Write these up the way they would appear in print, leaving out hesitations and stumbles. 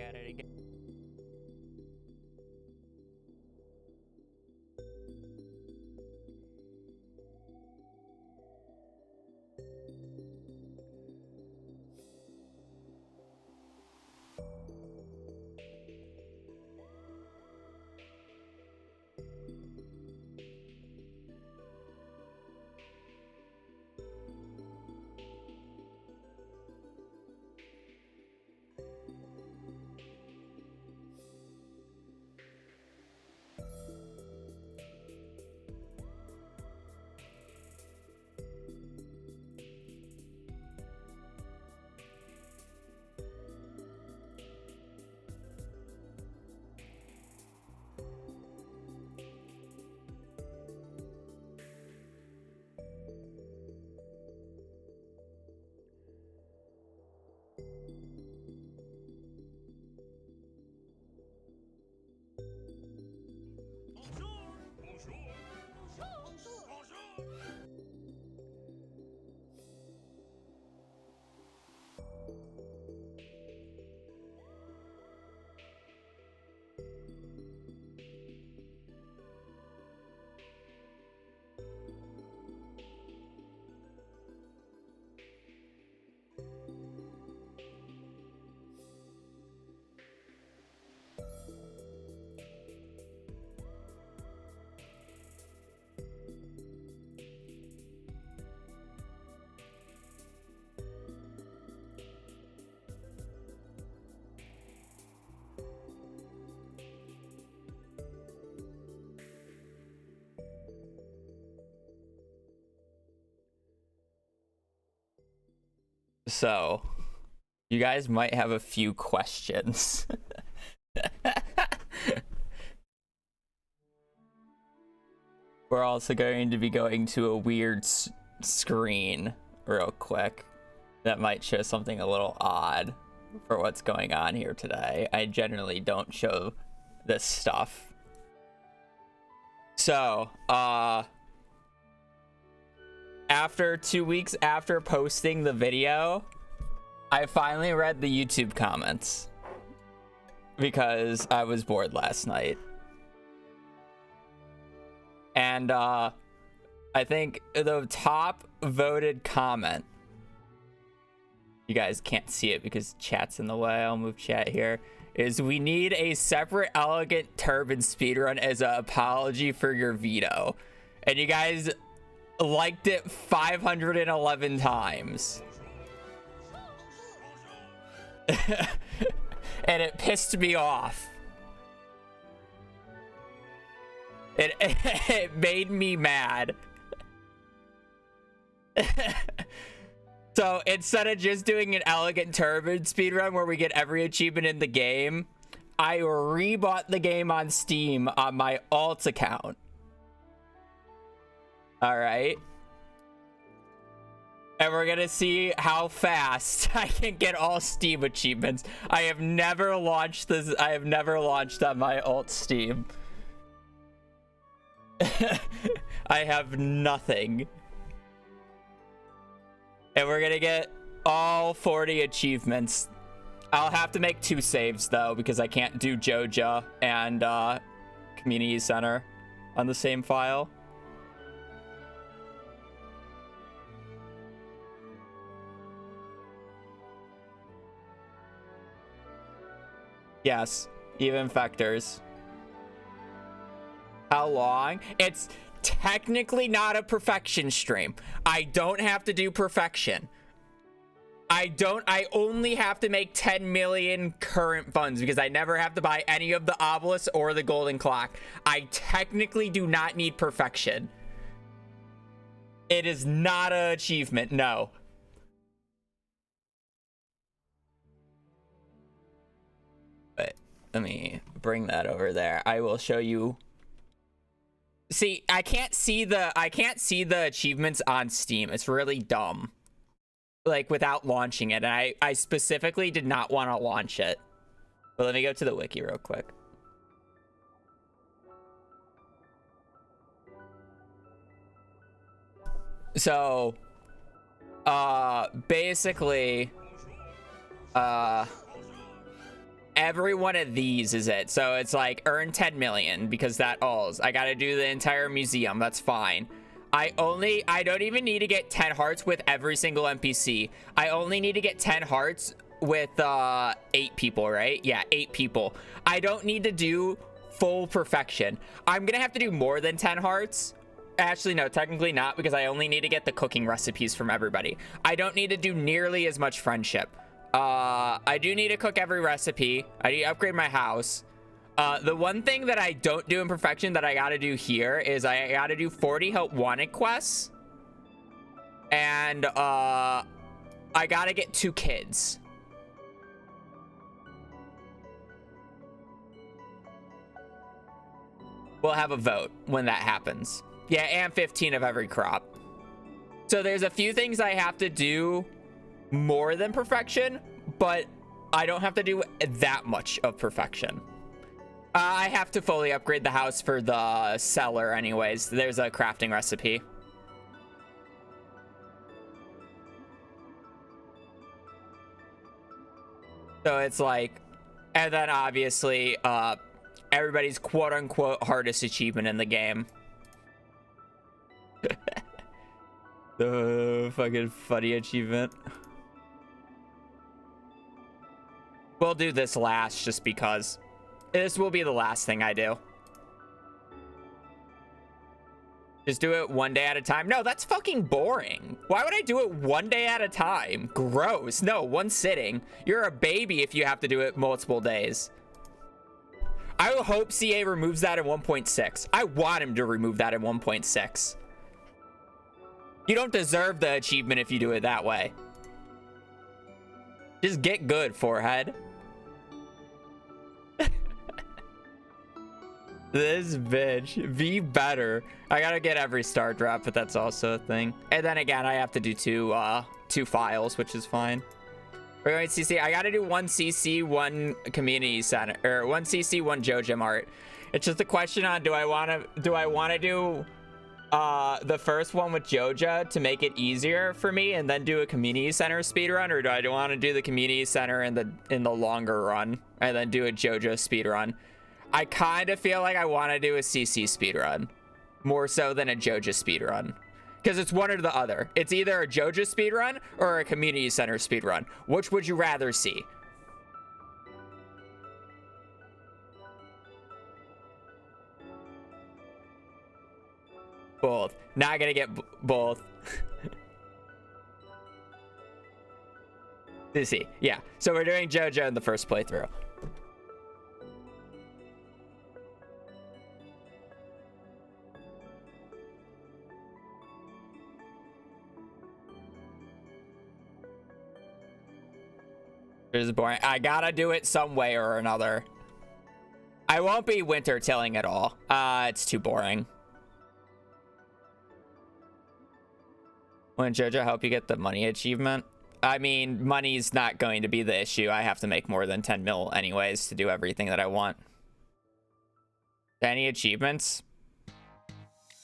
at it again. So, you guys might have a few questions. We're also going to be going to a weird screen real quick that might show something a little odd for what's going on here today. I generally don't show this stuff. So, after 2 weeks after posting the video, I finally read the YouTube comments because I was bored last night. And I think the top voted comment, you guys can't see it because chat's in the way, I'll move chat here, is we need a separate Elegant Turban speedrun as an apology for your veto. And you guys liked it 511 times. And it pissed me off. It made me mad. So instead of just doing an Elegant Turban speedrun where we get every achievement in the game, I rebought the game on Steam on my alt account. All right. And we're gonna see how fast I can get all Steam achievements. I have never launched this. I have never launched on my alt Steam. I have nothing. And we're gonna get all 40 achievements. I'll have to make 2 saves though, because I can't do Joja and Community Center on the same file. Yes, even Vectors. How long? It's technically not a perfection stream. I don't have to do perfection. I only have to make 10 million current funds because I never have to buy any of the obelisks or the golden clock. I technically do not need perfection. It is not an achievement, no. But let me bring that over there. I will show you. See, I can't see the achievements on Steam. It's really dumb. Like without launching it. And I specifically did not want to launch it. But let me go to the wiki real quick. So basically every one of these is it. So it's like earn 10 million because that alls. I gotta do the entire museum. That's fine. I don't even need to get 10 hearts with every single NPC. I only need to get 10 hearts with 8 people, right? Yeah, 8 people. I don't need to do full perfection. I'm gonna have to do more than 10 hearts. Actually, no, technically not, because I only need to get the cooking recipes from everybody. I don't need to do nearly as much friendship. I do need to cook every recipe. I need to upgrade my house. The one thing that I don't do in perfection that I gotta do here is I gotta do 40 help wanted quests. And I gotta get 2 kids. We'll have a vote when that happens. Yeah, and 15 of every crop. So there's a few things I have to do more than perfection, but I don't have to do that much of perfection. I have to fully upgrade the house for the cellar anyways. There's a crafting recipe. So it's like, and then obviously, everybody's quote-unquote hardest achievement in the game. The fucking funny achievement. We'll do this last just because. This will be the last thing I do. Just do it one day at a time. No, that's fucking boring. Why would I do it one day at a time? Gross. No, one sitting. You're a baby if you have to do it multiple days. I hope CA removes that in 1.6. I want him to remove that in 1.6. You don't deserve the achievement if you do it that way. Just get good, forehead. This bitch. Be better. I gotta get every star drop, but that's also a thing. And then again, I have to do two files, which is fine. We're going to CC. I gotta do 1 CC, 1 community center, or 1 CC, 1 JoJam art. It's just a question on do I wanna do the first one with Joja to make it easier for me and then do a community center speedrun, or do I want to do the community center in the longer run and then do a Joja speedrun? I kind of feel like I want to do a CC speedrun more so than a Joja speedrun, because it's one or the other. It's either a Joja speedrun or a community center speedrun. Which would you rather see? Both. Not gonna get both. CC. Yeah. So we're doing Joja in the first playthrough. This is boring. I gotta do it some way or another. I won't be winter tilling at all. It's too boring. When Jojo help you get the money achievement? I mean, money's not going to be the issue. I have to make more than 10 mil anyways to do everything that I want. Any achievements?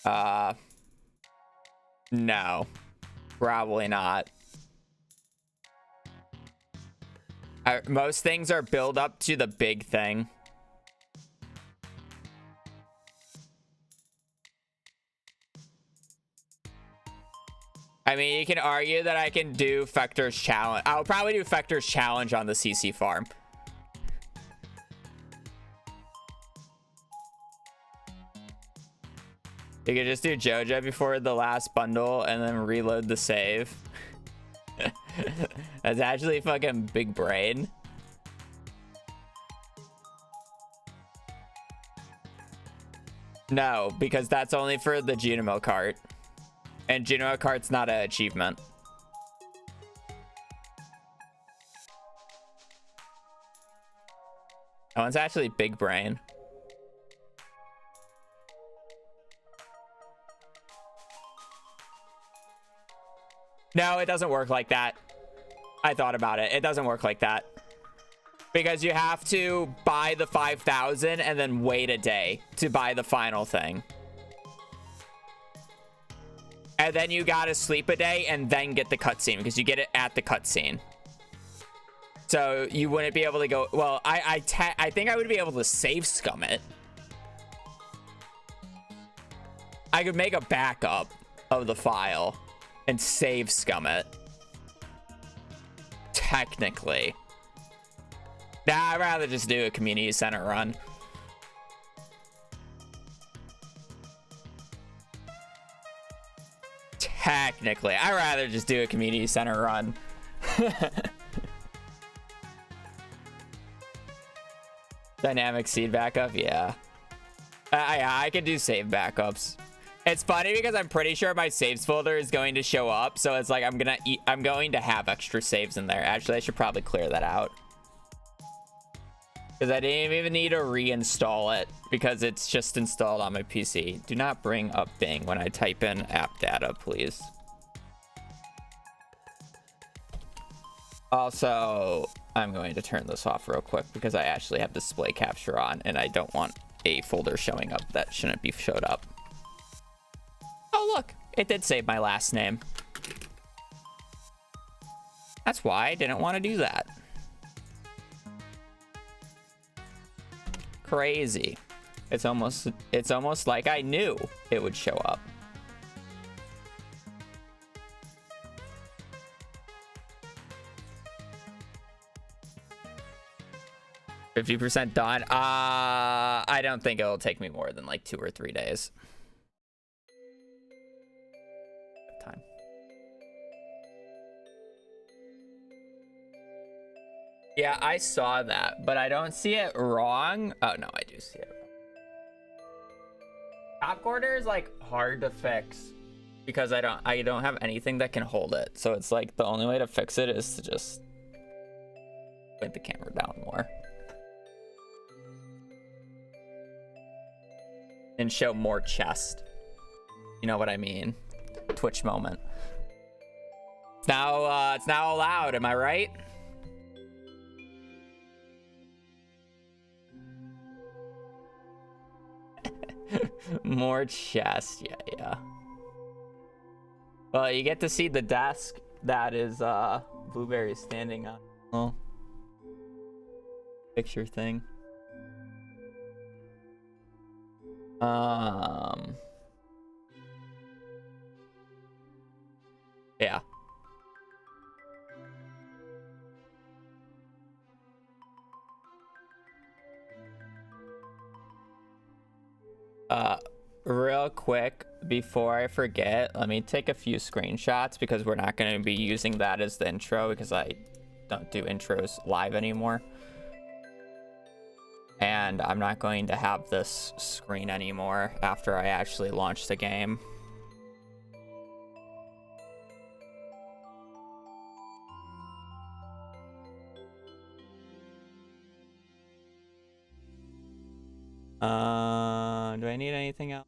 No. Probably not. Most things are build up to the big thing. I mean, you can argue that I can do Fector's Challenge. I'll probably do Fector's Challenge on the CC farm. You could just do Joja before the last bundle and then reload the save. That's actually fucking big brain. No, because that's only for the Junimo cart. And Junimo cart's not an achievement. That one's actually big brain. No, it doesn't work like that. I thought about it. It doesn't work like that. Because you have to buy the 5,000 and then wait a day to buy the final thing. And then you gotta sleep a day and then get the cutscene because you get it at the cutscene. So you wouldn't be able to go, well, I think I would be able to save scum it. I could make a backup of the file and save scum it. Technically. Nah, I'd rather just do a community center run. Technically, I'd rather just do a community center run. Dynamic seed backup, yeah. I could do save backups. It's funny because I'm pretty sure my saves folder is going to show up, so it's like I'm going to have extra saves in there. Actually, I should probably clear that out. Because I didn't even need to reinstall it because it's just installed on my PC. Do not bring up Bing when I type in app data, please. Also, I'm going to turn this off real quick because I actually have display capture on and I don't want a folder showing up that shouldn't be showed up. Oh, look, it did save my last name. That's why I didn't want to do that. Crazy. It's almost like I knew it would show up. %, done. I don't think it'll take me more than like 2 or 3 days. Time. Yeah, I saw that, but I don't see it wrong. Oh no, I do see it wrong. Top quarter is like hard to fix because I don't have anything that can hold it. So it's like the only way to fix it is to just point the camera down more. And show more chest. You know what I mean? Twitch moment. It's now allowed, am I right? More chest, yeah. Well, you get to see the desk that is Blueberry standing on. Oh. Picture thing. Yeah. Real quick, before I forget, let me take a few screenshots because we're not going to be using that as the intro because I don't do intros live anymore. And I'm not going to have this screen anymore after I actually launch the game. Do I need anything else?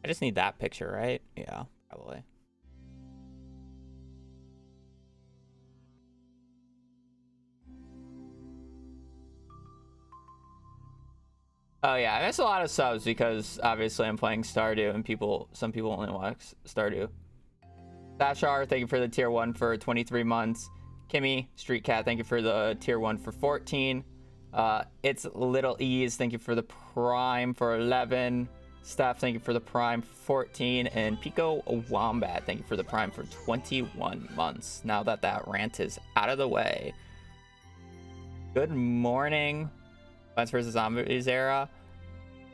I just need that picture, right? Yeah, probably. Oh yeah, I miss a lot of subs because obviously I'm playing Stardew and some people only watch Stardew. Dashar, thank you for the tier 1 for 23 months. Kimmy, Street Cat, thank you for the tier 1 for 14. It's Little Ease, thank you for the prime for 11. Steph, thank you for the prime for 14. And Pico Wombat, thank you for the prime for 21 months. Now that rant is out of the way. Good morning. Plants vs. Zombies era.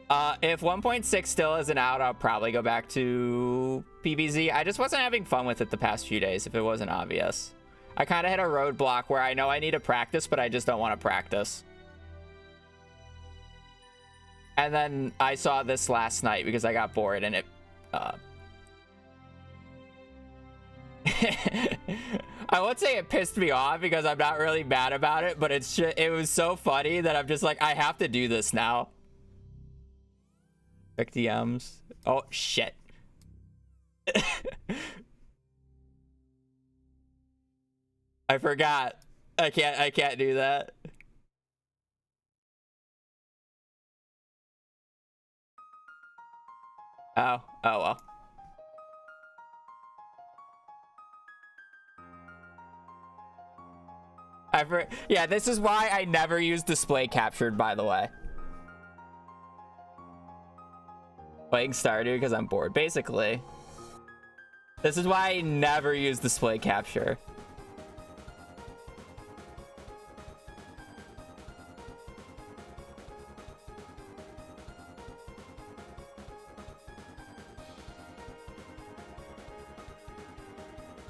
If 1.6 still isn't out, I'll probably go back to PvZ. I just wasn't having fun with it the past few days, if it wasn't obvious. I kind of hit a roadblock where I know I need to practice, but I just don't want to practice. And then I saw this last night because I got bored and it... I won't say it pissed me off because I'm not really mad about it, but it was so funny that I'm just like, I have to do this now. Check DMs. Oh, shit. I forgot. I can't do that. Oh well. Yeah, this is why I never use display captured, by the way. Playing Stardew because I'm bored, basically. This is why I never use display capture.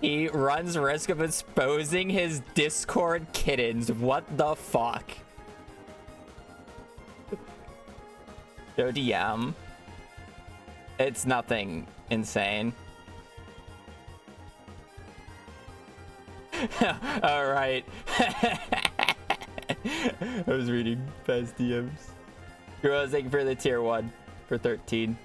He runs risk of exposing his Discord kittens. What the fuck? Go DM. It's nothing insane. All right. I was reading past DMs. Girls, thank you for the tier 1 for 13.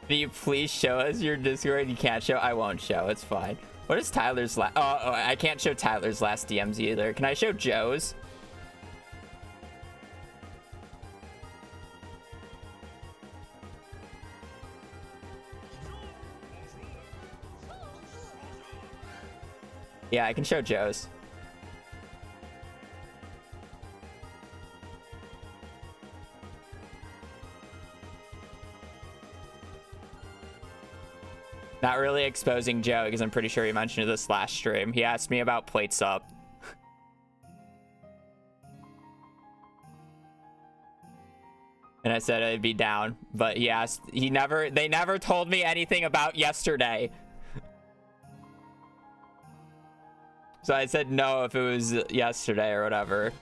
Can you please show us your Discord? You can't show. I won't show. It's fine. What is Tyler's last? Oh, I can't show Tyler's last DMs either. Can I show Joe's? Yeah, I can show Joe's. Not really exposing Joe because I'm pretty sure he mentioned this last stream. He asked me about plates up. And I said I'd be down, but they never told me anything about yesterday. So I said no if it was yesterday or whatever.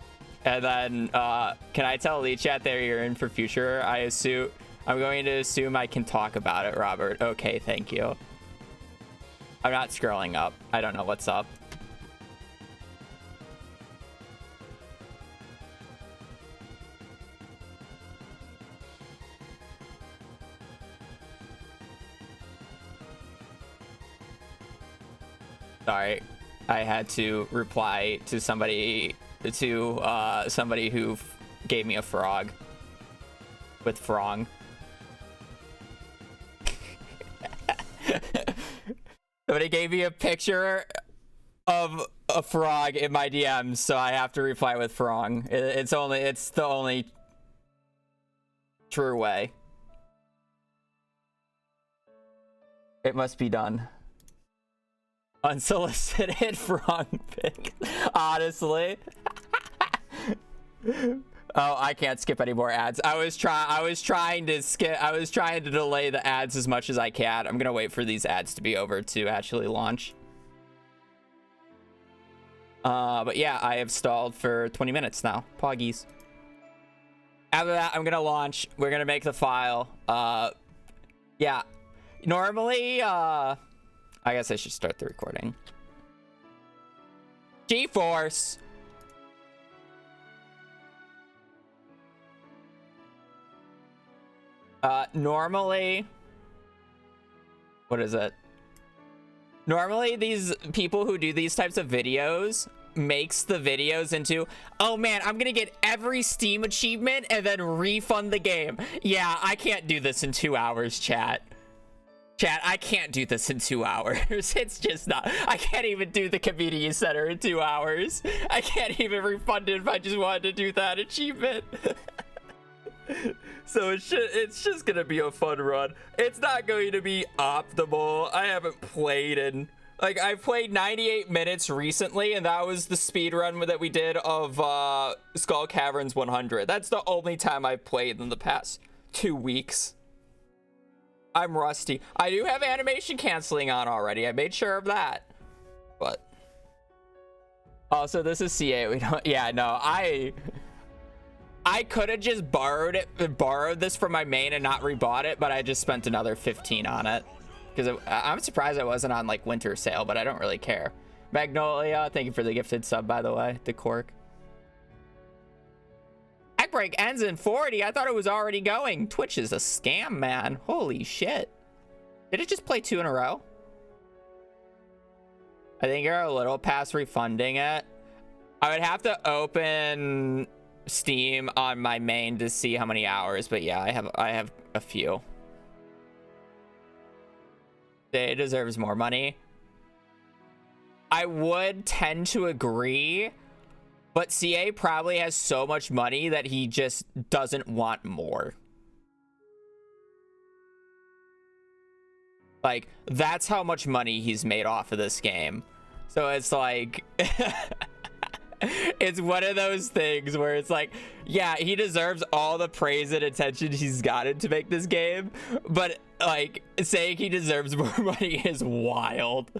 And then, can I tell Elite Chat that you're in for future? I'm going to assume I can talk about it, Robert. Okay, thank you. I'm not scrolling up. I don't know what's up. Sorry, I had to reply to somebody who gave me a frog with frong. Somebody gave me a picture of a frog in my DMs, so I have to reply with frong. It's the only true way. It must be done. Unsolicited frog pic. Honestly. Oh, I can't skip any more ads. I was trying to delay the ads as much as I can. I'm gonna wait for these ads to be over to actually launch. But yeah, I have stalled for 20 minutes now. Poggies. After that, I'm gonna launch. We're gonna make the file. Yeah. Normally, I guess I should start the recording. GeForce. Normally, what is it? Normally, these people who do these types of videos makes the videos into, oh man, I'm gonna get every Steam achievement and then refund the game. Yeah, I can't do this in 2 hours, chat. Chat, I can't do this in 2 hours. It's just not. I can't even do the community center in 2 hours. I can't even refund it if I just wanted to do that achievement. So it's just gonna be a fun run. It's not going to be optimal. I haven't played in, like, I played 98 minutes recently, and that was the speed run that we did of Skull Caverns 100. That's the only time I've played in the past 2 weeks. I'm rusty. I do have animation canceling on already. I made sure of that. But also, this is C8. We don't. Yeah, no. I could have just borrowed this from my main and not rebought it, but I just spent another 15 on it because I'm surprised I wasn't on like winter sale, but I don't really care. Magnolia, thank you for the gifted sub, by the way. The cork. Break ends in 40. I thought it was already going. Twitch is a scam, man. Holy shit. Did it just play 2 in a row? I think you're a little past refunding it. I would have to open Steam on my main to see how many hours, but yeah, I have a few. CA deserves more money. I would tend to agree, but CA probably has so much money that he just doesn't want more. Like, that's how much money he's made off of this game. So it's like, it's one of those things where it's like, yeah, he deserves all the praise and attention he's gotten to make this game, but like, saying he deserves more money is wild.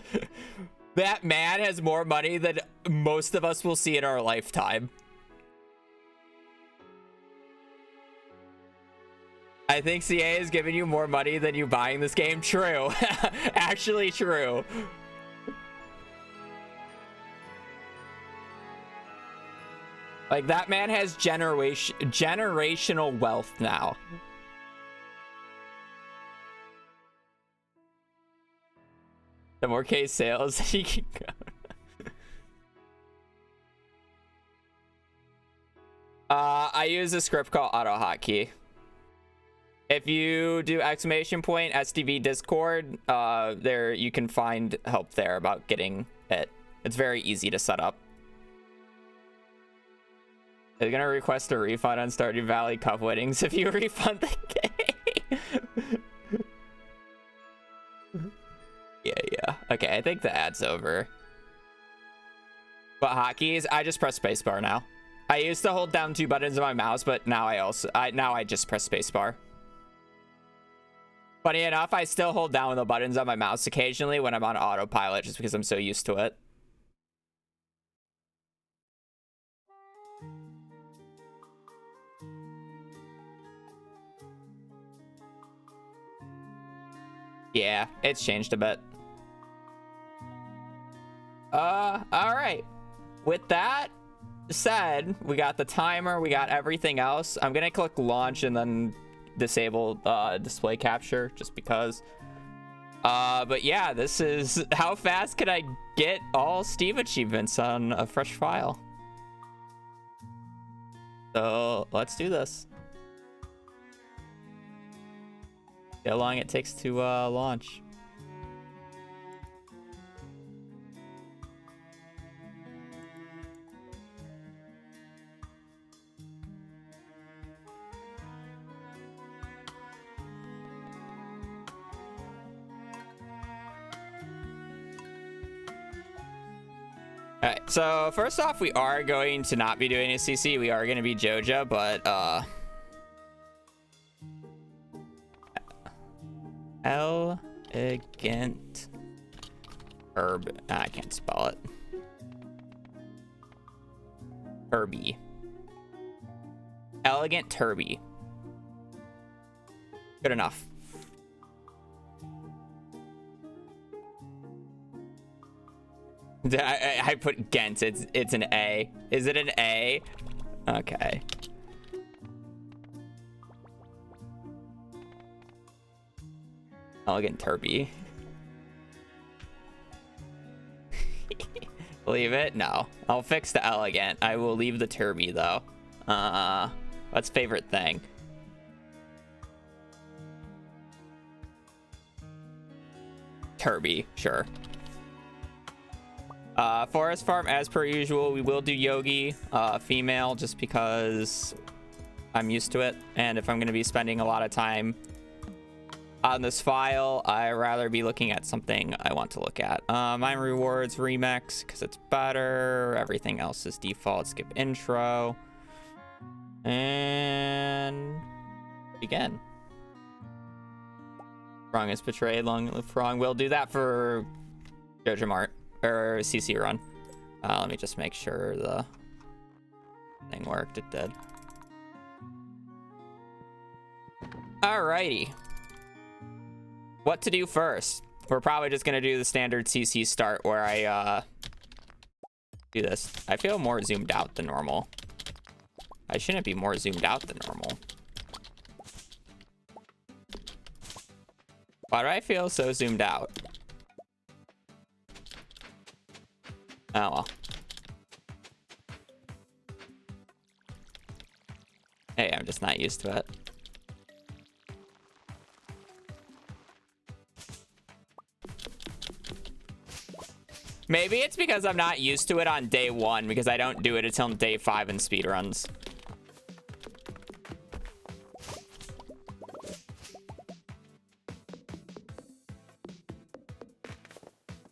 That man has more money than most of us will see in our lifetime. I think CA is giving you more money than you buying this game. True. Actually true. Like, that man has generational wealth now. The more case sales he can go. I use a script called AutoHotkey. If you do exclamation point SDV Discord, there you can find help there about getting it. It's very easy to set up. They're gonna request a refund on Stardew Valley Cup winnings if you refund the game. Yeah. Okay, I think the ad's over. But hotkeys, I just press spacebar now. I used to hold down 2 buttons on my mouse, but now I just press spacebar. Funny enough, I still hold down the buttons on my mouse occasionally when I'm on autopilot, just because I'm so used to it. Yeah, it's changed a bit. All right. With that said, we got the timer, we got everything else. I'm gonna click launch and then disable display capture just because. But yeah, this is how fast can I get all Steam achievements on a fresh file. So let's do this. See how long it takes to launch. All right, so first off, we are going to not be doing a CC. We are going to be Joja, but elegant herb. I can't spell it. Herbie. Elegant Turby. Good enough. I put Gent. It's an A. Is it an A? Okay. Elegant Turby. Leave it? No. I'll fix the elegant. I will leave the Turby though. What's favorite thing? Turby, sure. Forest farm, as per usual, we will do Yogi, female, just because I'm used to it. And if I'm going to be spending a lot of time on this file, I'd rather be looking at something I want to look at. Mine rewards remix, because it's better. Everything else is default. Skip intro. And begin. Wrong is betrayed. Long live wrong. We'll do that for Joja Mart. Or CC run. Let me just make sure the thing worked. It did. Alrighty. What to do first? We're probably just gonna do the standard CC start where I do this. I feel more zoomed out than normal. I shouldn't be more zoomed out than normal. Why do I feel so zoomed out? Oh well. Hey, I'm just not used to it. Maybe it's because I'm not used to it on day 1 because I don't do it until day 5 in speedruns.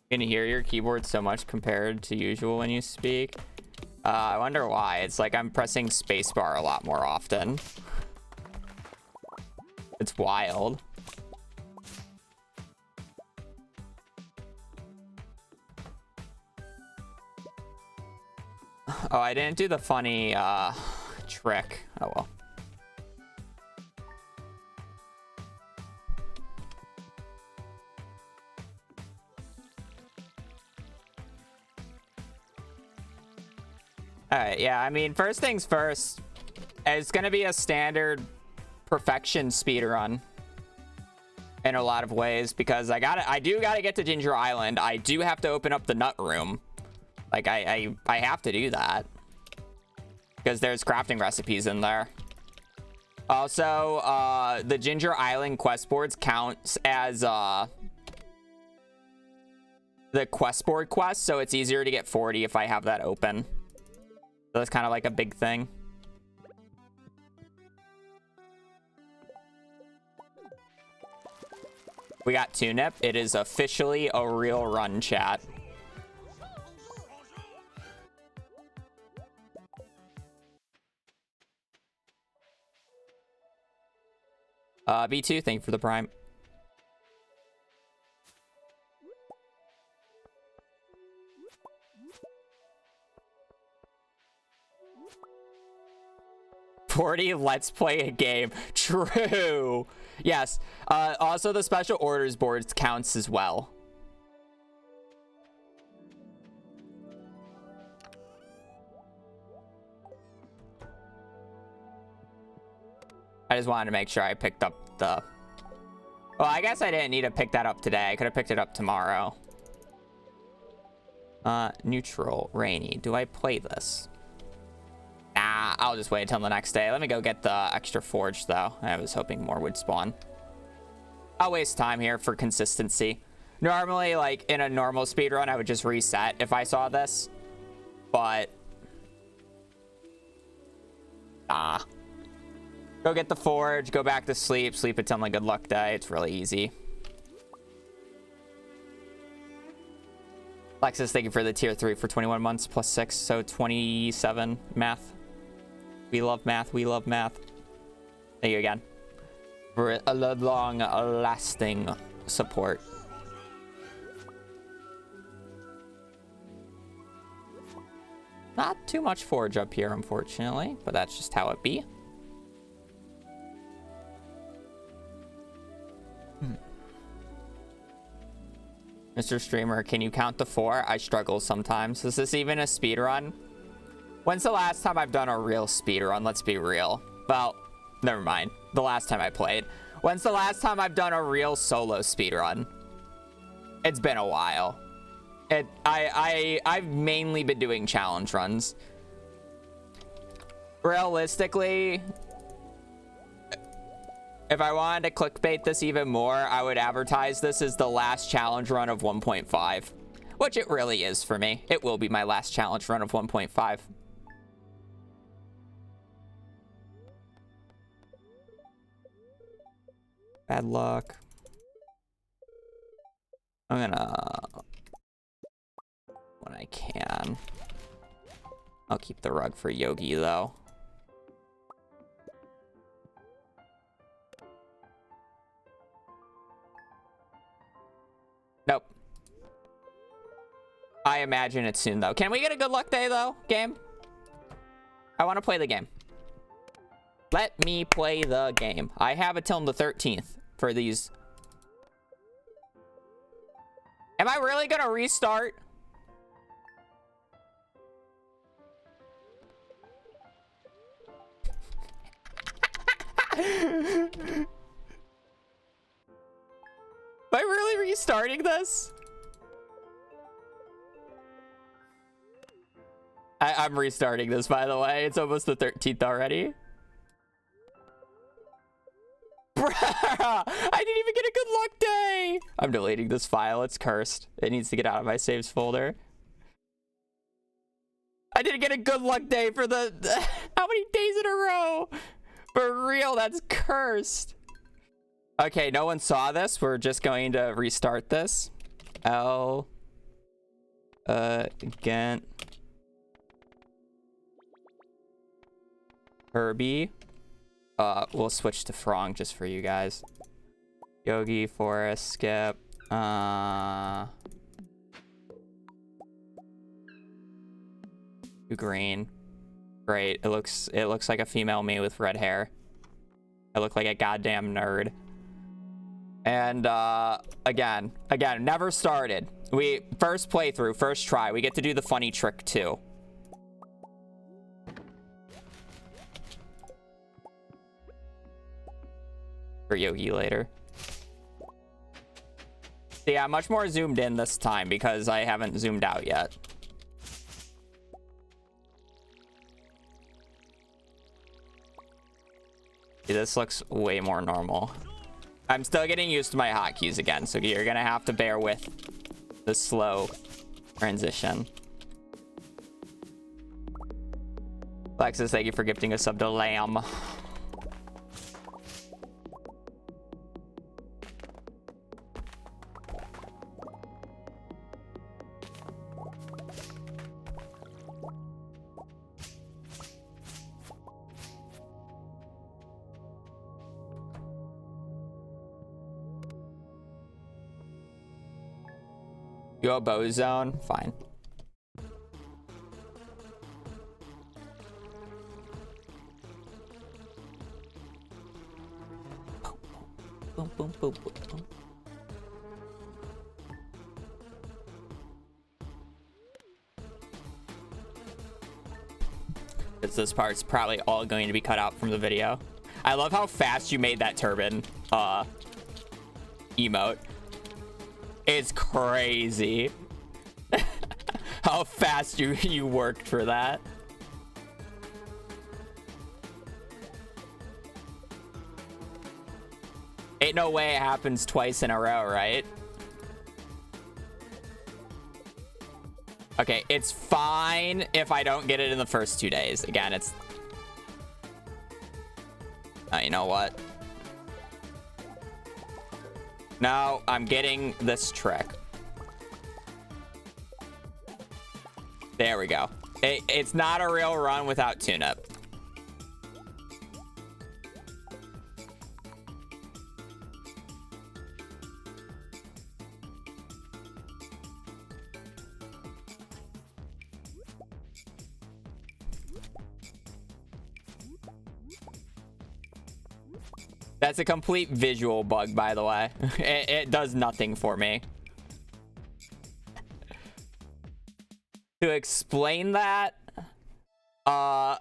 You can hear your keyboard so much compared to usual when you speak. I wonder why. It's like I'm pressing spacebar a lot more often. It's wild. Oh, I didn't do the funny trick. Oh well. All right, yeah, I mean, first things first, it's gonna be a standard perfection speedrun in a lot of ways because I do gotta get to Ginger Island. I do have to open up the nut room. Like I have to do that because there's crafting recipes in there. Also, the Ginger Island quest boards counts as the quest board quest, so it's easier to get 40 if I have that open. So that's kind of like a big thing. We got Tunip. It is officially a real run, chat. B2, thank you for the prime. Let's play a game. True. Yes. Also, the special orders boards counts as well. I just wanted to make sure I picked up the... Well, I guess I didn't need to pick that up today. I could have picked it up tomorrow. Neutral, rainy. Do I play this? Nah, I'll just wait until the next day. Let me go get the extra forge, though. I was hoping more would spawn. I'll waste time here for consistency. Normally, like, in a normal speedrun, I would just reset if I saw this. But... nah. Go get the forge, go back to sleep, sleep until my good luck day. It's really easy. Lexus, thank you for the tier 3 for 21 months plus 6, so 27 math. We love math, we love math. Thank you again for a long lasting support. Not too much forge up here, unfortunately, but that's just how it be. Mr. Streamer, can you count to 4? I struggle sometimes. Is this even a speedrun? When's the last time I've done a real speedrun? Let's be real. Well, never mind. The last time I played. When's the last time I've done a real solo speedrun? It's been a while. I've mainly been doing challenge runs. Realistically, if I wanted to clickbait this even more, I would advertise this as the last challenge run of 1.5, which it really is for me. It will be my last challenge run of 1.5. Bad luck. I'm gonna... when I can. I'll keep the rug for Yogi, though. Nope. I imagine it soon, though. Can we get a good luck day, though, game? I want to play the game. Let me play the game. I have until the 13th for these. Am I really going to restart? Am I really restarting this? I'm restarting this, by the way. It's almost the 13th already. Bruh! I didn't even get a good luck day! I'm deleting this file. It's cursed. It needs to get out of my saves folder. I didn't get a good luck day for the how many days in a row? For real, that's cursed. Okay, no one saw this. We're just going to restart this. Again. Herbie. We'll switch to Frong just for you guys. Yogi, Forest, Skip. Green. Great. It looks like a female me with red hair. I look like a goddamn nerd. And again, never started. We first playthrough, first try. We get to do the funny trick too. For Yogi later. So yeah, much more zoomed in this time because I haven't zoomed out yet. This looks way more normal. I'm still getting used to my hotkeys again, so you're gonna have to bear with the slow transition. Alexis, thank you for gifting a sub to Lamb. You a bow zone? Fine. Boom, boom, boom, boom, boom. This part's probably all going to be cut out from the video. I love how fast you made that turban emote. It's crazy how fast you worked for that. Ain't no way it happens twice in a row, right? Okay, it's fine if I don't get it in the first 2 days. Again, it's... Oh, you know what? No, I'm getting this trick. There we go. It's not a real run without tune-up. That's a complete visual bug, by the way. It does nothing for me. To explain that,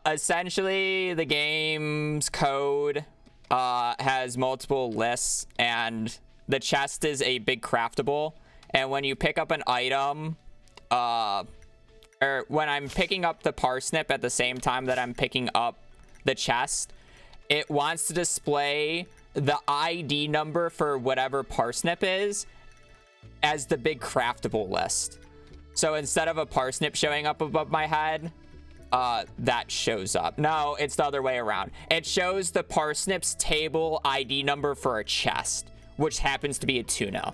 essentially the game's code has multiple lists, and the chest is a big craftable. And when you pick up an item, or when I'm picking up the parsnip at the same time that I'm picking up the chest, it wants to display the ID number for whatever parsnip is as the big craftable list. So instead of a parsnip showing up above my head, that shows up. No, it's the other way around. It shows the parsnip's table ID number for a chest, which happens to be a tuna.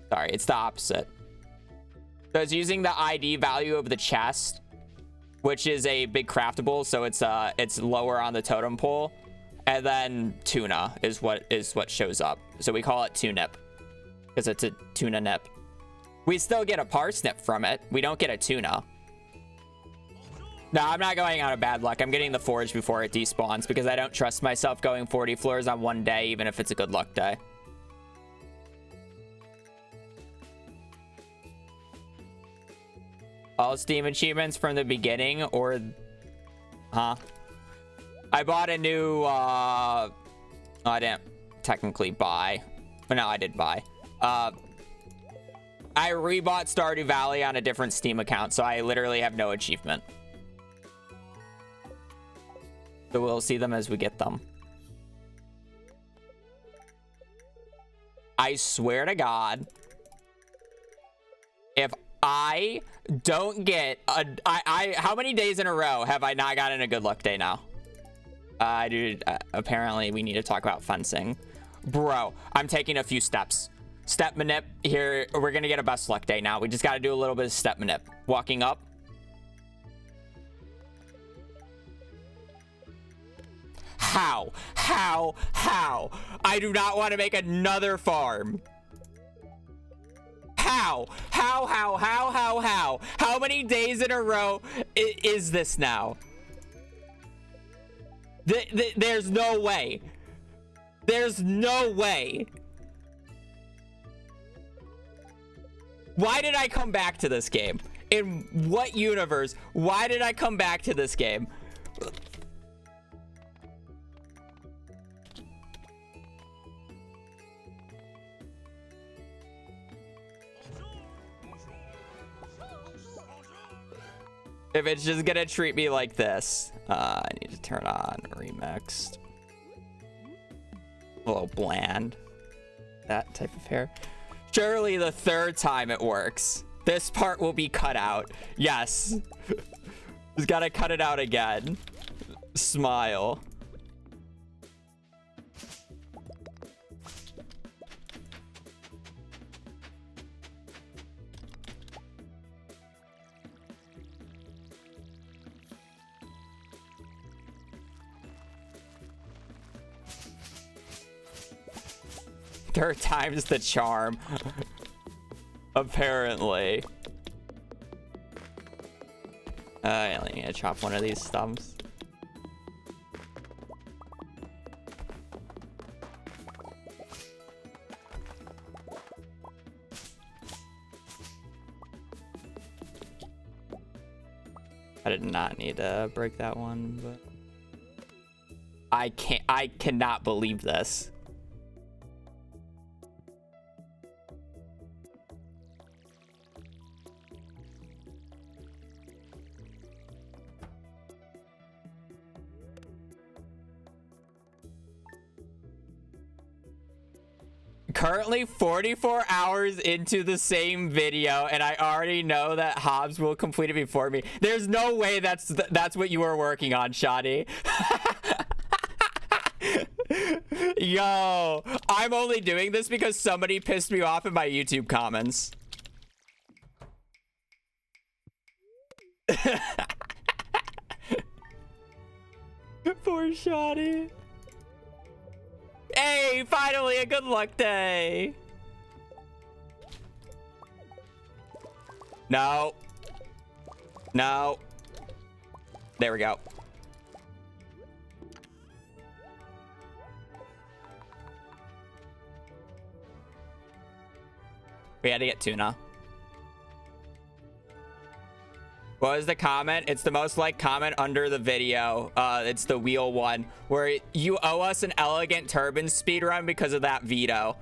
Sorry, it's the opposite. So it's using the ID value of the chest, which is a big craftable, so it's lower on the totem pole, and then tuna is what shows up. So we call it tunip because it's a tuna nip. We still get a parsnip from it. We don't get a tuna. No, I'm not going out of bad luck. I'm getting the forge before it despawns because I don't trust myself going 40 floors on one day, even if it's a good luck day. All Steam achievements from the beginning, or... Huh? I bought a new, I didn't technically buy. But no, I did buy. I rebought Stardew Valley on a different Steam account, so I literally have no achievement. So we'll see them as we get them. I swear to God, if I don't get how many days in a row have I not gotten a good luck day now? Dude, apparently we need to talk about fencing. Bro, I'm taking a few steps. Step manip here. We're gonna get a best luck day now. We just got to do a little bit of step manip. Walking up. How? I do not want to make another farm. How? How many days in a row is this now? There's no way. There's no way. Why did I come back to this game? In what universe? Why did I come back to this game? If it's just gonna treat me like this, I need to turn on remixed. A little bland. That type of hair. Surely the third time it works. This part will be cut out. Yes. Just gotta cut it out again. Smile. Third time's the charm. Apparently. I only need to chop one of these stumps. I did not need to break that one, but I cannot believe this. Currently 44 hours into the same video, and I already know that Hobbs will complete it before me. There's no way that's what you were working on, Shoddy. Yo, I'm only doing this because somebody pissed me off in my YouTube comments. Poor Shoddy. Hey, finally a good luck day. No. No. There we go. We had to get tuna. What was the comment? It's the most liked comment under the video. It's the wheel one where you owe us an elegant turban speedrun because of that veto.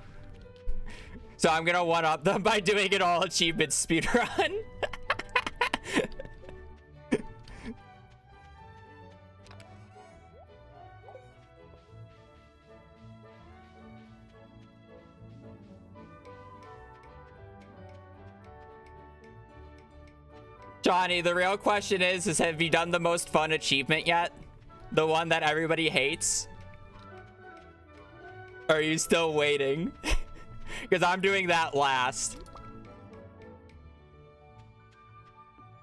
So I'm gonna one up them by doing an all achievement speedrun. Johnny, the real question is have you done the most fun achievement yet? The one that everybody hates? Or are you still waiting? Because I'm doing that last.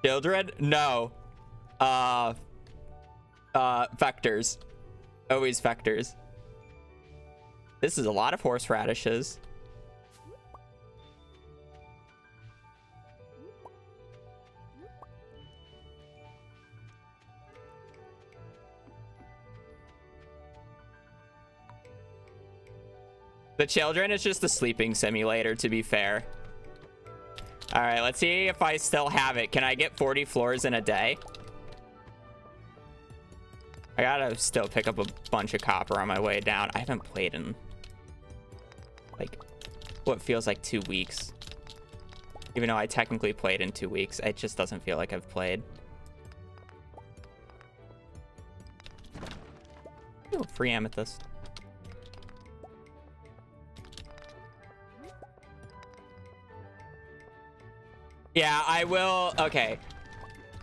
Children? No. Vectors. Always vectors. This is a lot of horseradishes. The children is just a sleeping simulator, to be fair. All right, let's see if I still have it. Can I get 40 floors in a day? I gotta still pick up a bunch of copper on my way down. I haven't played in like what feels like 2 weeks. Even though I technically played in 2 weeks, it just doesn't feel like I've played. Ooh, free amethyst. Yeah, I will. Okay.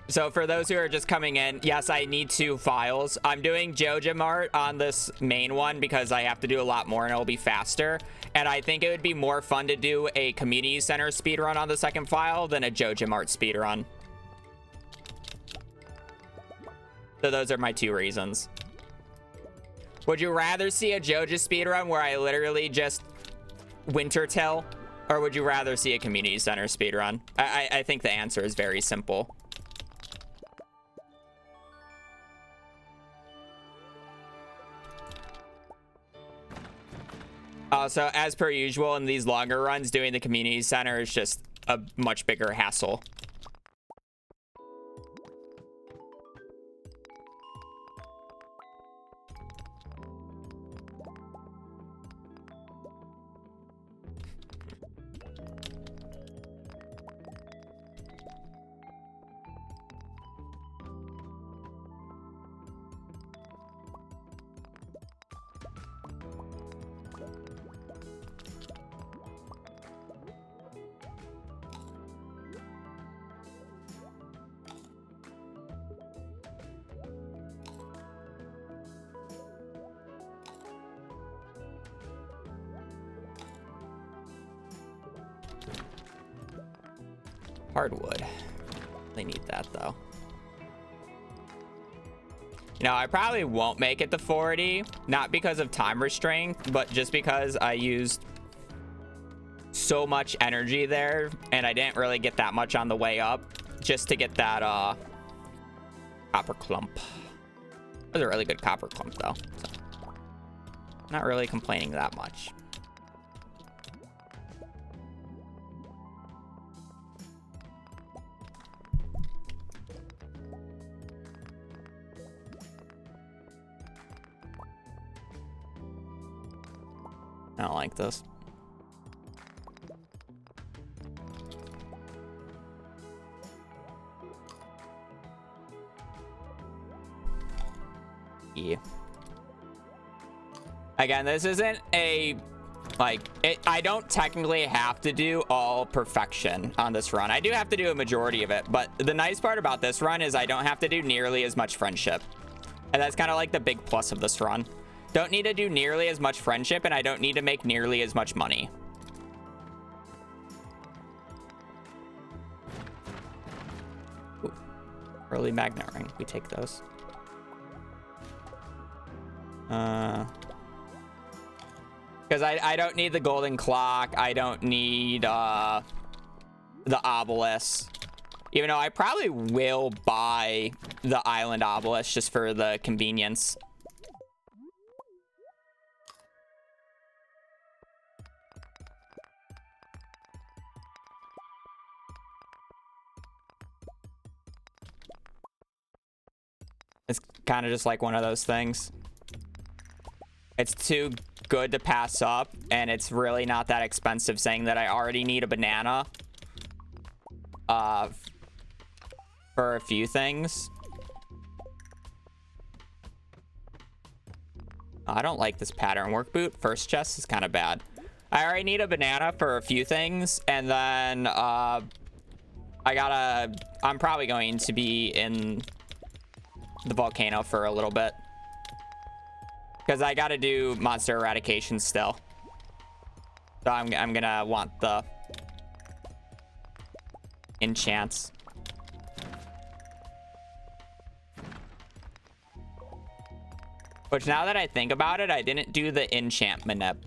So for those who are just coming in, yes, I need 2 files. I'm doing Joja Mart on this main one because I have to do a lot more and it'll be faster. And I think it would be more fun to do a community center speedrun on the second file than a Joja Mart speedrun. So those are my 2 reasons. Would you rather see a Joja speedrun where I literally just winter till? Or would you rather see a community center speedrun? I think the answer is very simple. So as per usual in these longer runs, doing the community center is just a much bigger hassle. Hardwood. They need that though. You know, I probably won't make it to 40, not because of time restraint, but just because I used so much energy there and I didn't really get that much on the way up just to get that copper clump. It was a really good copper clump though, so not really complaining that much. I don't like this. Yeah. Again, this isn't a I don't technically have to do all perfection on this run. I do have to do a majority of it, but the nice part about this run is I don't have to do nearly as much friendship. And that's kind of like the big plus of this run. Don't need to do nearly as much friendship, and I don't need to make nearly as much money. Ooh. Early magnet ring. We take those. Because I don't need the golden clock. I don't need the obelisk. Even though I probably will buy the island obelisk just for the convenience. It's kind of just like one of those things. It's too good to pass up, and it's really not that expensive, saying that I already need a banana for a few things. I don't like this pattern work boot. First chest is kind of bad. I already need a banana for a few things, and then I'm probably going to be in the volcano for a little bit because I got to do monster eradication still. So I'm gonna want the enchants. Which, now that I think about it, I didn't do the enchantment up.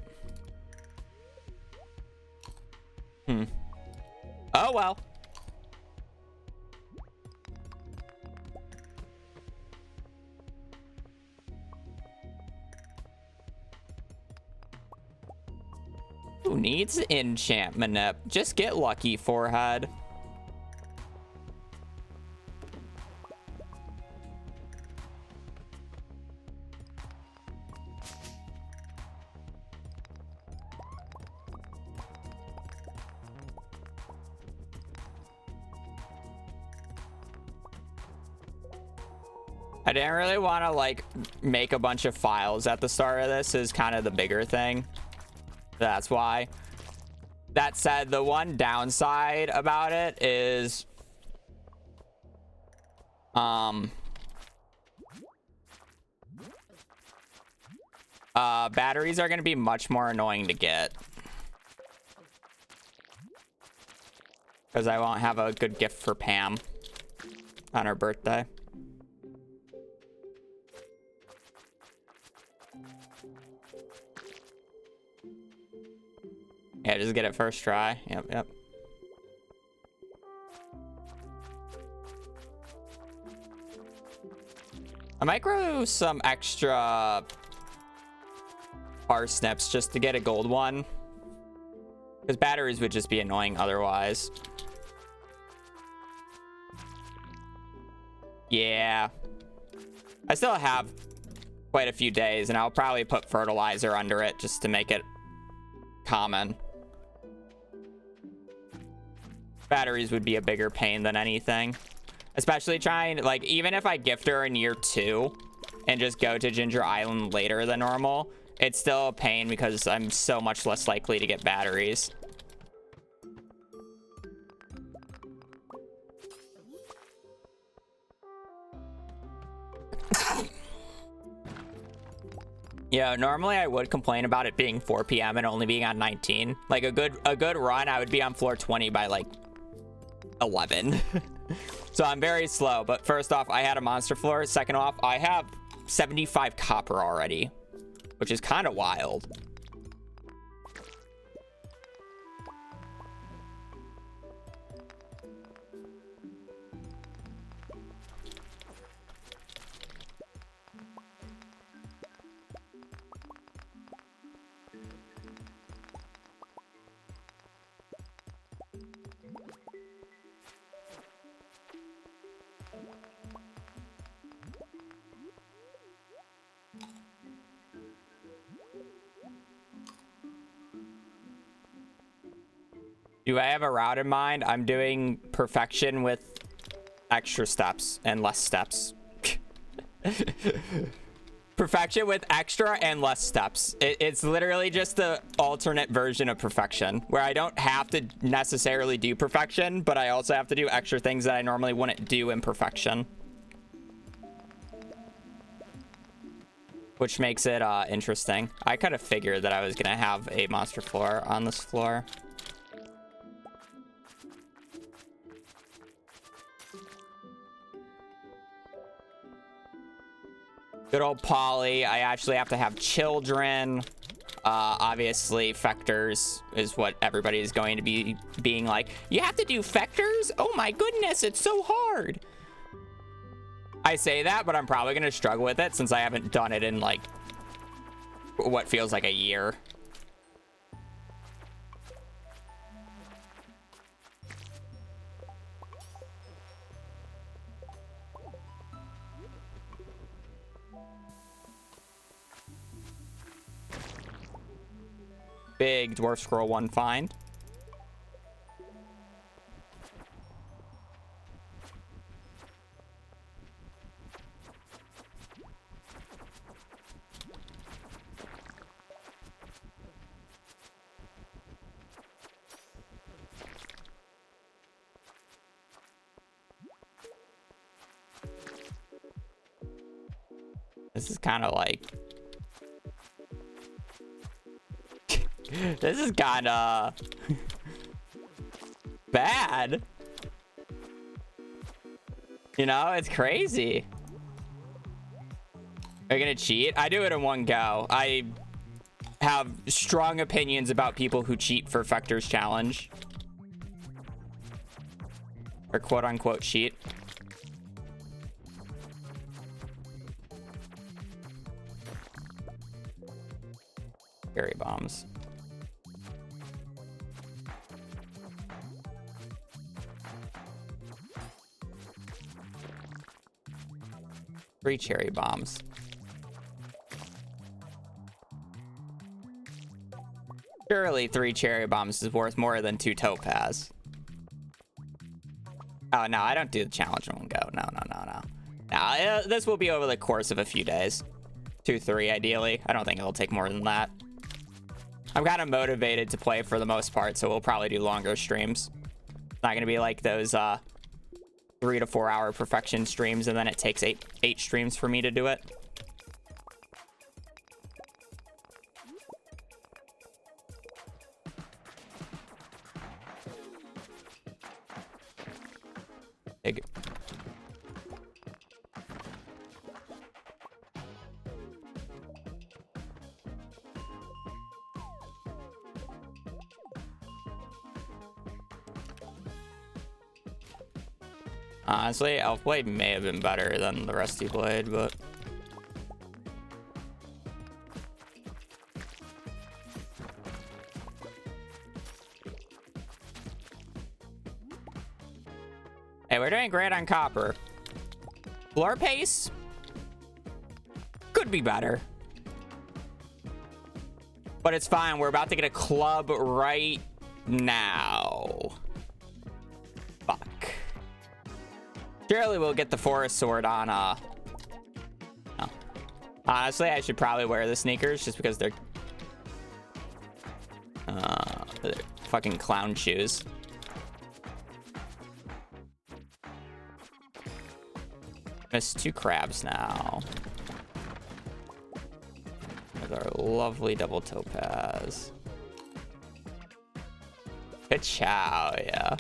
Oh well. Who needs enchantment up? Just get lucky, forehead. I didn't really want to like make a bunch of files at the start of this. Is kind of the bigger thing. That's why. That said, the one downside about it is batteries are going to be much more annoying to get, because I won't have a good gift for Pam on her birthday. Yeah, just get it first try. Yep. I might grow some extra parsnips just to get a gold one, because batteries would just be annoying otherwise. Yeah. I still have quite a few days, and I'll probably put fertilizer under it just to make it common. Batteries would be a bigger pain than anything. Especially trying, like, even if I gift her in year 2 and just go to Ginger Island later than normal, it's still a pain because I'm so much less likely to get batteries. Yeah, normally I would complain about it being 4 p.m. and only being on 19. Like a good run, I would be on floor 20 by like 11. So I'm very slow. But first off, I had a monster floor. Second off, I have 75 copper already, which is kind of wild. Do I have a route in mind? I'm doing perfection with extra steps and less steps. Perfection with extra and less steps. It's literally just the alternate version of perfection, where I don't have to necessarily do perfection, but I also have to do extra things that I normally wouldn't do in perfection. Which makes it interesting. I kind of figured that I was gonna have a monster floor on this floor. Good old Polly. I actually have to have children. Obviously, Fectors is what everybody is going to be being like. You have to do Fectors? Oh my goodness, it's so hard. I say that, but I'm probably going to struggle with it since I haven't done it in like what feels like a year. Big Dwarf Scroll 1 find. This is kind of like... This is kind of bad. You know, it's crazy. Are you gonna cheat? I do it in one go. I have strong opinions about people who cheat for Fector's challenge. Or quote unquote cheat. Cherry bombs. Three cherry bombs. Surely 3 cherry bombs is worth more than 2 topaz. Oh, no, I don't do the challenge in one go. No. Now, this will be over the course of a few days. 2, 3, ideally. I don't think it'll take more than that. I'm kind of motivated to play for the most part, so we'll probably do longer streams. It's not gonna be like those 3 to 4 hour perfection streams, and then it takes eight streams for me to do it. Big. Honestly, Elf Blade may have been better than the Rusty Blade, but... Hey, we're doing great on copper. Floor pace could be better. But it's fine. We're about to get a club right now. Fuck. Surely we'll get the forest sword on, no. Honestly, I should probably wear the sneakers just because they're fucking clown shoes. Missed 2 crabs now. With our lovely double topaz. Good chow, yeah.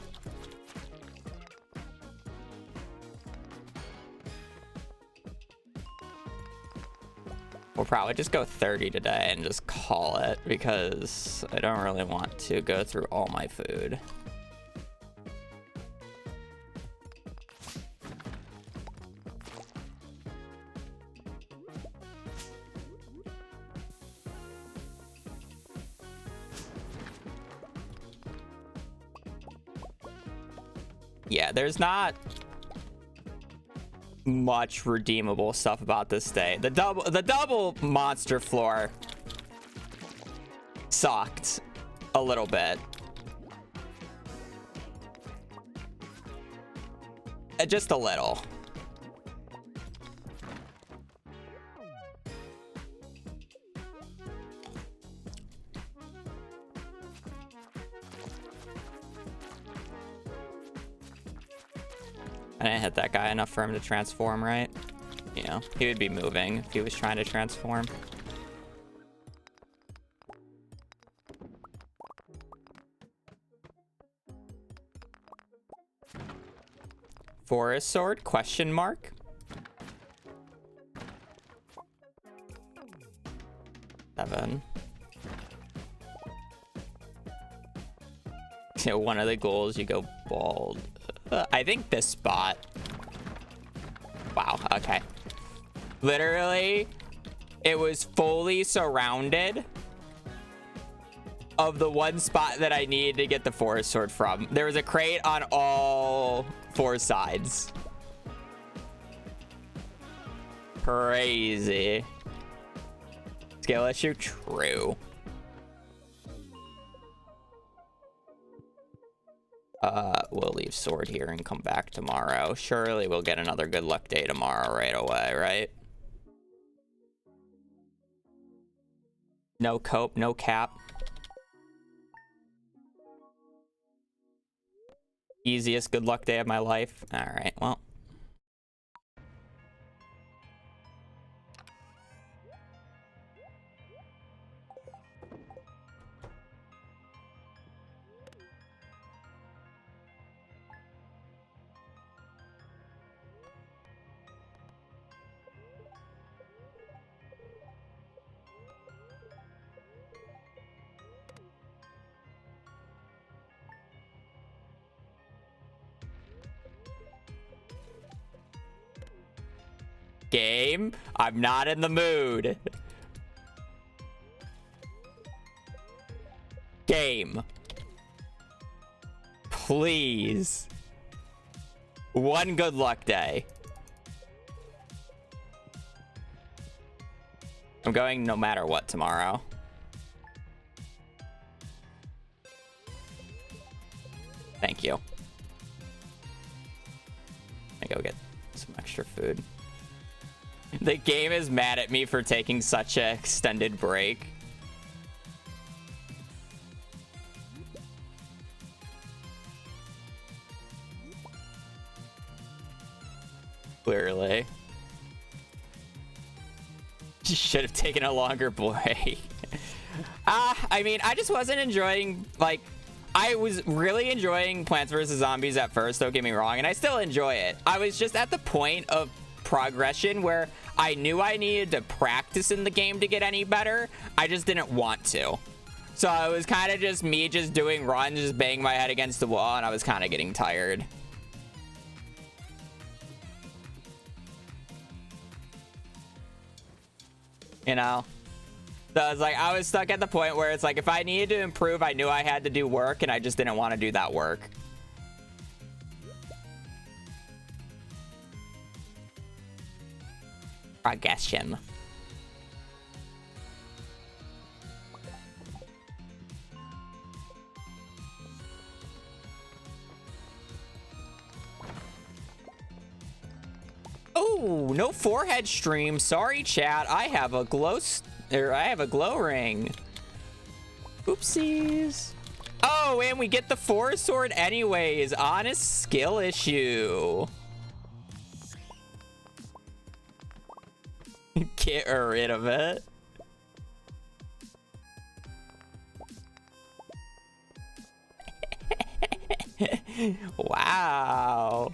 We'll probably just go 30 today and just call it because I don't really want to go through all my food. Yeah, there's not much redeemable stuff about this day. The double monster floor sucked a little bit. Just a little. I didn't hit that guy enough for him to transform, right? You know, he would be moving if he was trying to transform. Forest sword, question mark? Seven. One of the goals, you go bald. I think this spot. Wow, okay. Literally, it was fully surrounded of the one spot that I needed to get the forest sword from. There was a crate on all 4 sides. Crazy. Skill issue? True. We'll leave sword here and come back tomorrow. Surely we'll get another good luck day tomorrow right away, right? No cope, no cap. Easiest good luck day of my life. All right, well. Game, I'm not in the mood. Game. Please. One good luck day. I'm going no matter what tomorrow. Thank you. I go get some extra food. The game is mad at me for taking such an extended break. Clearly. Should have taken a longer break. I mean, I just wasn't enjoying, like, I was really enjoying Plants vs. Zombies at first, don't get me wrong, and I still enjoy it. I was just at the point of progression where I knew I needed to practice in the game to get any better. I just didn't want to. So it was kind of just me just doing runs, just banging my head against the wall, and I was kind of getting tired. You know? So I was like, I was stuck at the point where it's like, if I needed to improve, I knew I had to do work, and I just didn't want to do that work. Progression. Oh, no forehead stream. Sorry, chat. I have a glow ring. Oopsies. Oh, and we get the forest sword anyways. Honest skill issue. Get rid of it. Wow.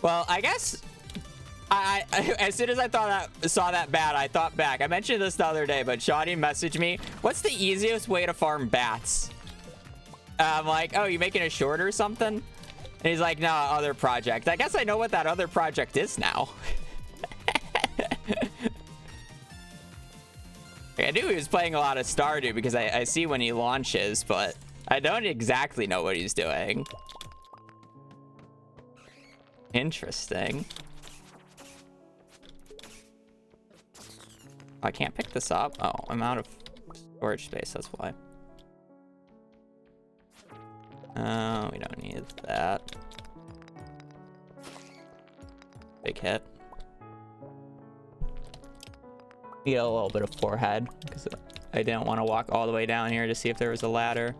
Well, I guess I as soon as I saw that bat, I thought back. I mentioned this the other day, but Shoddy messaged me, what's the easiest way to farm bats? I'm like, oh, you making a short or something? And he's like, no, other project. I guess I know what that other project is now. I knew he was playing a lot of Stardew because I see when he launches, but I don't exactly know what he's doing. Interesting. I can't pick this up. Oh, I'm out of storage space, that's why. Oh, we don't need that. Big hit. Get a little bit of forehead because I didn't want to walk all the way down here to see if there was a ladder.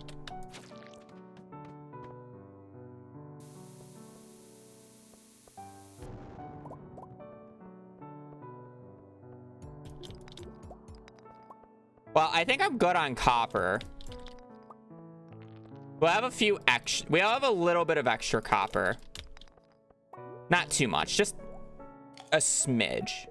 Well, I think I'm good on copper. We'll have a few extra. We'll have a little bit of extra copper. Not too much, just a smidge.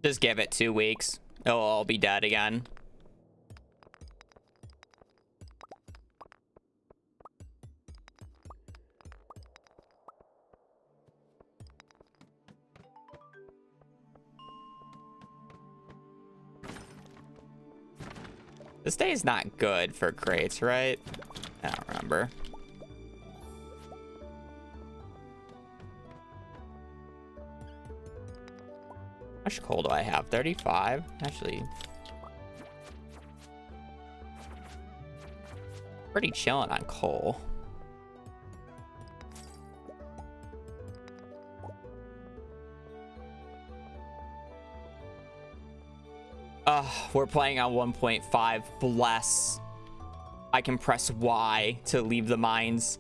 Just give it 2 weeks. It'll all be dead again. This day is not good for crates, right? I don't remember. How much coal do I have? 35? Actually, pretty chilling on coal. We're playing on 1.5. Bless. I can press Y to leave the mines.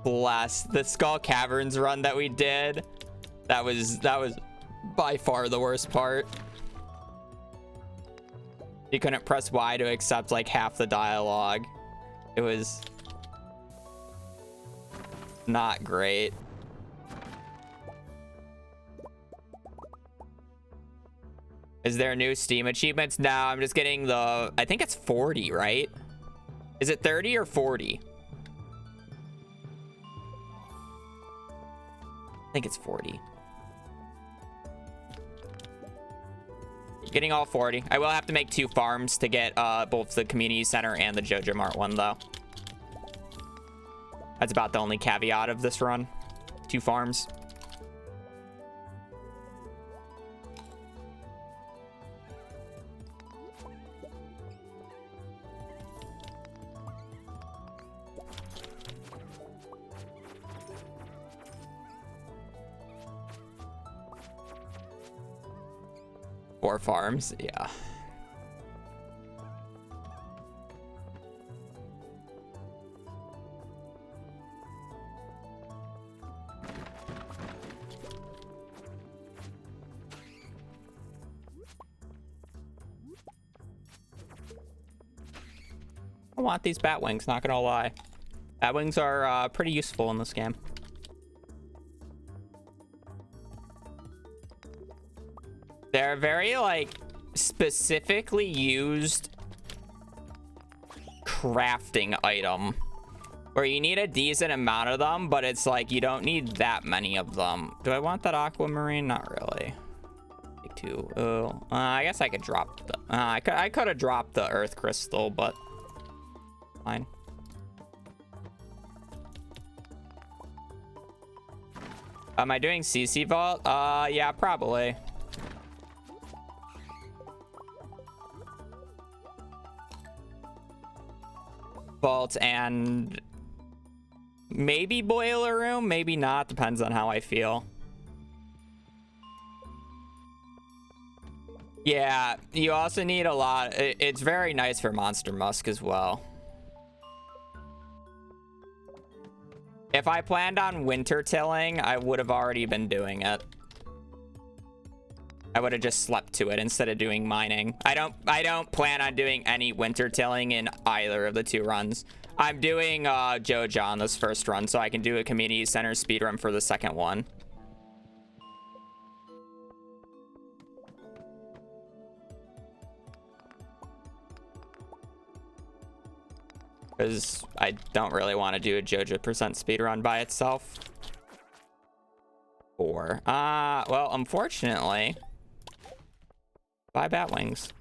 Bless. The Skull Caverns run that we did. That was by far the worst part. You couldn't press Y to accept like half the dialogue. It was not great. Is there new Steam achievements? No, I'm just getting the... I think it's 40, right? Is it 30 or 40? I think it's 40. Getting all 40. I will have to make 2 farms to get both the community center and the JoJo Mart one, though. That's about the only caveat of this run. 2 farms. Four farms, yeah. I want these bat wings, not gonna lie. Bat wings are pretty useful in this game. They're very, like, specifically used crafting item where you need a decent amount of them, but it's like you don't need that many of them. Do I want that aquamarine? Not really. Take 2. Oh, I guess I could drop the... I could have dropped the earth crystal, but fine. Am I doing CC vault? Yeah, probably. Vault and maybe boiler room, maybe not, depends on how I feel. Yeah, you also need a lot. It's very nice for monster musk as well. If I planned on winter tilling, I would have already been doing it. I would have just slept to it instead of doing mining. I don't plan on doing any winter tilling in either of the 2 runs. I'm doing JoJo on this first run, so I can do a community center speedrun for the second one. Because I don't really want to do a JoJo % speedrun by itself. 4. Well, unfortunately... Buy bat wings.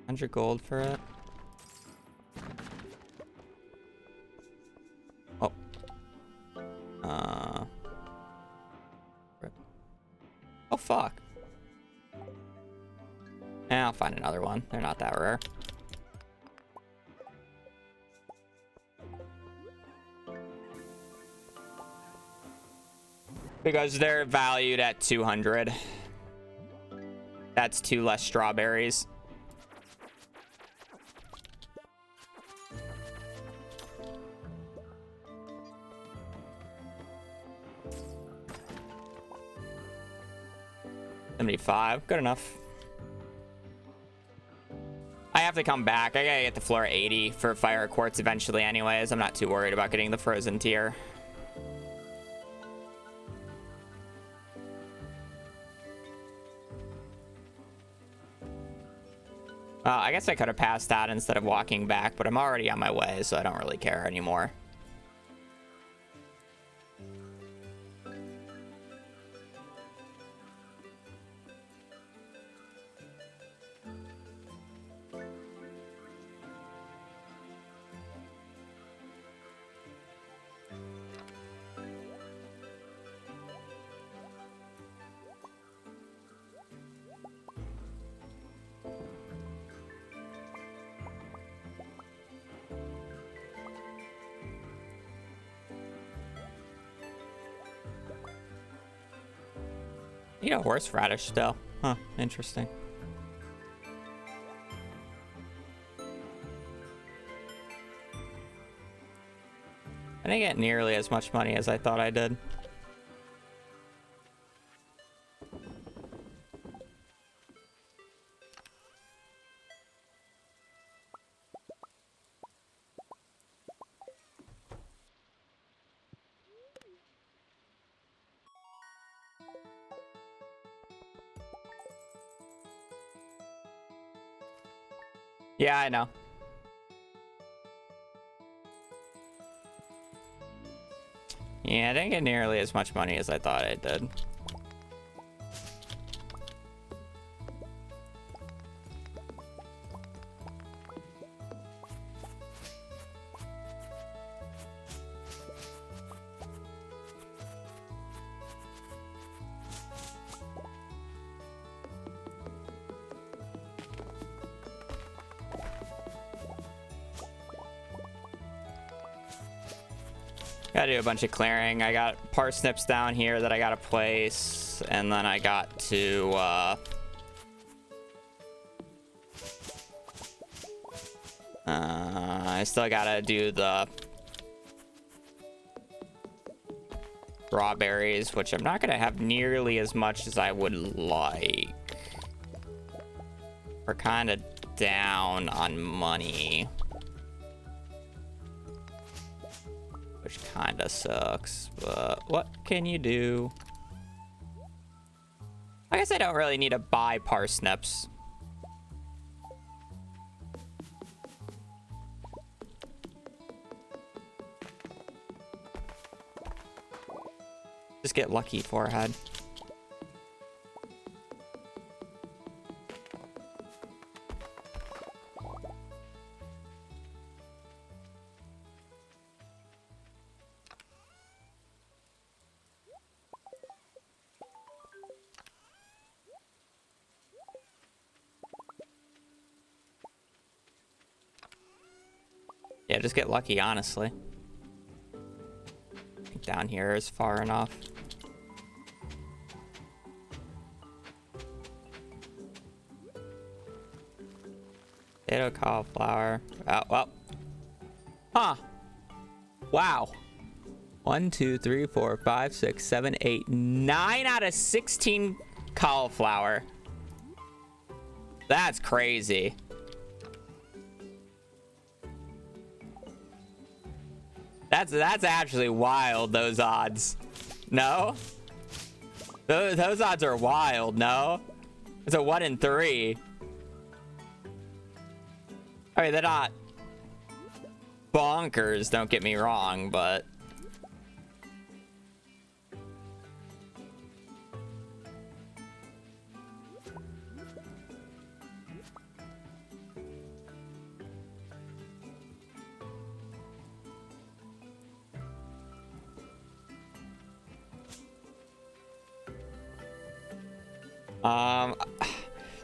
$100 gold for it. Oh. Oh, fuck. I'll find another one. They're not that rare. Because they're valued at 200. That's 2 less strawberries. $75. Good enough. I have to come back. I gotta get to floor 80 for fire quartz eventually anyways. I'm not too worried about getting the frozen tier. I guess I could have passed that instead of walking back, but I'm already on my way, so I don't really care anymore. You know, horseradish still. Huh, interesting. I didn't get nearly as much money as I thought I did. Yeah, I know. Yeah, I didn't get nearly as much money as I thought I did. Gotta do a bunch of clearing. I got parsnips down here that I gotta place, and then I got to I still gotta do the strawberries, which I'm not gonna have nearly as much as I would like. We're kind of down on money, which kind of sucks, but what can you do? I guess I don't really need to buy parsnips. Just get lucky, forehead. Yeah, just get lucky, honestly. I think down here is far enough. Potato, cauliflower. Oh, well. Huh. Wow. 1, 2, 3, 4, 5, 6, 7, 8, 9 out of 16 cauliflower. That's crazy. That's actually wild, those odds. No? Those odds are wild, no? It's a 1 in 3. I mean, they're not bonkers, don't get me wrong, but...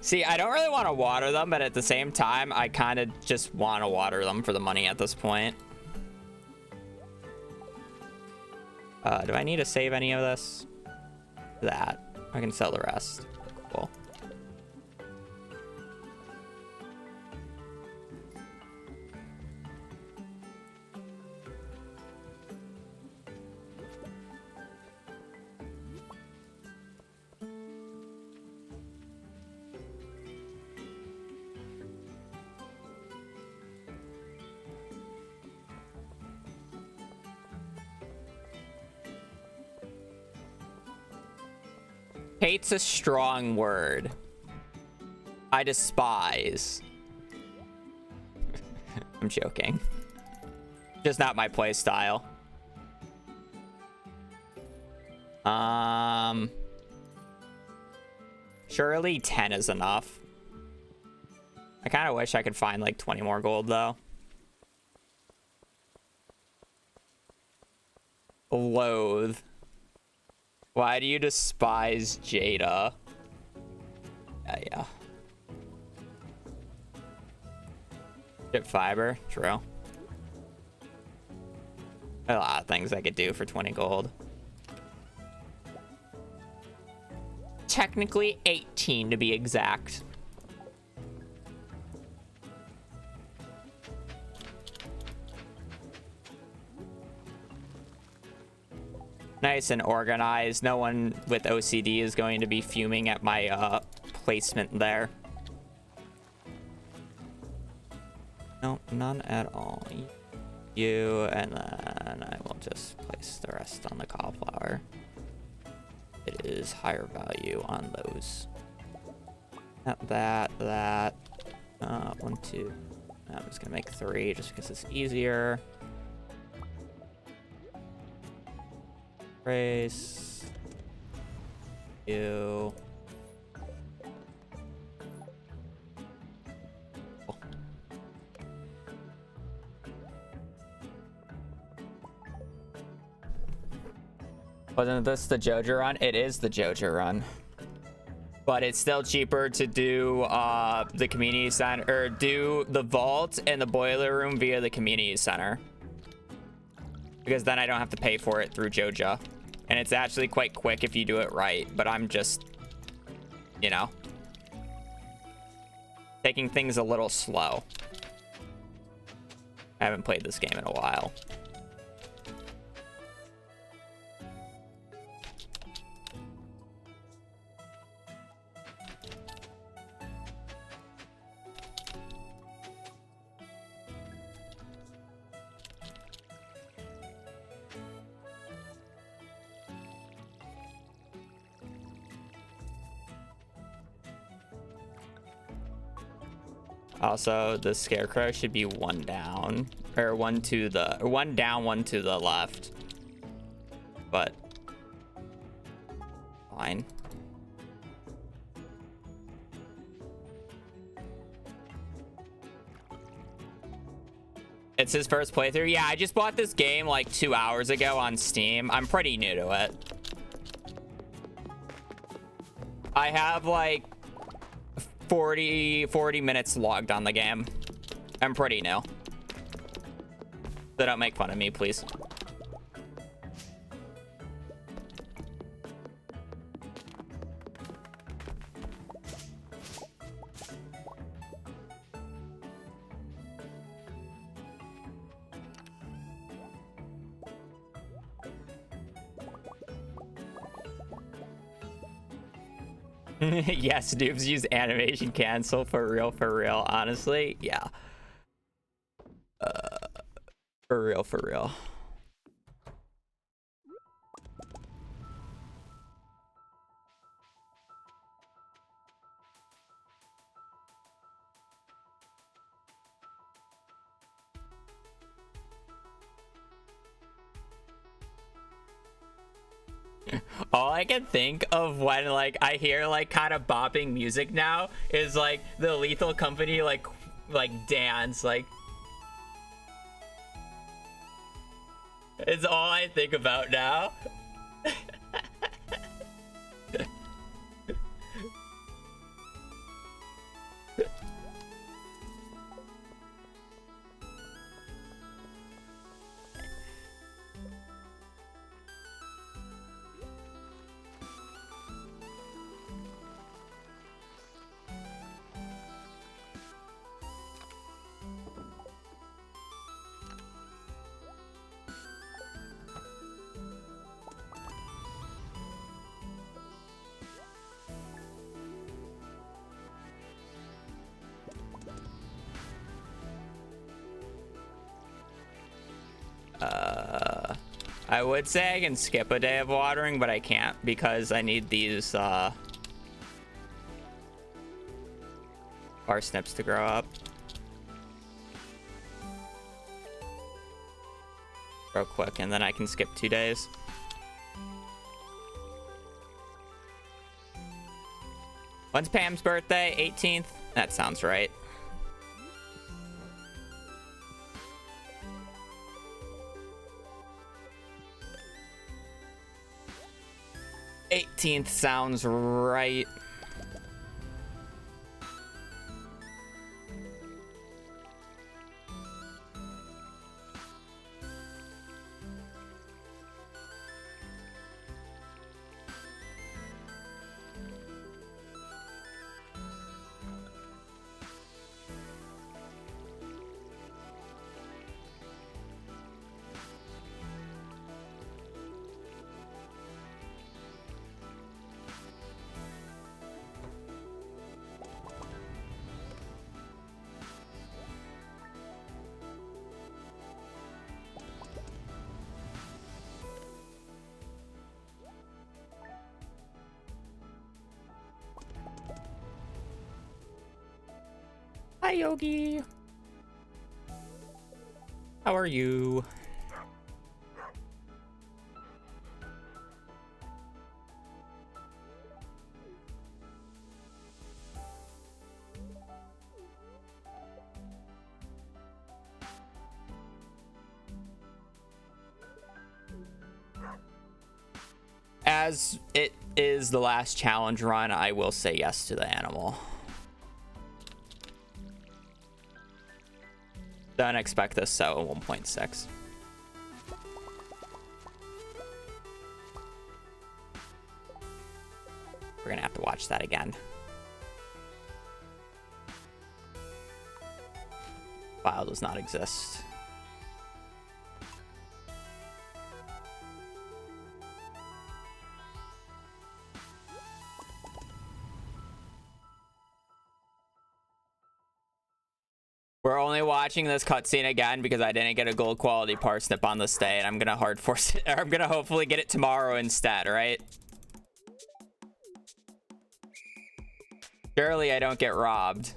See, I don't really want to water them, but at the same time, I kind of just want to water them for the money at this point. Do I need to save any of this? That. I can sell the rest. Cool. Hate's a strong word. I despise. I'm joking. Just not my play style. Surely 10 is enough. I kind of wish I could find like 20 more gold though. Loathe. Why do you despise Jada? Yeah. Chip fiber, true. A lot of things I could do for 20 gold. Technically 18 to be exact. Nice and organized. No one with OCD is going to be fuming at my placement there. No, none at all. You, and then I will just place the rest on the cauliflower. It is higher value on those. That. 1, 2. I'm just gonna make 3 just because it's easier. Race. You. Wasn't this the Joja run? It is the Joja run. But it's still cheaper to do the community center, or do the vault and the boiler room via the community center. Because then I don't have to pay for it through Joja. And it's actually quite quick if you do it right. But I'm just, you know, taking things a little slow. I haven't played this game in a while. Also, the scarecrow should be 1 down, or 1 to the, or 1 down, 1 to the left. But fine. It's his first playthrough. Yeah, I just bought this game like 2 hours ago on Steam. I'm pretty new to it. I have like 40 minutes logged on the game. I'm pretty new. So don't make fun of me, please. Yes, noobs use animation cancel for real, honestly. Yeah. For real. All I can think of when like I hear like kind of bopping music now is like the Lethal Company like dance, like it's all I think about now. I would say I can skip a day of watering, but I can't because I need these parsnips to grow up real quick, and then I can skip 2 days. When's Pam's birthday? 18th? That sounds right. Sounds right. Hi, Yogi. How are you? As it is the last challenge run, I will say yes to the animal. Don't expect this so at 1.6. We're gonna have to watch that again. File does not exist. We're only watching this cutscene again because I didn't get a gold quality parsnip on this day, and I'm gonna hard force it. Or I'm gonna hopefully get it tomorrow instead, right? Surely I don't get robbed.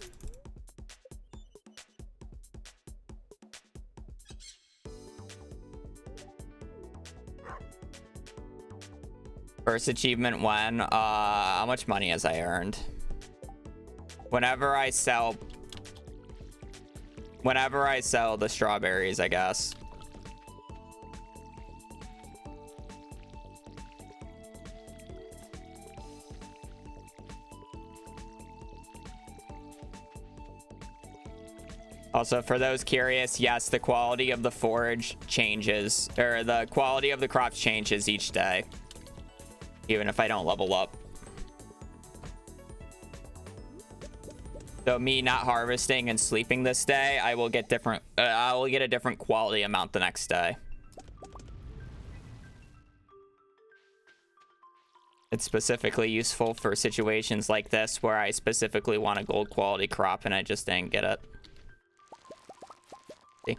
First achievement when? How much money has I earned? Whenever I sell the strawberries, I guess. Also, for those curious, yes, the quality of the forage changes, or the quality of the crops changes each day, even if I don't level up. So me not harvesting and sleeping this day, I will get different. I will get a different quality amount the next day. It's specifically useful for situations like this where I specifically want a gold quality crop and I just didn't get it. See?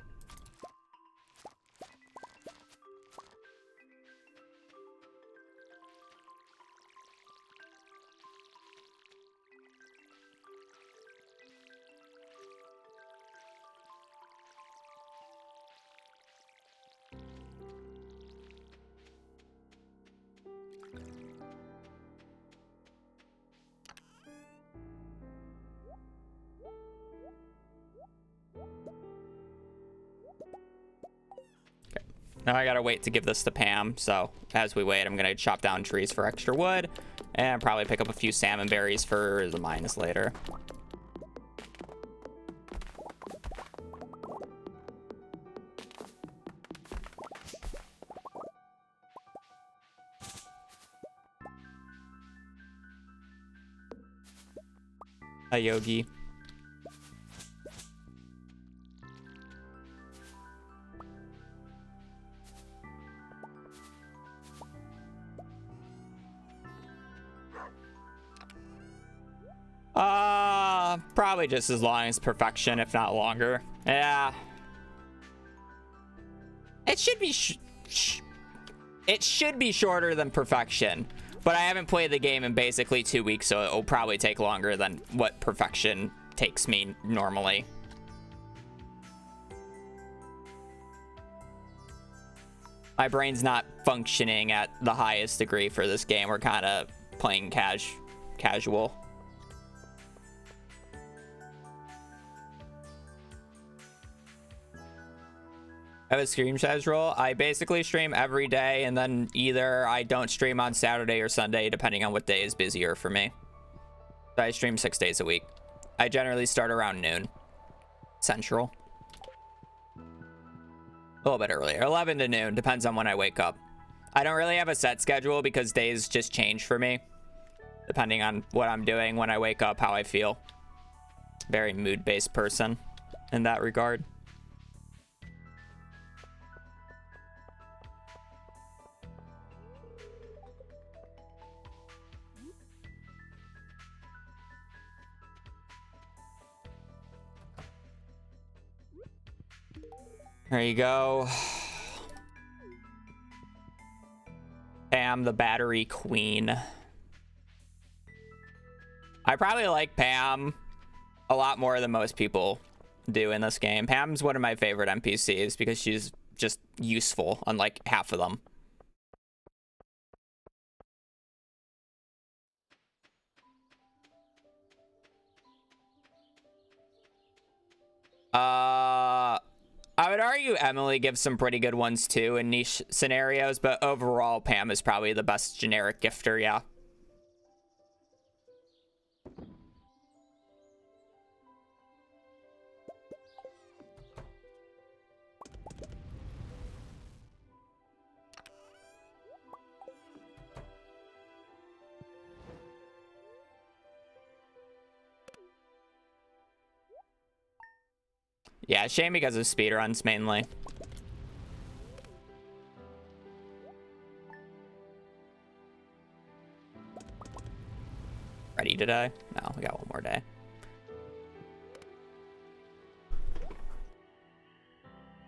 Now I gotta wait to give this to Pam, so as we wait, I'm gonna chop down trees for extra wood and probably pick up a few salmon berries for the mines later. Hi, Yogi. Probably just as long as perfection, if not longer. Yeah. It should be it should be shorter than perfection, but I haven't played the game in basically 2 weeks, so it'll probably take longer than what perfection takes me normally. My brain's not functioning at the highest degree for this game. We're kind of playing casual. I have a stream schedule. I basically stream every day, and then either I don't stream on Saturday or Sunday, depending on what day is busier for me. So I stream 6 days a week. I generally start around noon Central. A little bit earlier, 11 to noon, depends on when I wake up. I don't really have a set schedule because days just change for me, depending on what I'm doing, when I wake up, how I feel. Very mood-based person in that regard. There you go. Pam, the battery queen. I probably like Pam A lot more than most people do in this game. Pam's one of my favorite NPCs because she's just useful, unlike half of them. I would argue Emily gives some pretty good ones too in niche scenarios, but overall Pam is probably the best generic gifter, yeah. Yeah, shame because of speedruns mainly. Ready today? No, we got one more day.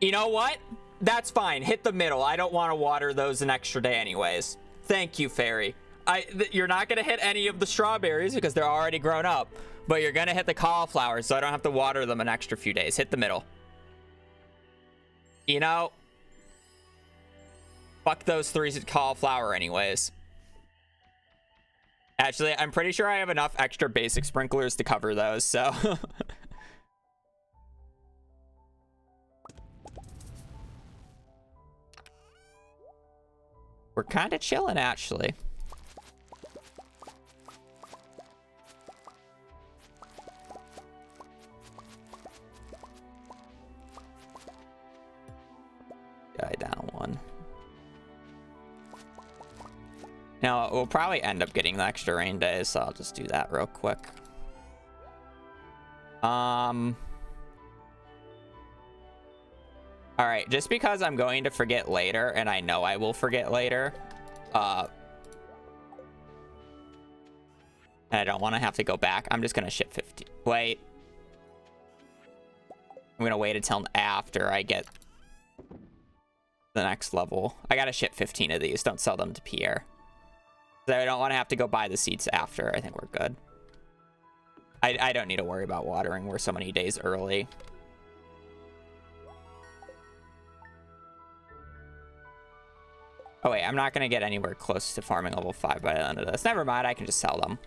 You know what? That's fine. Hit the middle. I don't want to water those an extra day anyways. Thank you, Fairy. You're not going to hit any of the strawberries because they're already grown up. But you're going to hit the cauliflowers, so I don't have to water them an extra few days. Hit the middle. You know, fuck those 3 cauliflower anyways. Actually, I'm pretty sure I have enough extra basic sprinklers to cover those, so... We're kind of chilling, actually. Guy down 1. Now, we'll probably end up getting the extra rain days, so I'll just do that real quick. Alright, just because I'm going to forget later, and I know I will forget later, and I don't want to have to go back, I'm just going to ship 50. Wait. I'm going to wait until after I get the next level. I got to ship 15 of these. Don't sell them to Pierre. I don't want to have to go buy the seeds after. I think we're good. I don't need to worry about watering. We're so many days early. Oh wait, I'm not going to get anywhere close to farming level 5 by the end of this. Never mind, I can just sell them.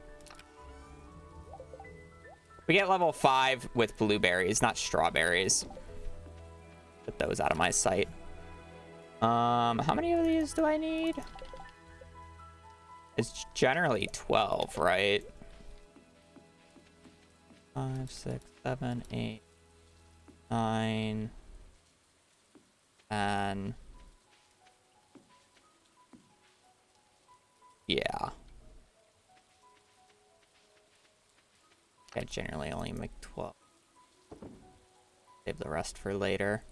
We get level 5 with blueberries, not strawberries. Put those out of my sight. How many of these do I need? It's generally 12, right? 5, 6, 7, 8, 9, 10. Yeah. I generally only make 12. Save the rest for later.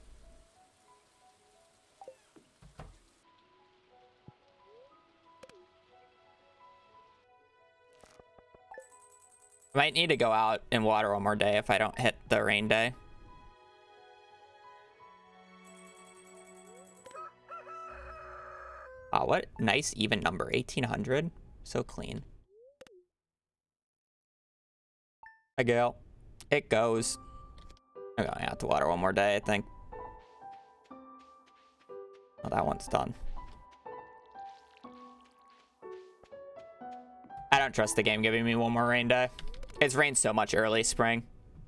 Might need to go out and water one more day if I don't hit the rain day. Oh, what nice even number. 1800. So clean. I go. It goes. I'm going to have to water one more day, I think. Oh, that one's done. I don't trust the game giving me one more rain day. It's rained so much early spring.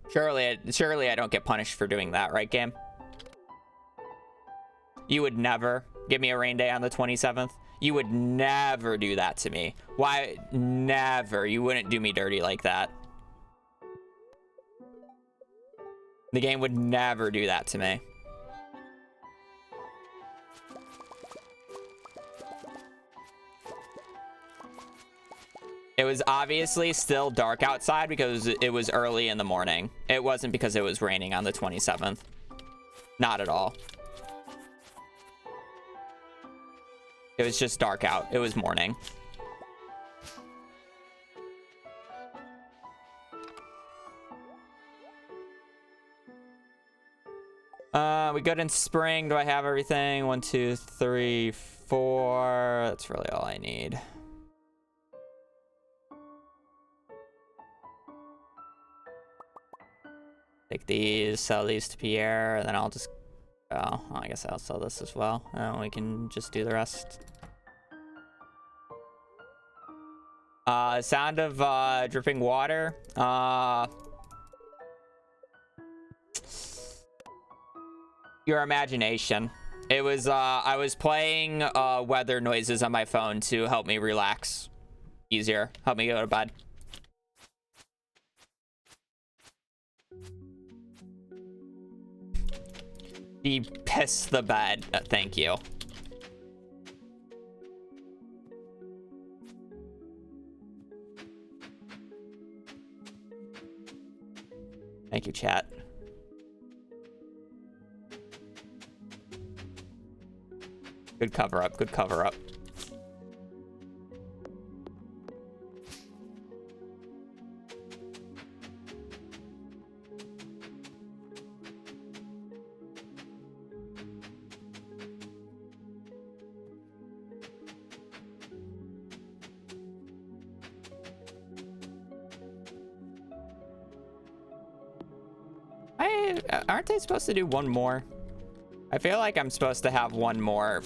Surely I don't get punished for doing that, right, game? You would never give me a rain day on the 27th. You would never do that to me. Why? Never. You wouldn't do me dirty like that. The game would never do that to me. It was obviously still dark outside because it was early in the morning. It wasn't because it was raining on the 27th. Not at all. It was just dark out. It was morning. We good in spring. Do I have everything? 1, 2, 3, 4. That's really all I need. Take these, sell these to Pierre, and then I'll just... Oh, I guess I'll sell this as well. And we can just do the rest. Sound of dripping water. Your imagination. It was, I was playing weather noises on my phone to help me relax easier. Help me go to bed. He pissed the bed. Thank you. Thank you, chat. Good cover up. Good cover up. Aren't they supposed to do one more? I feel like I'm supposed to have one more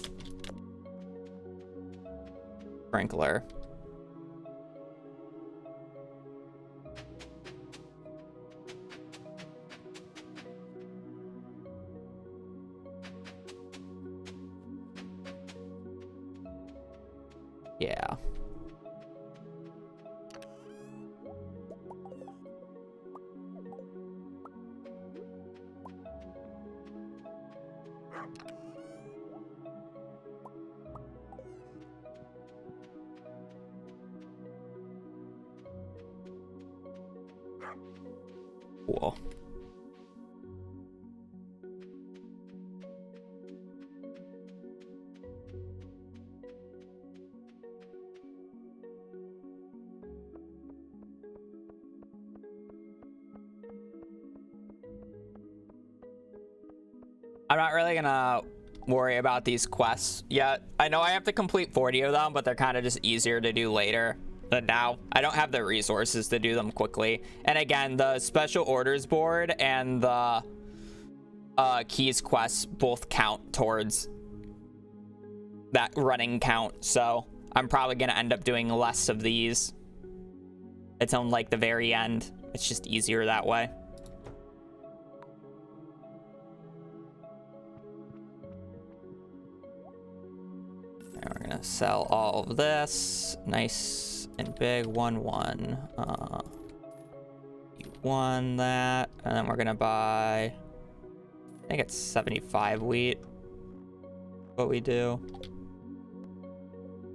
sprinkler. Yeah. Cool. I'm not really gonna worry about these quests yet. I know I have to complete 40 of them, but they're kind of just easier to do later than now. I don't have the resources to do them quickly. And again, the special orders board and the keys quests both count towards that running count. So I'm probably gonna end up doing less of these. It's on like the very end. It's just easier that way. And we're gonna sell all of this. Nice and big. 1-1. You won that. And then we're gonna buy, I think it's 75 wheat. What we do.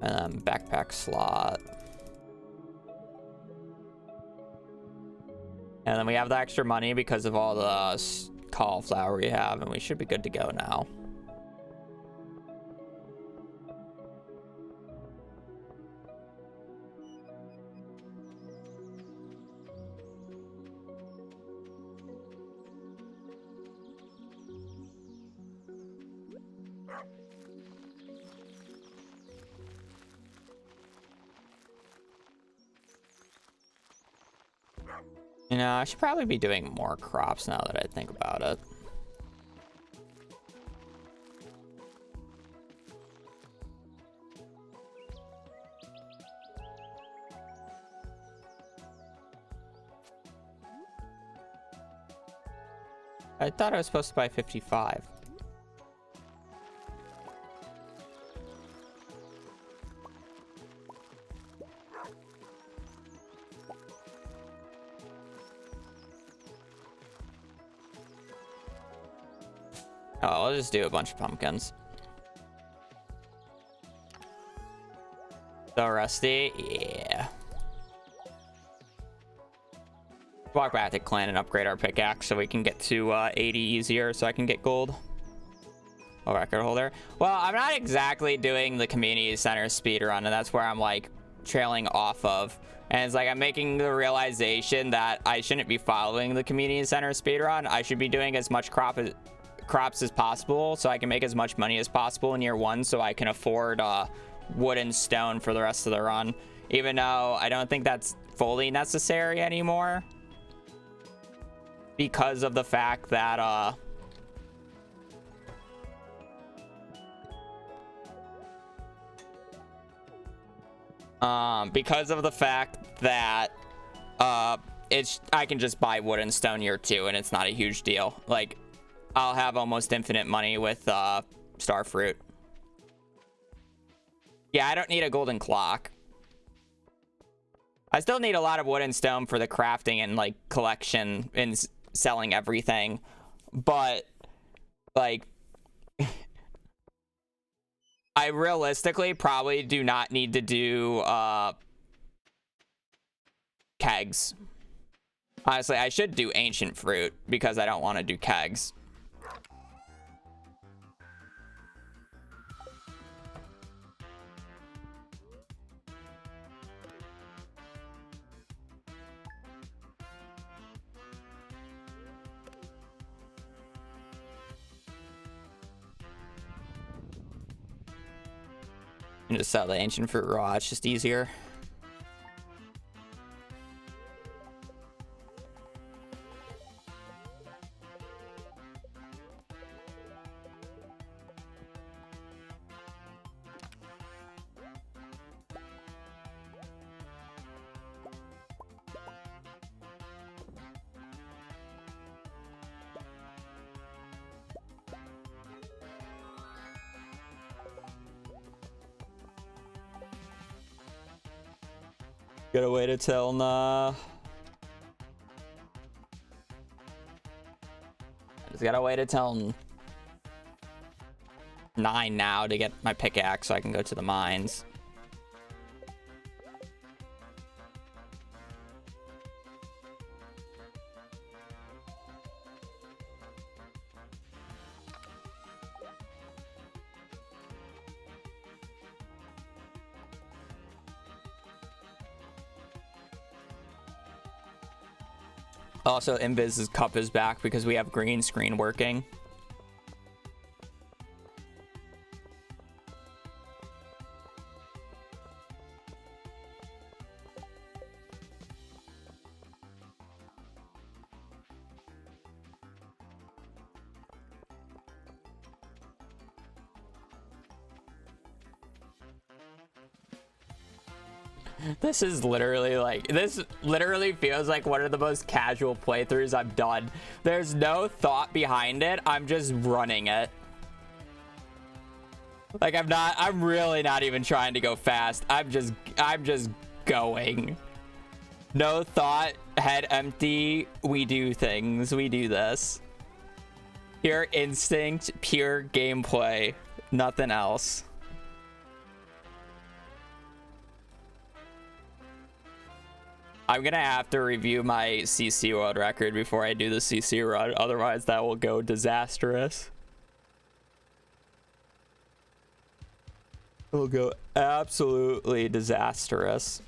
And then backpack slot. And then we have the extra money because of all the cauliflower we have, and we should be good to go now. You know, I should probably be doing more crops now that I think about it. I thought I was supposed to buy 55. Oh, I'll just do a bunch of pumpkins. So rusty, yeah. Walk back to clan and upgrade our pickaxe so we can get to 80 easier, so I can get gold. Oh, record holder. Well, I'm not exactly doing the community center speedrun, and that's where I'm like trailing off of. And it's like I'm making the realization that I shouldn't be following the community center speedrun. I should be doing as much crops as possible so I can make as much money as possible in year one so I can afford wood and stone for the rest of the run, even though I don't think that's fully necessary anymore. because of the fact that I can just buy wood and stone here too, and it's not a huge deal. Like, I'll have almost infinite money with star fruit. Yeah, I don't need a golden clock. I still need a lot of wood and stone for the crafting and like collection and selling everything, but like I realistically probably do not need to do kegs. Honestly, I should do ancient fruit because I don't want to do kegs. And just sell the ancient fruit raw, it's just easier. Gotta wait until just gotta wait until 9 now to get my pickaxe so I can go to the mines. Also, Inviz's cup is back because we have green screen working. This is literally like, this literally feels like one of the most casual playthroughs I've done. There's no thought behind it. I'm just running it. Like, I'm really not even trying to go fast. I'm just going. No thought, head empty. We do things. We do this. Pure instinct, pure gameplay. Nothing else. I'm gonna have to review my CC world record before I do the CC run, otherwise that will go disastrous. It will go absolutely disastrous.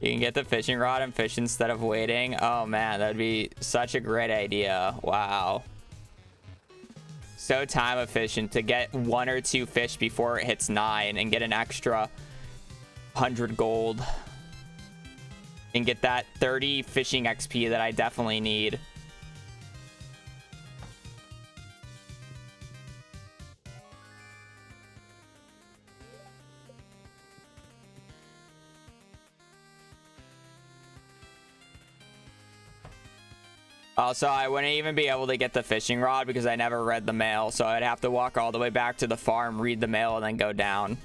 You can get the fishing rod and fish instead of waiting. Oh man, that'd be such a great idea. Wow. So time efficient to get 1 or 2 fish before it hits 9 and get an extra 100 gold and get that 30 fishing XP that I definitely need. Also, I wouldn't even be able to get the fishing rod because I never read the mail, so I'd have to walk all the way back to the farm, read the mail, and then go down.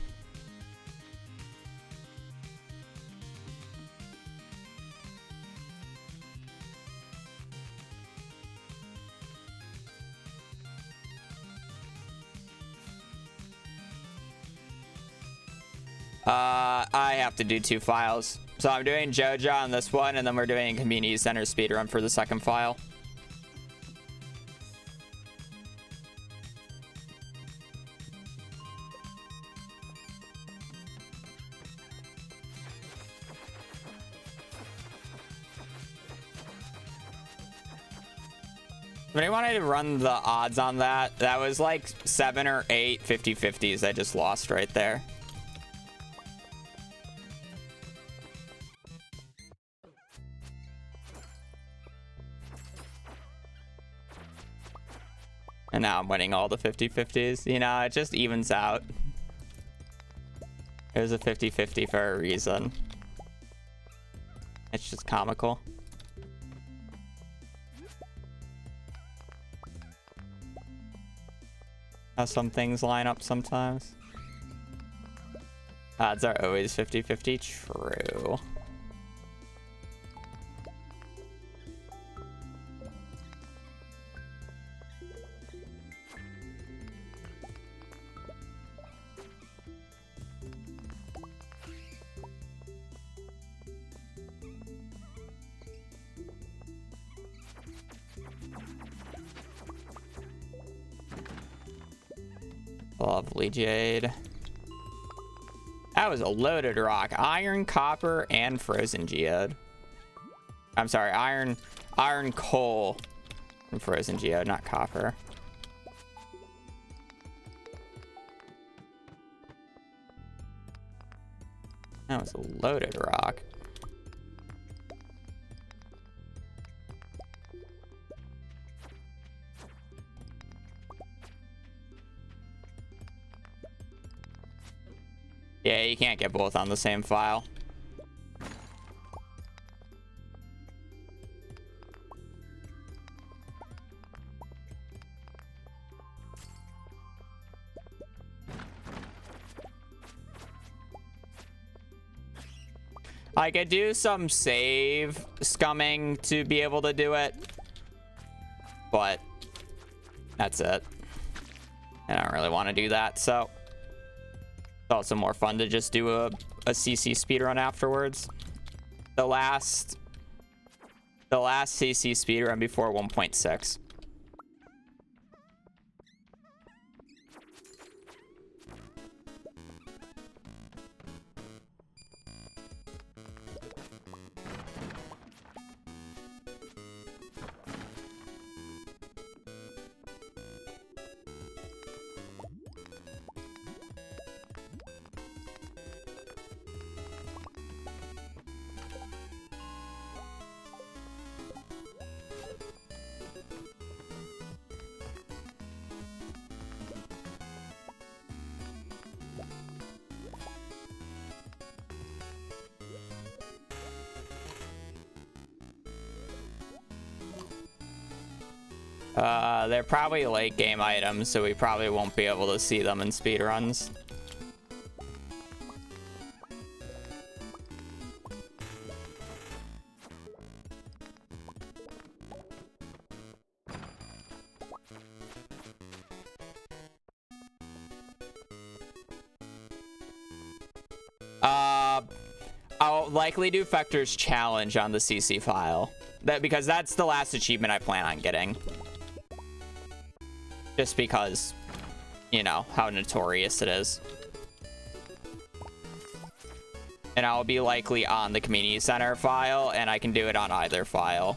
I have to do 2 files. So I'm doing Joja on this one, and then we're doing a community center speedrun for the second file. Somebody wanted to run the odds on that. That was like 7 or 8 50-50s I just lost right there. And now I'm winning all the 50-50s. You know, it just evens out. It was a 50-50 for a reason. It's just comical. How some things line up sometimes. Odds are always 50-50. True. Lovely jade. That was a loaded rock. Iron, copper, and frozen geode. I'm sorry, iron, coal, and frozen geode, not copper. That was a loaded rock. Yeah, you can't get both on the same file. I could do some save scumming to be able to do it, but that's it. I don't really want to do that, so it's also more fun to just do a CC speedrun afterwards. The last CC speedrun before 1.6. They're probably late game items, so we probably won't be able to see them in speedruns. I'll likely do Fector's challenge on the CC file. Because that's the last achievement I plan on getting. Just because, you know, how notorious it is. And I'll be likely on the community center file, and I can do it on either file.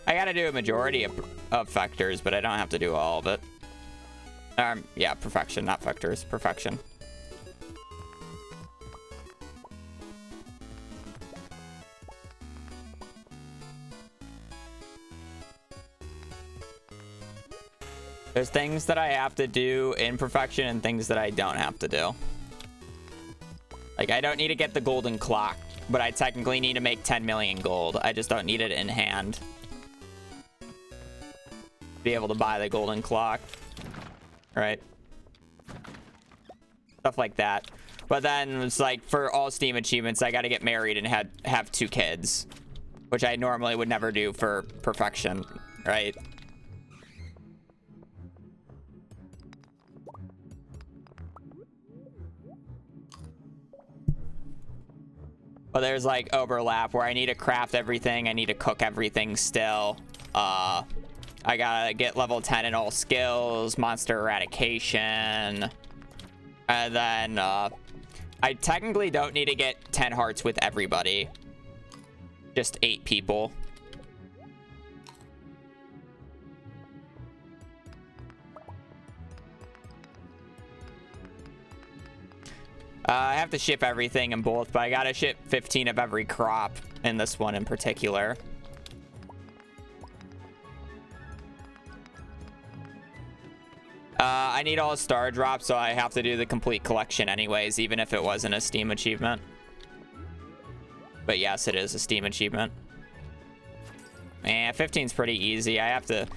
I gotta do a majority of vectors, but I don't have to do all of it. Yeah, perfection, not vectors, perfection. There's things that I have to do in perfection and things that I don't have to do. Like, I don't need to get the golden clock, but I technically need to make 10 million gold. I just don't need it in hand. Be able to buy the golden clock, right? Stuff like that. But then it's like for all Steam achievements, I got to get married and have 2 kids, which I normally would never do for perfection, right? But there's like overlap where I need to craft everything. I need to cook everything still. I gotta get level 10 in all skills, monster eradication. And then I technically don't need to get 10 hearts with everybody. Just 8 people. I have to ship everything in both, but I gotta ship 15 of every crop in this one in particular. I need all star drops, so I have to do the complete collection anyways, even if it wasn't a Steam achievement. But yes, it is a Steam achievement. Man, 15's pretty easy. I have to...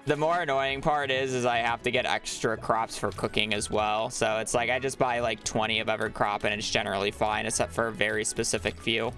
The more annoying part is I have to get extra crops for cooking as well. So it's like I just buy like 20 of every crop and it's generally fine, except for a very specific few.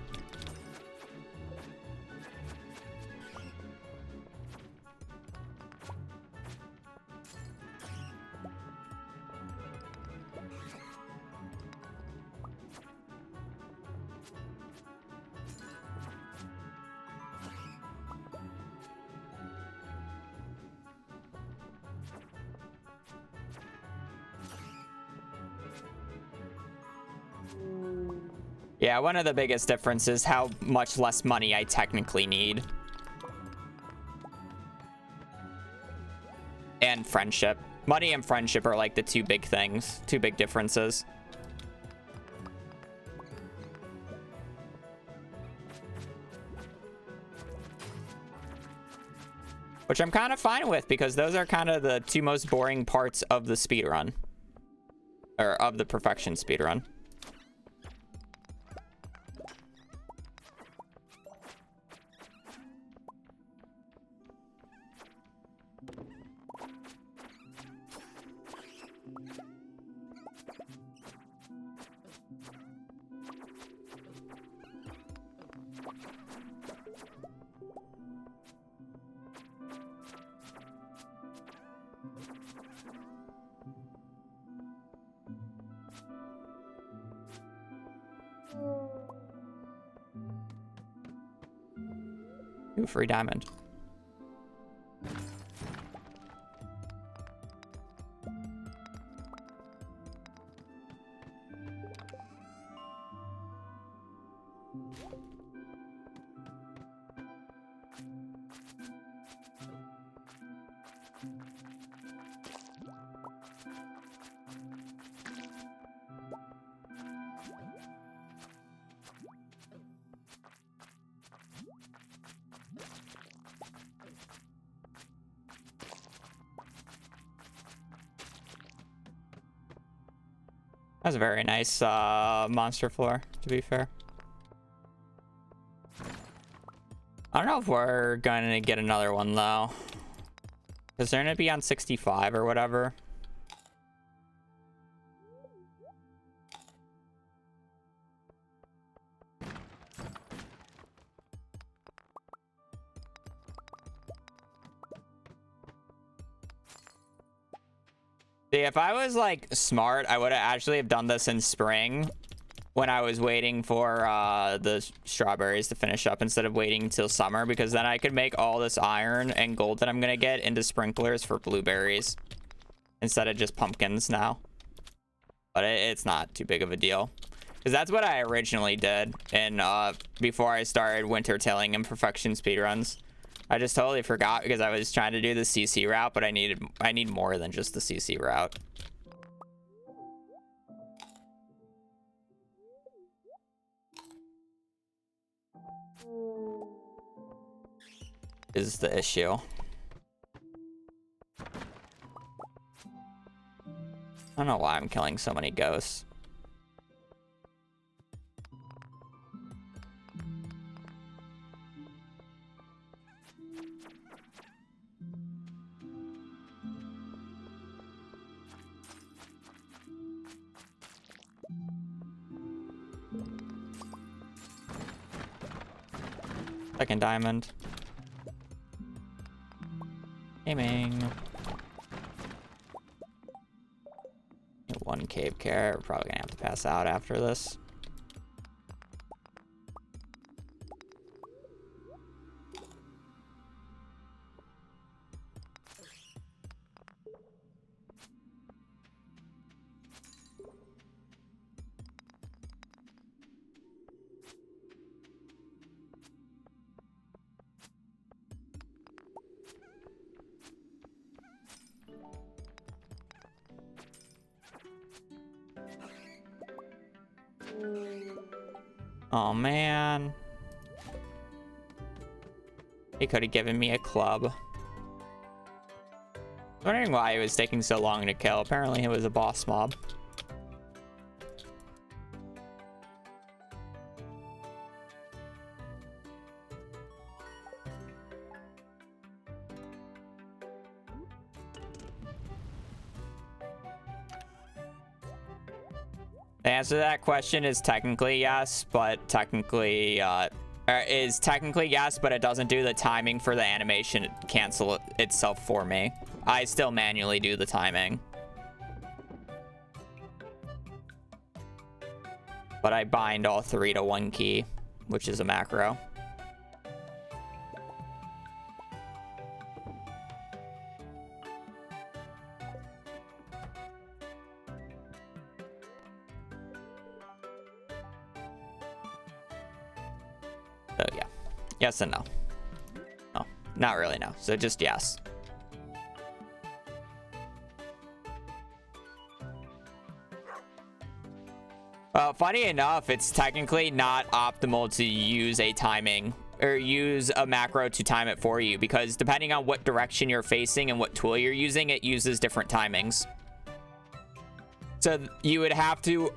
Yeah, one of the biggest differences is how much less money I technically need. And friendship. Money and friendship are like the 2 big things, 2 big differences. Which I'm kind of fine with, because those are kind of the 2 most boring parts of the speedrun. Or of the perfection speedrun. Ooh, free diamond. That's a very nice monster floor, to be fair. I don't know if we're going to get another one, though. Because they're going to be on 65 or whatever. See, if I was like smart, I would have actually have done this in spring when I was waiting for the strawberries to finish up instead of waiting until summer, because then I could make all this iron and gold that I'm gonna get into sprinklers for blueberries instead of just pumpkins now. But it's not too big of a deal, because that's what I originally did. And before I started winter tilling and perfection speedruns, I just totally forgot because I was trying to do the CC route, but I need more than just the CC route. Is the issue. I don't know why I'm killing so many ghosts. Second diamond. Aiming. One cave carrot. We're probably gonna have to pass out after this. Oh man. He could have given me a club. Wondering why it was taking so long to kill. Apparently it was a boss mob. The answer to that question is technically yes, but technically yes, but it doesn't do the timing for the animation cancel itself for me. I still manually do the timing. But I bind all three to one key, which is a macro. So yeah, yes and no. Oh, not really no. So just yes. Well, funny enough, it's technically not optimal to use a timing or use a macro to time it for you, because depending on what direction you're facing and what tool you're using, it uses different timings. So you would have to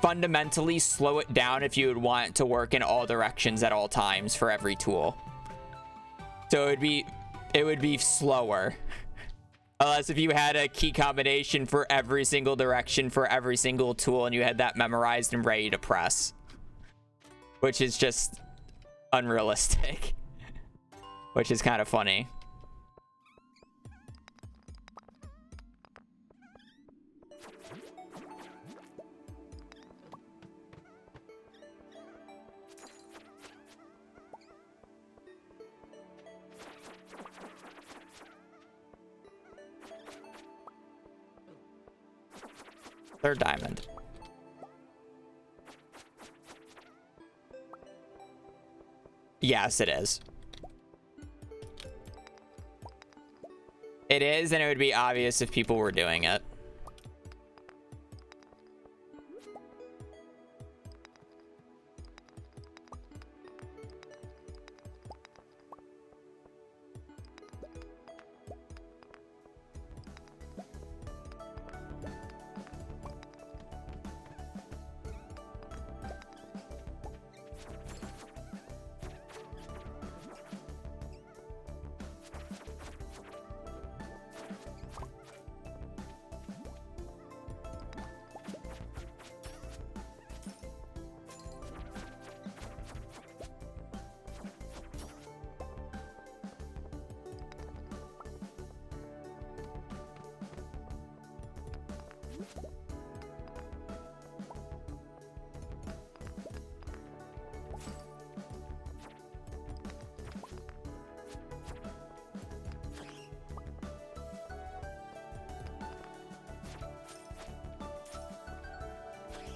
fundamentally slow it down if you would want it to work in all directions at all times for every tool. So it would be slower. Unless if you had a key combination for every single direction for every single tool and you had that memorized and ready to press. Which is just unrealistic. Which is kind of funny. Third diamond. Yes, it is. It is, and it would be obvious if people were doing it.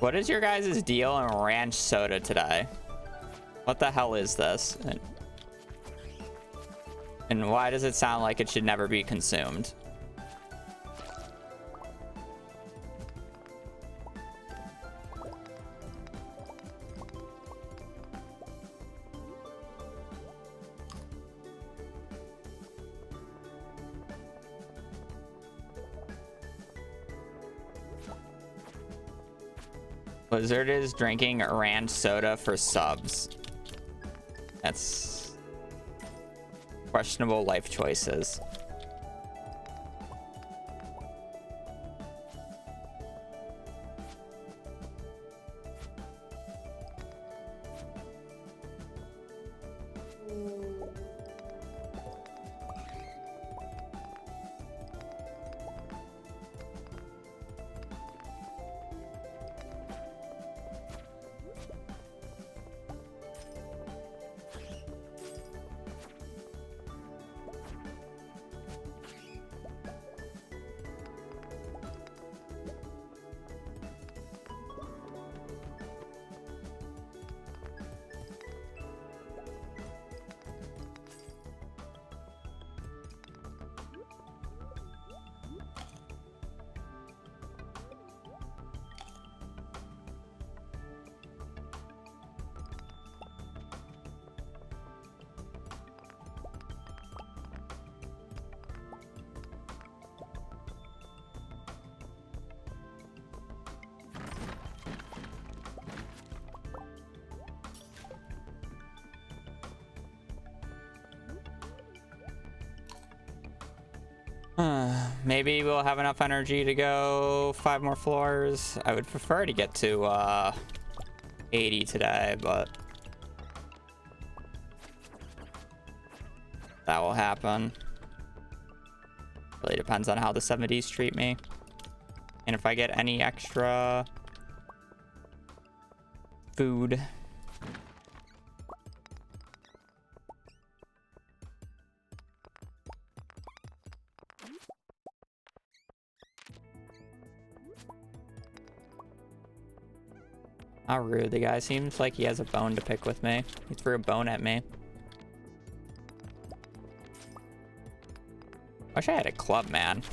What is your guys' deal on ranch soda today? What the hell is this? And why does it sound like it should never be consumed? Blizzard is drinking ranch soda for subs. That's questionable life choices. Maybe we'll have enough energy to go 5 more floors. I would prefer to get to 80 today, but that will happen. Really depends on how the 70s treat me. And if I get any extra food. How rude. The guy seems like he has a bone to pick with me. He threw a bone at me. Wish I had a club, man.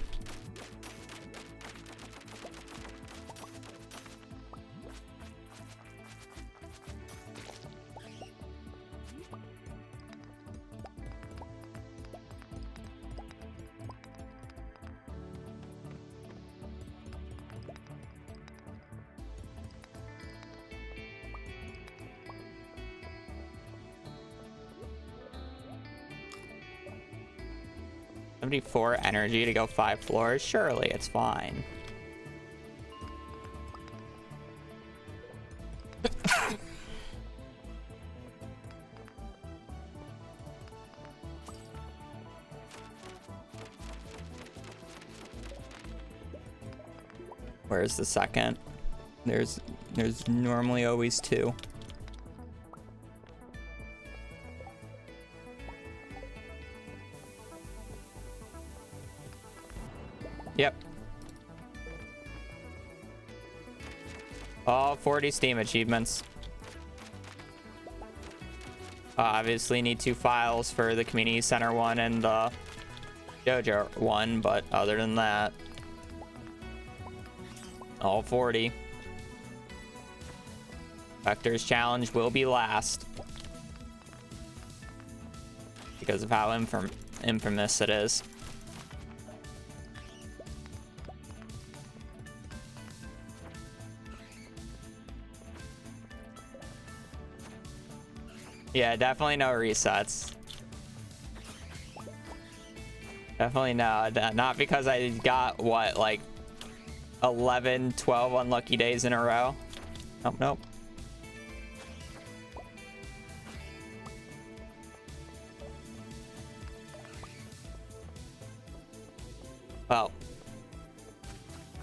$74 energy to go 5 floors. Surely it's fine. Where's the second? There's normally always 2. Yep. All 40 Steam achievements. Obviously need 2 files for the community center one and the JoJo one, but other than that, all 40. Vector's challenge will be last because of how infamous it is. Yeah, definitely no resets. Definitely no. Not because I got, what, like 11, 12 unlucky days in a row. Nope, nope. Well,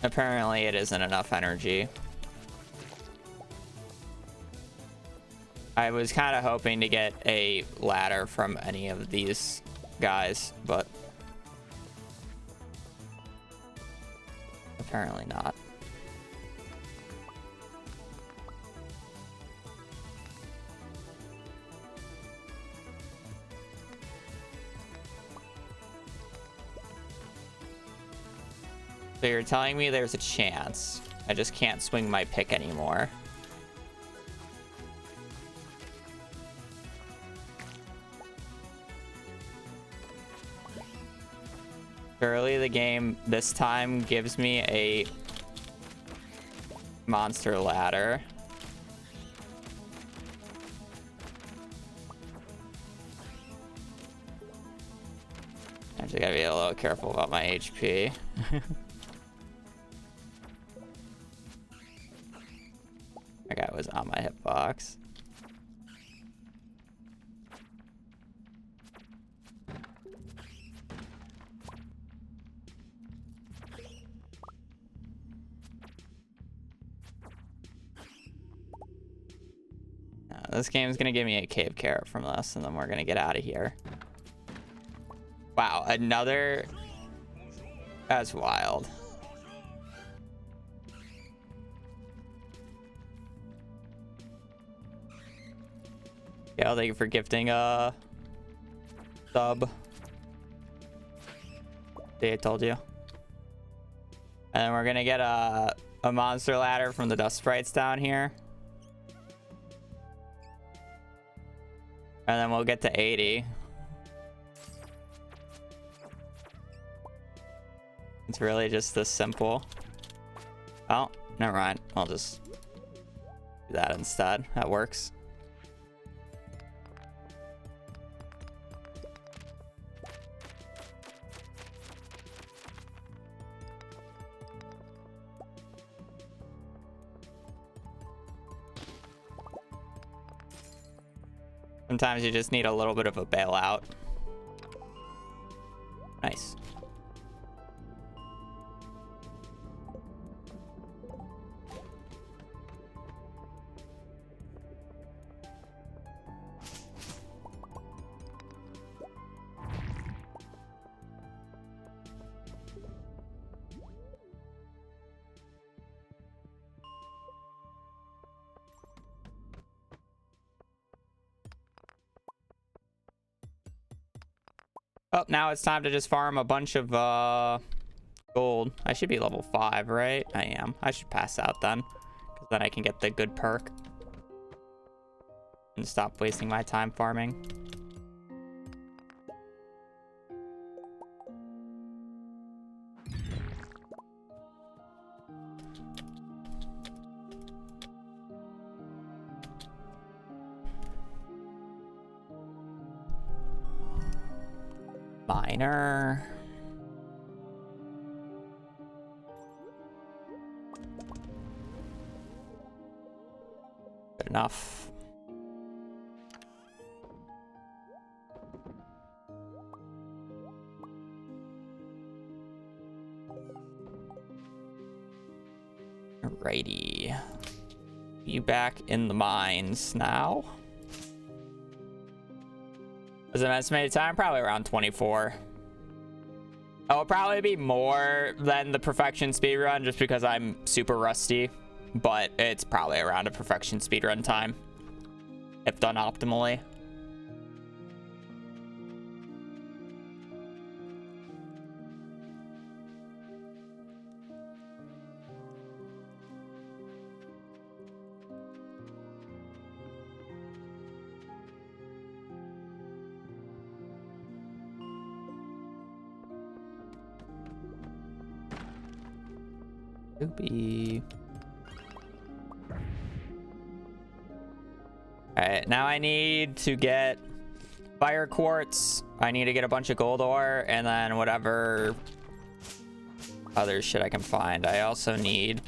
apparently it isn't enough energy. I was kind of hoping to get a ladder from any of these guys, but apparently not. So you're telling me there's a chance. I just can't swing my pick anymore. Surely the game this time gives me a monster ladder. I just gotta be a little careful about my HP. That guy was on my hitbox. This game's gonna give me a cave carrot from this, and then we're gonna get out of here. Wow, another... That's wild. Yeah, thank you for gifting a sub. See, I told you. And then we're gonna get a monster ladder from the dust sprites down here. And then we'll get to 80. It's really just this simple. Oh, never mind. I'll just do that instead. That works. Sometimes you just need a little bit of a bailout. Nice. Oh, now it's time to just farm a bunch of gold. I should be level 5, right? I am. I should pass out then, because then I can get the good perk and stop wasting my time farming. Miner. Good enough. Alrighty. You back in the mines now. As an estimated time, probably around 24. It'll probably be more than the perfection speedrun just because I'm super rusty, but it's probably around a perfection speedrun time if done optimally. Oopie. Alright, now I need to get fire quartz. I need to get a bunch of gold ore, and then whatever other shit I can find. I also need...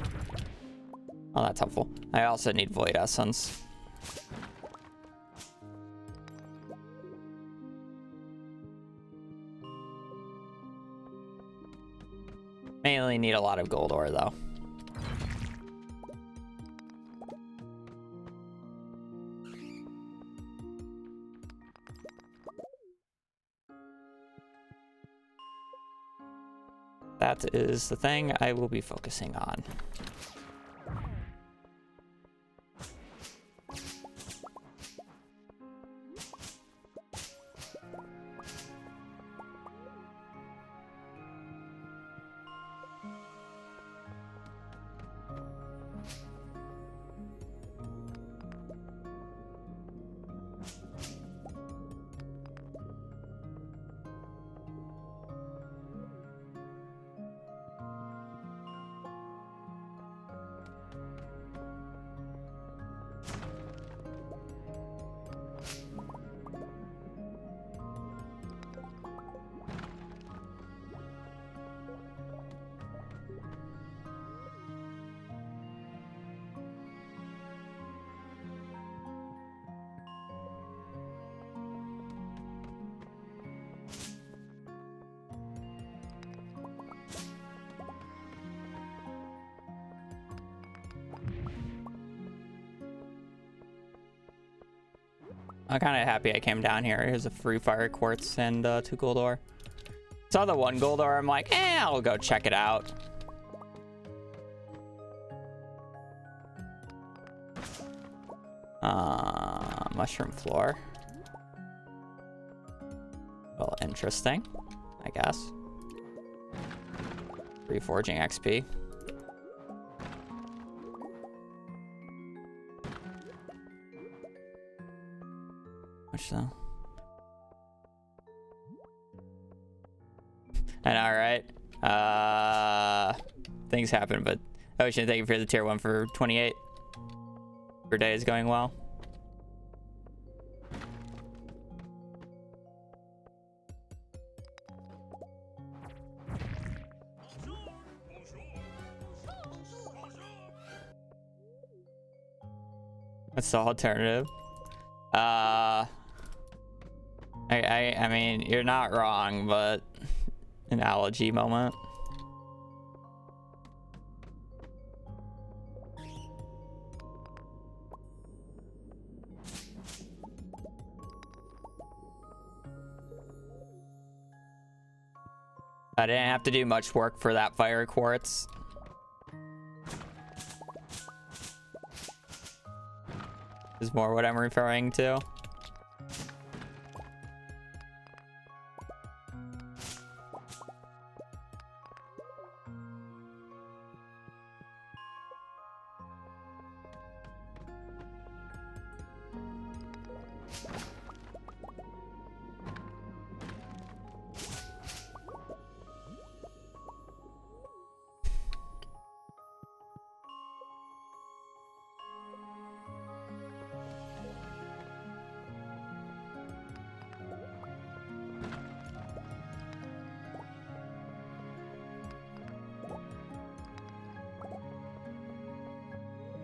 Oh, that's helpful. I also need void essence. Mainly need a lot of gold ore, though. That is the thing I will be focusing on. I'm kind of happy I came down here. Here's a free fire quartz and 2 gold ore. Saw the 1 gold ore. I'm like, I'll go check it out. Mushroom floor. Well, interesting, I guess. Reforging XP. Which though? I know, right? Things happen, but Ocean, thank you for the tier 1 for 28. Your day is going well. What's the alternative? I mean, you're not wrong, but analogy moment. I didn't have to do much work for that fire quartz. Is more what I'm referring to.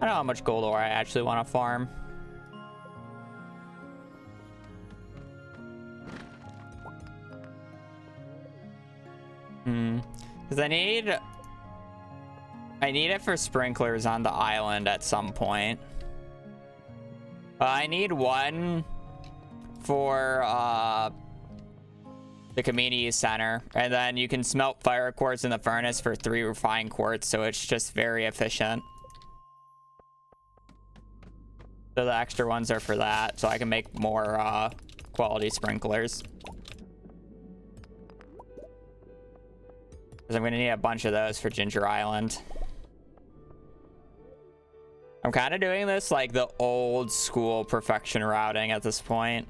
I don't know how much gold ore I actually want to farm. Because I need it for sprinklers on the island at some point. I need one for the community center, and then you can smelt fire quartz in the furnace for 3 refined quartz, so it's just very efficient. So the extra ones are for that, so I can make more quality sprinklers. Because I'm going to need a bunch of those for Ginger Island. I'm kind of doing this like the old school perfection routing at this point.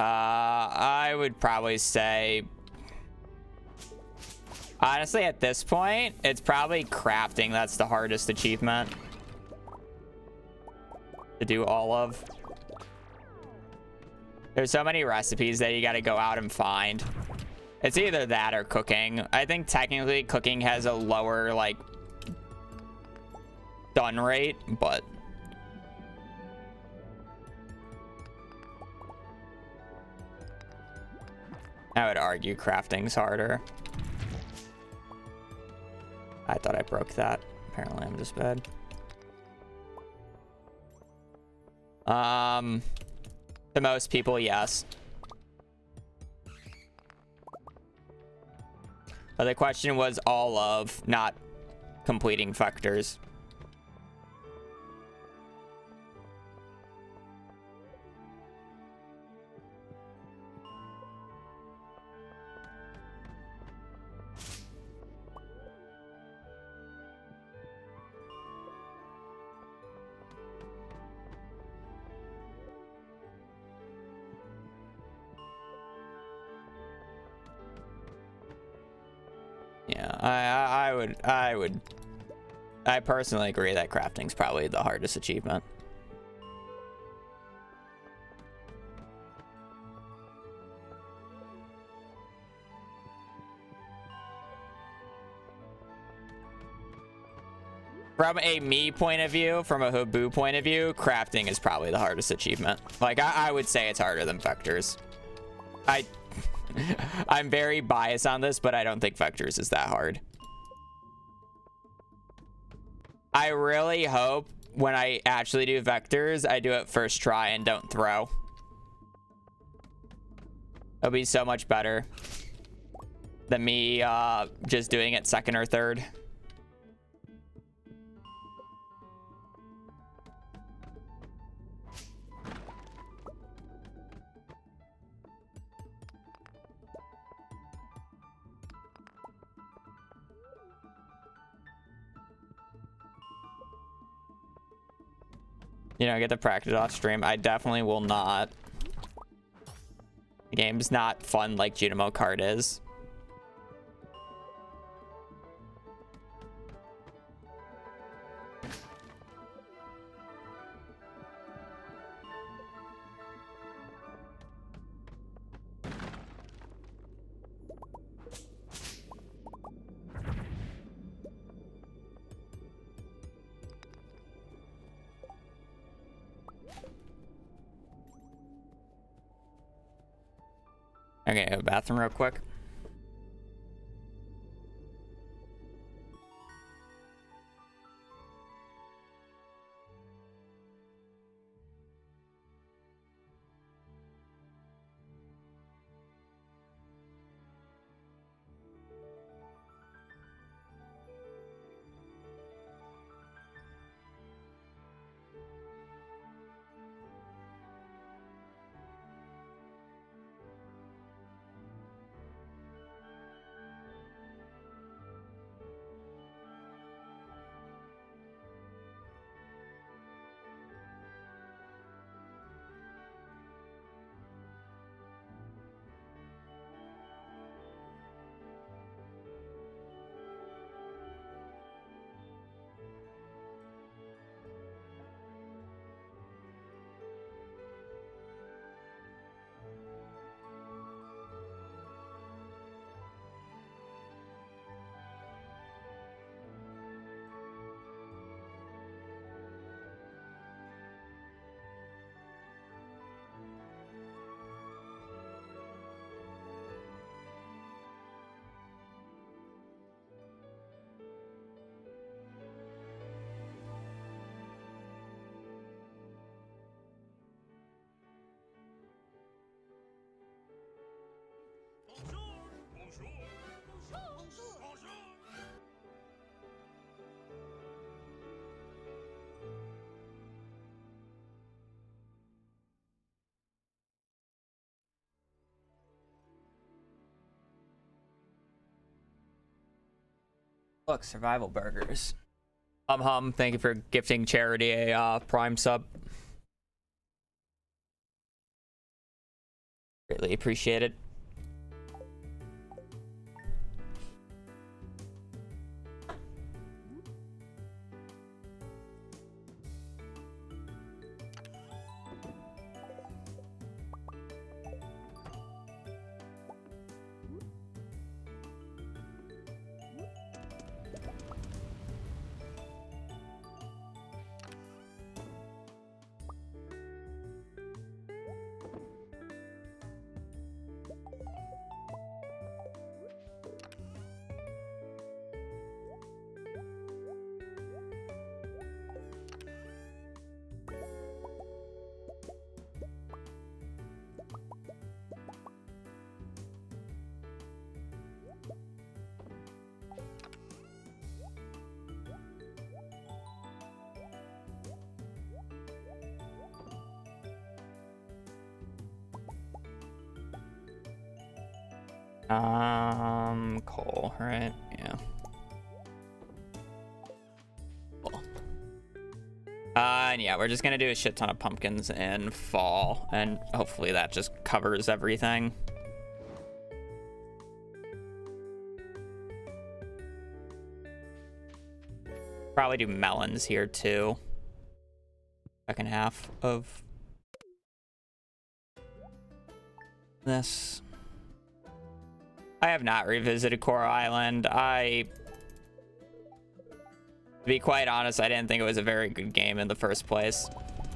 I would probably say, honestly, at this point, it's probably crafting that's the hardest achievement to do all of. There's so many recipes that you got to go out and find. It's either that or cooking. I think technically cooking has a lower, like, done rate, but I would argue crafting's harder. I thought I broke that. Apparently I'm just bad. To most people, yes. But the question was all of, not completing vectors. Yeah, I personally agree that crafting's probably the hardest achievement. From a me point of view, from a Habu point of view, crafting is probably the hardest achievement. Like, I would say it's harder than vectors. I'm very biased on this, but I don't think vectors is that hard. I really hope when I actually do vectors, I do it first try and don't throw. It'll be so much better than me just doing it second or third. You know, get the practice off stream. I definitely will not. The game's not fun like Junimo Kart is. Okay, go to the bathroom real quick. Look, survival burgers. Thank you for gifting Charity a Prime sub. Greatly appreciated. Coal, right? Yeah. Cool. And yeah, we're just gonna do a shit ton of pumpkins in fall, and hopefully that just covers everything. Probably do melons here too. Second half of this. I have not revisited Coral Island. To be quite honest, I didn't think it was a very good game in the first place.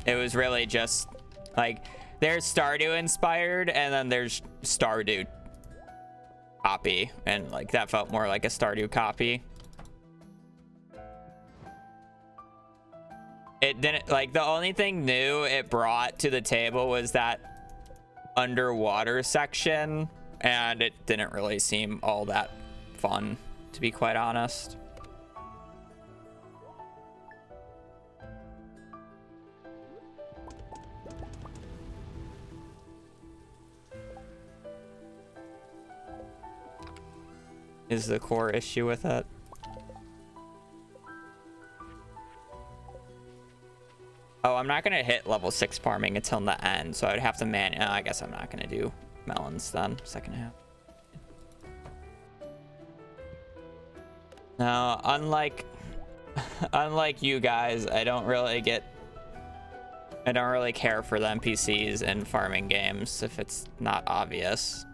It was really just like, there's Stardew inspired, and then there's Stardew copy, and like that felt more like a Stardew copy. It didn't, like, the only thing new it brought to the table was that underwater section, and it didn't really seem all that fun, to be quite honest. Is the core issue with it. Oh, I'm not gonna hit level 6 farming until the end, so I'd have to I guess I'm not gonna do melons then, second half. No, unlike you guys, I don't really care for the NPCs in farming games if it's not obvious.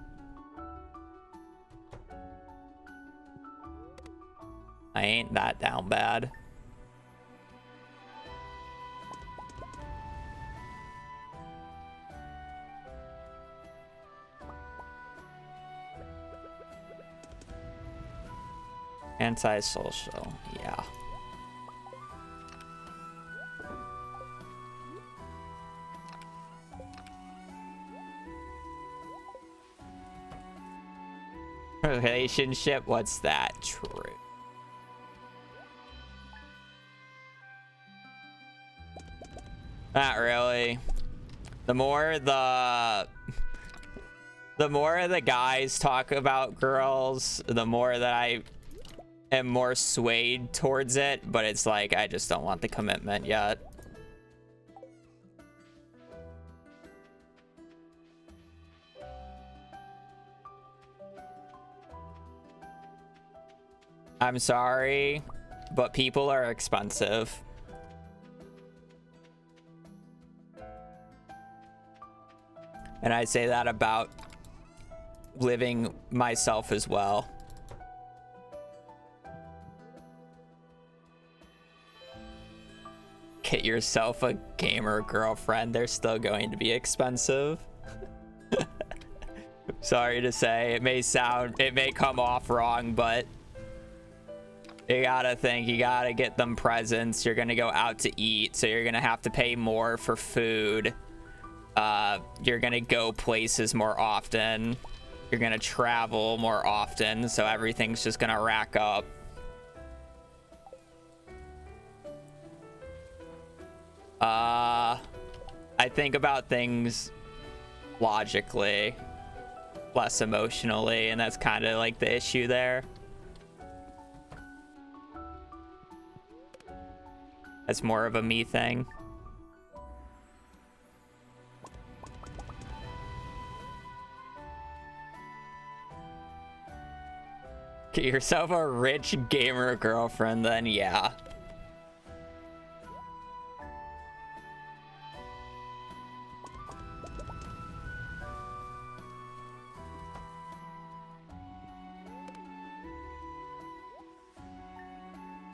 I ain't that down bad. Antisocial, yeah. Relationship, what's that? True. Not really. The more the guys talk about girls, the more that I am more swayed towards it, but it's like I just don't want the commitment yet. I'm sorry, but people are expensive. And I say that about living myself as well. Get yourself a gamer girlfriend. They're still going to be expensive. Sorry to say, it may come off wrong, but you gotta think, you gotta get them presents. You're gonna go out to eat, so you're gonna have to pay more for food. You're gonna go places more often. You're gonna travel more often, so everything's just gonna rack up. I think about things logically, less emotionally, and that's kind of like the issue there. That's more of a me thing. Get yourself a rich gamer girlfriend, then yeah.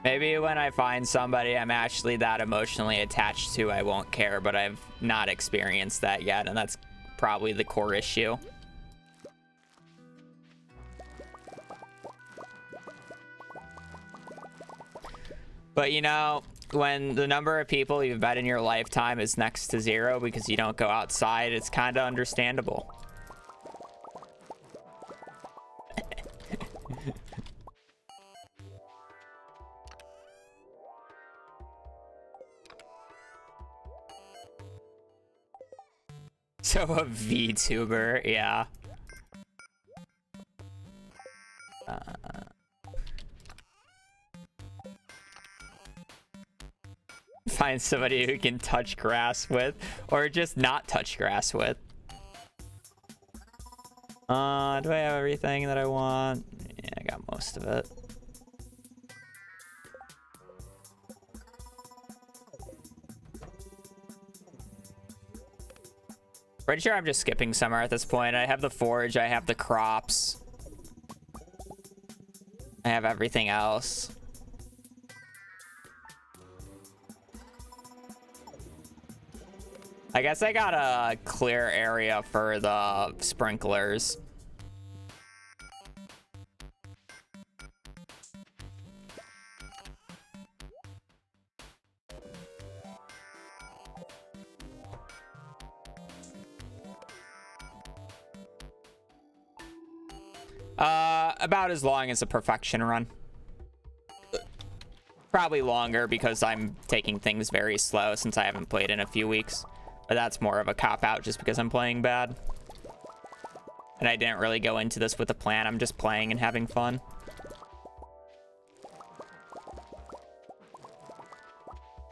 Maybe when I find somebody I'm actually that emotionally attached to, I won't care, but I've not experienced that yet, and that's probably the core issue. But you know, when the number of people you've met in your lifetime is next to zero because you don't go outside, it's kind of understandable. So a VTuber, yeah. Find somebody who can touch grass with, or just not touch grass with. Do I have everything that I want? Yeah, I got most of it. Pretty sure I'm just skipping summer at this point. I have the forge, I have the crops. I have everything else. I guess I got a clear area for the sprinklers. About as long as a perfection run. Probably longer because I'm taking things very slow since I haven't played in a few weeks. But that's more of a cop-out just because I'm playing bad. And I didn't really go into this with a plan. I'm just playing and having fun.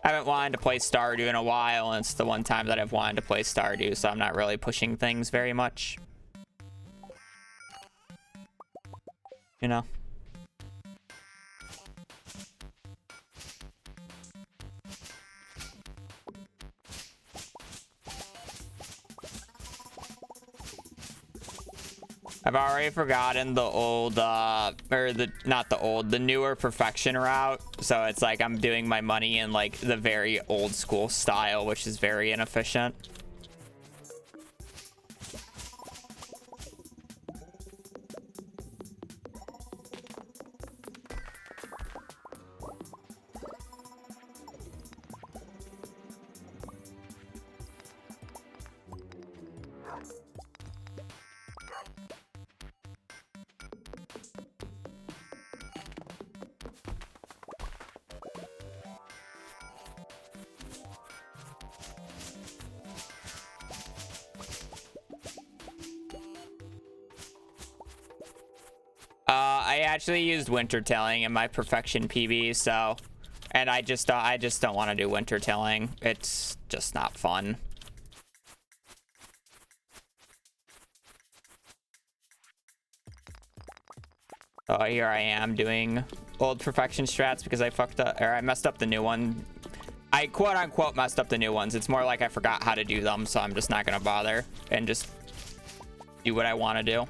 I haven't wanted to play Stardew in a while, and it's the one time that I've wanted to play Stardew, so I'm not really pushing things very much. You know? I've already forgotten the old, the newer perfection route. So it's like I'm doing my money in like the very old school style, which is very inefficient. actually used winter tilling in my perfection PB, so, and I just don't want to do winter tilling. It's just not fun. So here I am doing old perfection strats because I fucked up, or I messed up the new one. I quote unquote messed up the new ones. It's more like I forgot how to do them, so I'm just not gonna bother and just do what I want to do.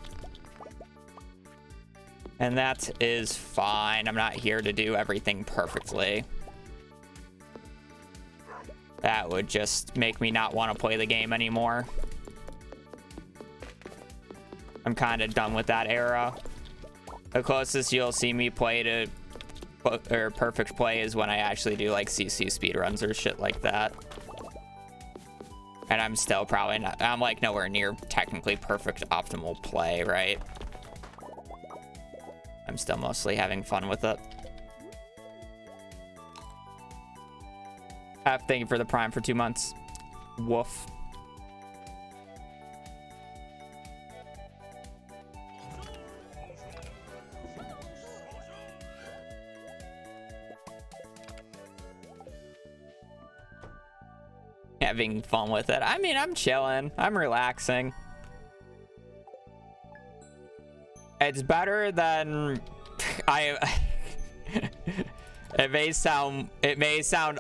And that is fine. I'm not here to do everything perfectly. That would just make me not want to play the game anymore. I'm kind of done with that era. The closest you'll see me play to or perfect play is when I actually do like CC speedruns or shit like that. And I'm still probably not, I'm like nowhere near technically perfect optimal play, right? I'm still mostly having fun with it. Thank you for the Prime for 2 months. Woof. Having fun with it. I mean, I'm chilling. I'm relaxing. It's better than it may sound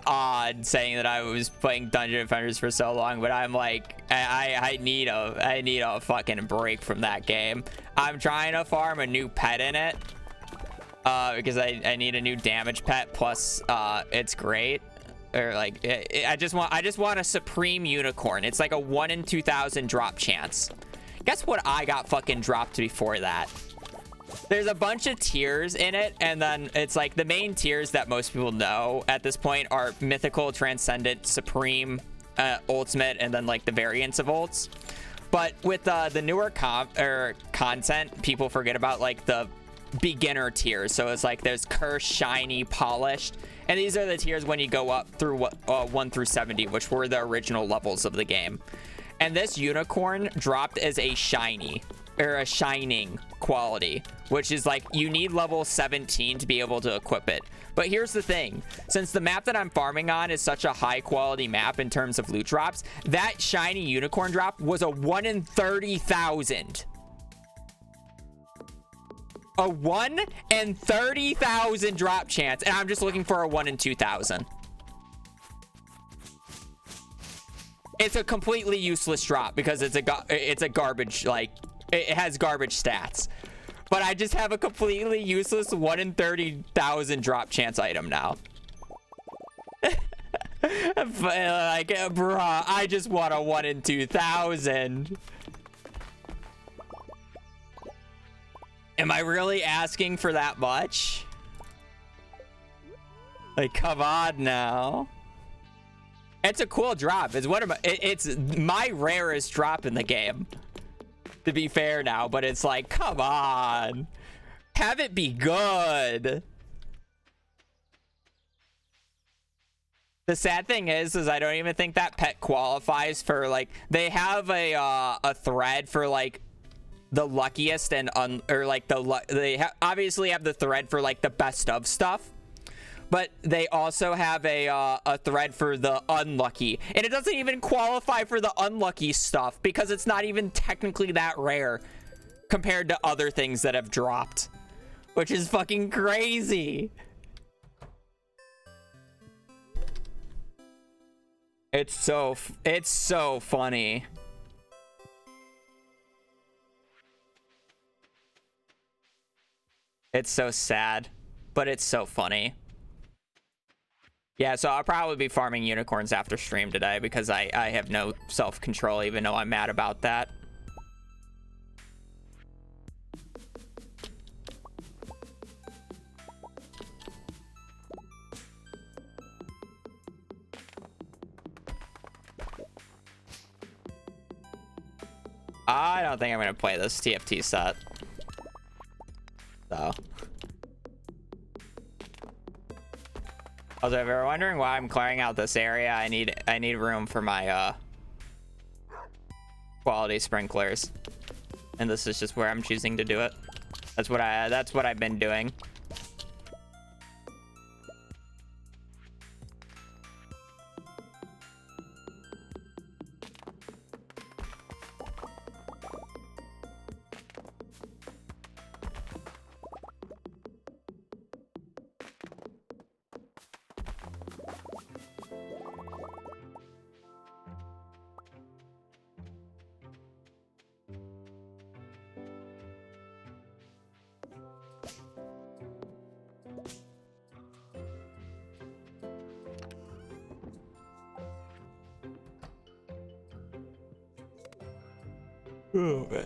odd saying that I was playing Dungeon Defenders for so long, but I'm like, I need a fucking break from that game. I'm trying to farm a new pet in it because I need a new damage pet. Plus, it's great. Or like, I just want a supreme unicorn. It's like a 1 in 2,000 drop chance. Guess what I got fucking dropped before that? There's a bunch of tiers in it, and then it's like the main tiers that most people know at this point are mythical, transcendent, supreme, ultimate, and then like the variants of ults. But with the newer content, people forget about like the beginner tiers. So it's like there's cursed, shiny, polished, and these are the tiers when you go up through 1 through 70, which were the original levels of the game. And this unicorn dropped as a shiny, or a shining quality, which is like you need level 17 to be able to equip it. But here's the thing, since the map that I'm farming on is such a high quality map in terms of loot drops, that shiny unicorn drop was a 1 in 30,000. A 1 in 30,000 drop chance, and I'm just looking for a 1 in 2,000. It's a completely useless drop because it's a garbage, like it has garbage stats. But I just have a completely useless 1 in 30,000 drop chance item now. Like, bruh, I just want a 1 in 2,000. Am I really asking for that much? Like, come on now. It's a cool drop. It's one of it's my rarest drop in the game, to be fair now, but it's like, come on. Have it be good. The sad thing is I don't even think that pet qualifies for, like, they have a thread for like the luckiest and they obviously have the thread for like the best of stuff, but they also have a thread for the unlucky, and it doesn't even qualify for the unlucky stuff because it's not even technically that rare compared to other things that have dropped, which is fucking crazy. It's so funny. It's so sad, but it's so funny. Yeah, so I'll probably be farming unicorns after stream today because I have no self-control, even though I'm mad about that. I don't think I'm going to play this TFT set. So. Also, if you're wondering why I'm clearing out this area, I need room for my quality sprinklers. And this is just where I'm choosing to do it. That's what I've been doing. Oh, man.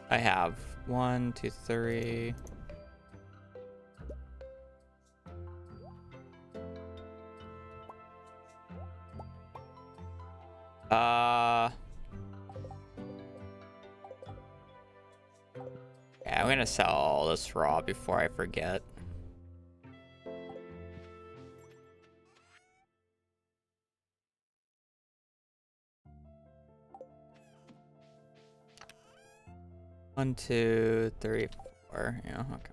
I have 1, 2, 3. Yeah, I'm gonna sell all this raw before I forget. One, 2, 3, 4. Yeah, okay.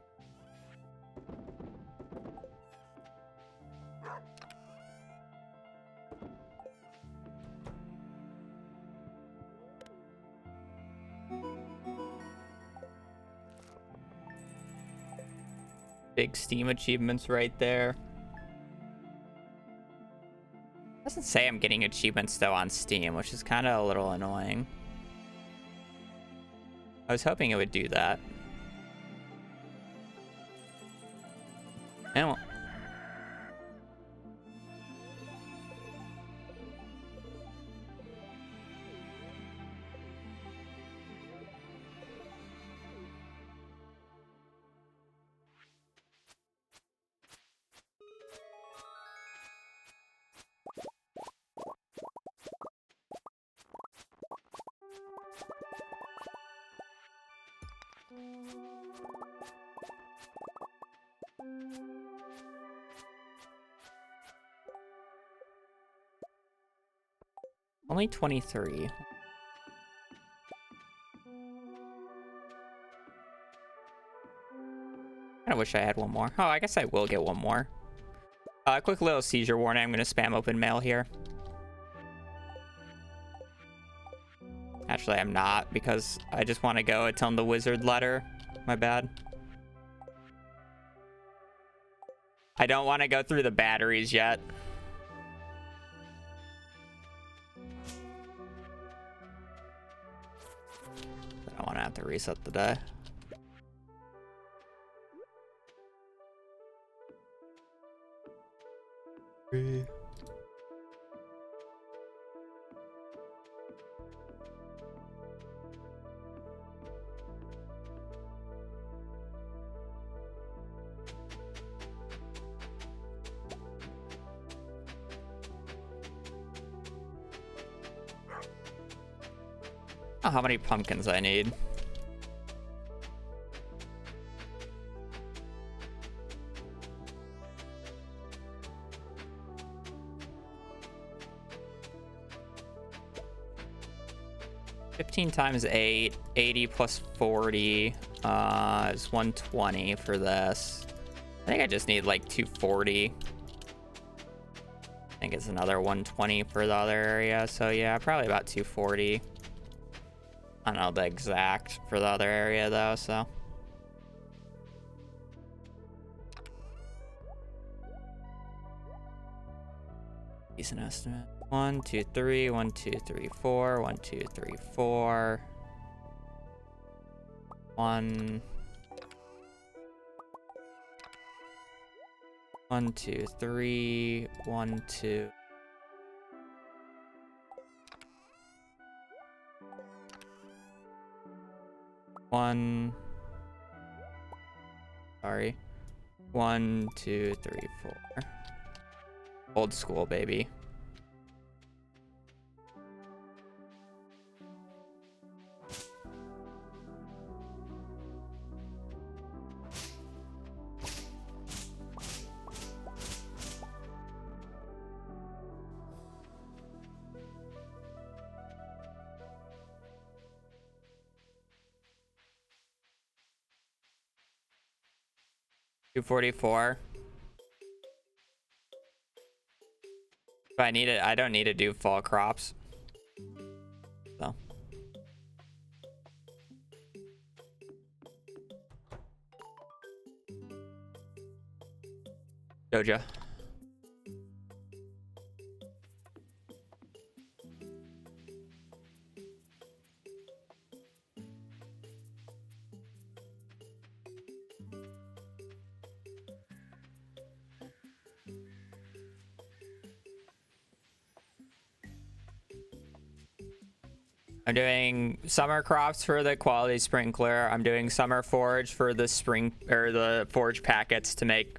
Big Steam achievements right there. Doesn't say I'm getting achievements though on Steam, which is kind of a little annoying. I was hoping it would do that. And only 23. I wish I had one more. Oh, I guess I will get one more. Quick little seizure warning. I'm going to spam open mail here. Actually, I'm not, because I just want to go attend the wizard letter. My bad. I don't want to go through the batteries yet. I don't want to have to reset the day. Oh, how many pumpkins I need. 15 times 8, 80 plus 40 is 120 for this. I think I just need like 240. I think it's another 120 for the other area. So yeah, probably about 240. I don't know the exact for the other area though, so. Decent estimate. 1, 2, 3, 1, 2, 3, 4, 1, 2, 3, 4. 1. 1, 2, 3, 1, 2. One. Sorry. 1, 2, 3, 4. Old school, baby. $244. If I need it, I don't need to do fall crops. So. Doja. I'm doing summer crops for the quality sprinkler. I'm doing summer forage for the spring or the forage packets to make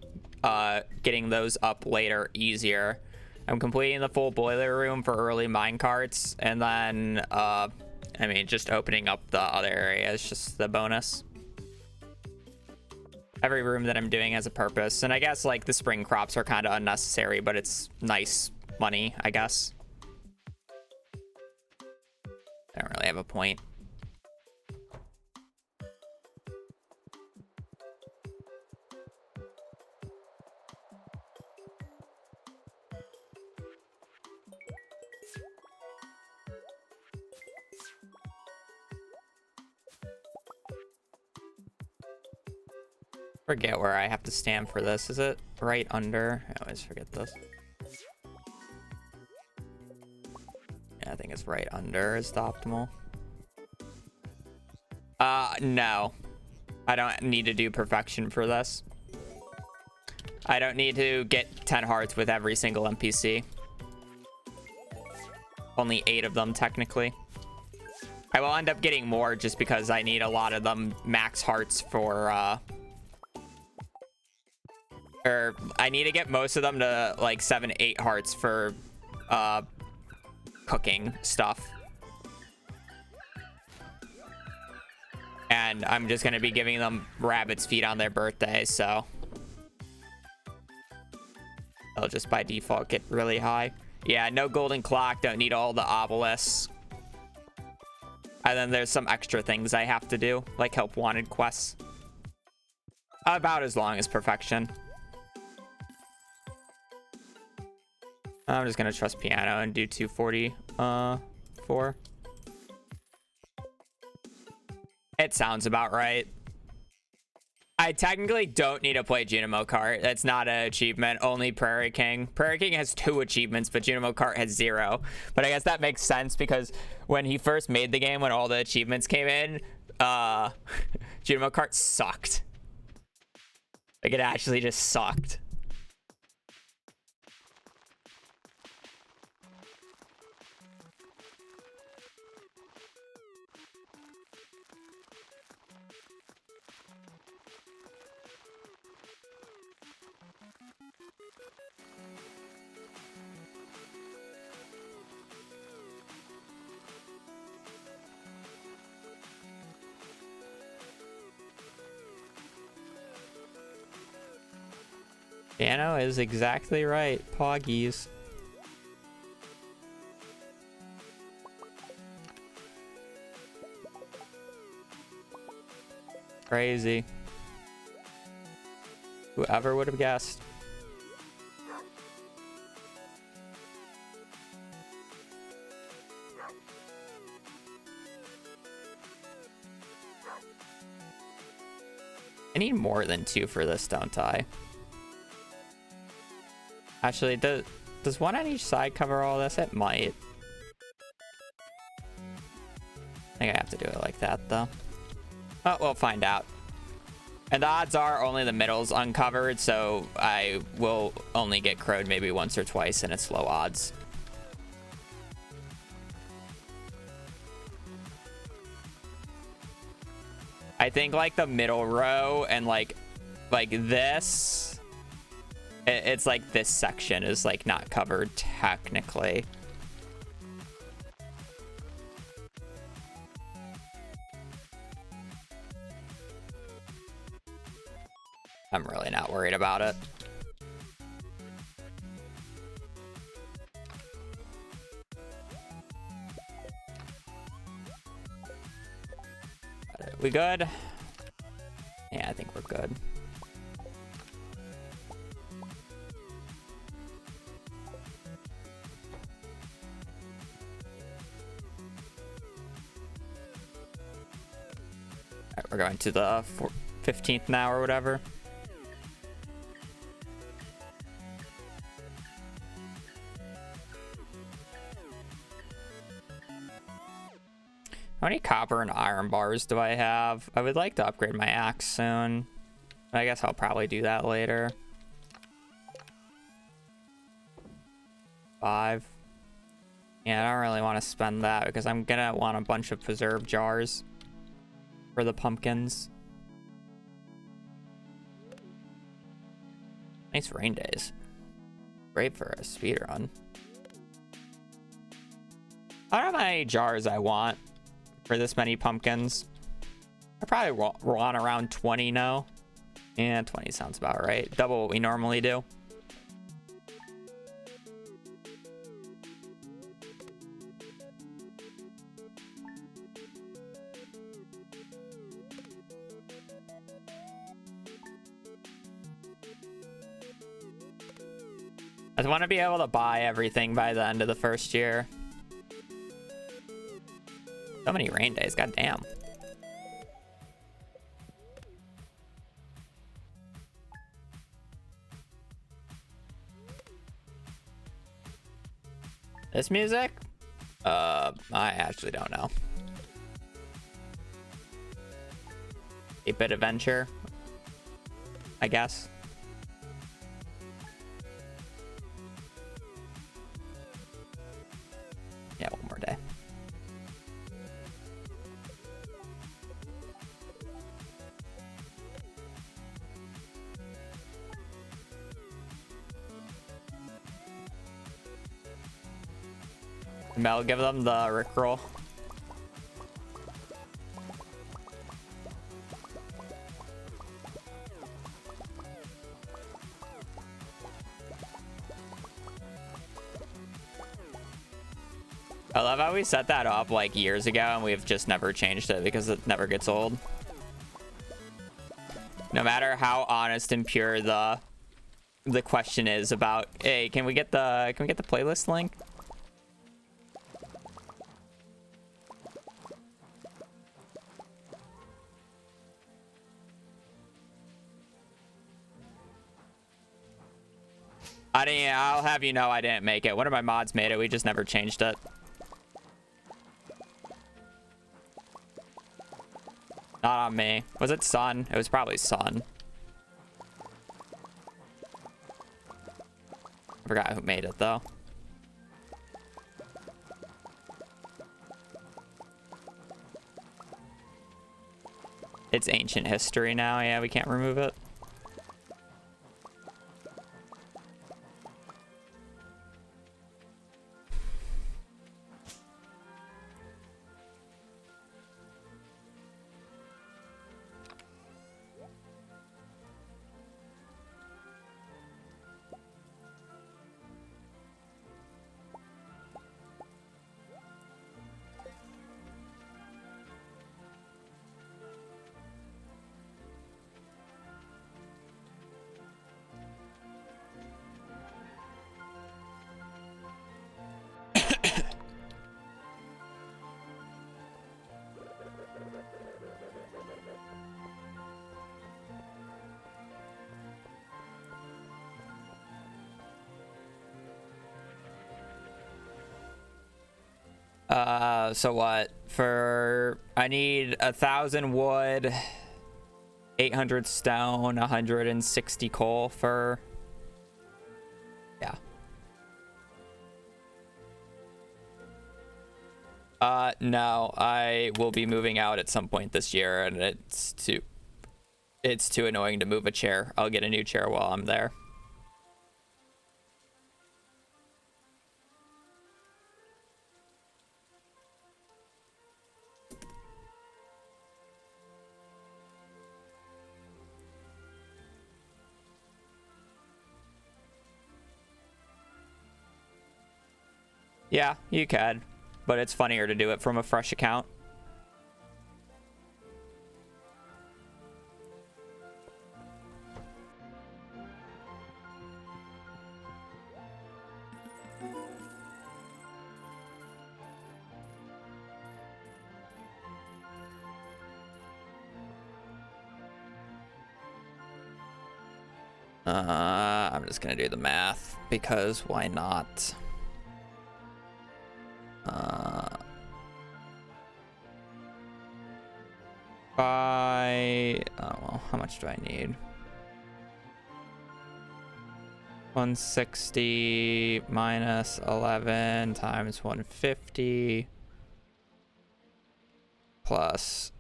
getting those up later easier. I'm completing the full boiler room for early mine carts, and then I mean just opening up the other areas, just the bonus. Every room that I'm doing has a purpose, and I guess like the spring crops are kind of unnecessary, but it's nice money, I guess. I don't really have a point. Forget where I have to stand for this. Is it right under? I always forget this. Yeah, I think it's right under is the optimal. No. I don't need to do perfection for this. I don't need to get 10 hearts with every single NPC. Only 8 of them, technically. I will end up getting more just because I need a lot of them max hearts for, or I need to get most of them to, like, 7, 8 hearts for, cooking stuff. And I'm just gonna be giving them rabbit's feet on their birthday, so they'll just by default get really high. Yeah, no golden clock, don't need all the obelisks. And then there's some extra things I have to do, like help wanted quests. About as long as perfection. I'm just gonna trust piano and do 244. It sounds about right. I technically don't need to play Junimo Kart. That's not an achievement. Only Prairie King. Prairie King has 2 achievements, but Junimo Kart has 0. But I guess that makes sense because when he first made the game, when all the achievements came in, Junimo Kart sucked. Like, it actually just sucked. Piano is exactly right. Poggies. Crazy. Whoever would have guessed. I need more than 2 for this, don't I? Actually, does 1 on each side cover all this? It might. I think I have to do it like that, though. Oh, we'll find out. And the odds are only the middle's uncovered, so I will only get crowed maybe once or twice, and it's low odds. I think like the middle row and like this, it's like this section is like not covered technically. I'm really not worried about it. We good? Yeah, I think we're good. All right, we're going to the 15th now or whatever. How many copper and iron bars do I have? I would like to upgrade my axe soon. I guess I'll probably do that later. 5. Yeah, I don't really want to spend that because I'm gonna want a bunch of preserve jars for the pumpkins. Nice rain days. Great for a speedrun. I don't know how many jars I want for this many pumpkins. I probably want around 20 now. Yeah, 20 sounds about right. Double what we normally do. I just want to be able to buy everything by the end of the first year. So many rain days, goddamn. This music? I actually don't know. 8-bit adventure, I guess. Yeah, one more day. Mel, give them the Rickroll. I love how we set that up like years ago and we've just never changed it because it never gets old. No matter how honest and pure the question is about, hey, can we get the playlist link? I'll have you know I didn't make it. One of my mods made it. We just never changed it. Not on me. Was it Sun? It was probably Sun. I forgot who made it though. It's ancient history now. Yeah, we can't remove it. So what? I need 1,000 wood, 800 stone, 160 coal for... Yeah. No, I will be moving out at some point this year, and it's too annoying to move a chair. I'll get a new chair while I'm there. Yeah, you could, but it's funnier to do it from a fresh account. I'm just gonna do the math because why not? Oh well, how much do I need? 160 minus 11 times 150 plus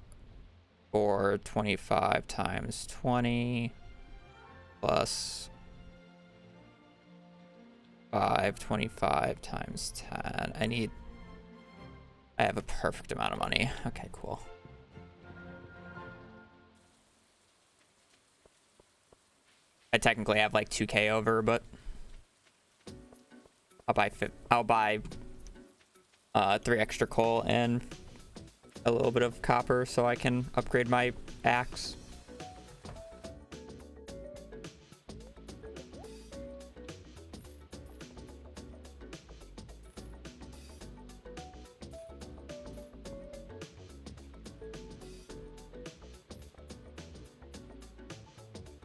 425 times 20 plus 525 times 10. I have a perfect amount of money. Okay, cool. I technically have like 2k over, but I'll buy 3 extra coal and a little bit of copper so I can upgrade my axe.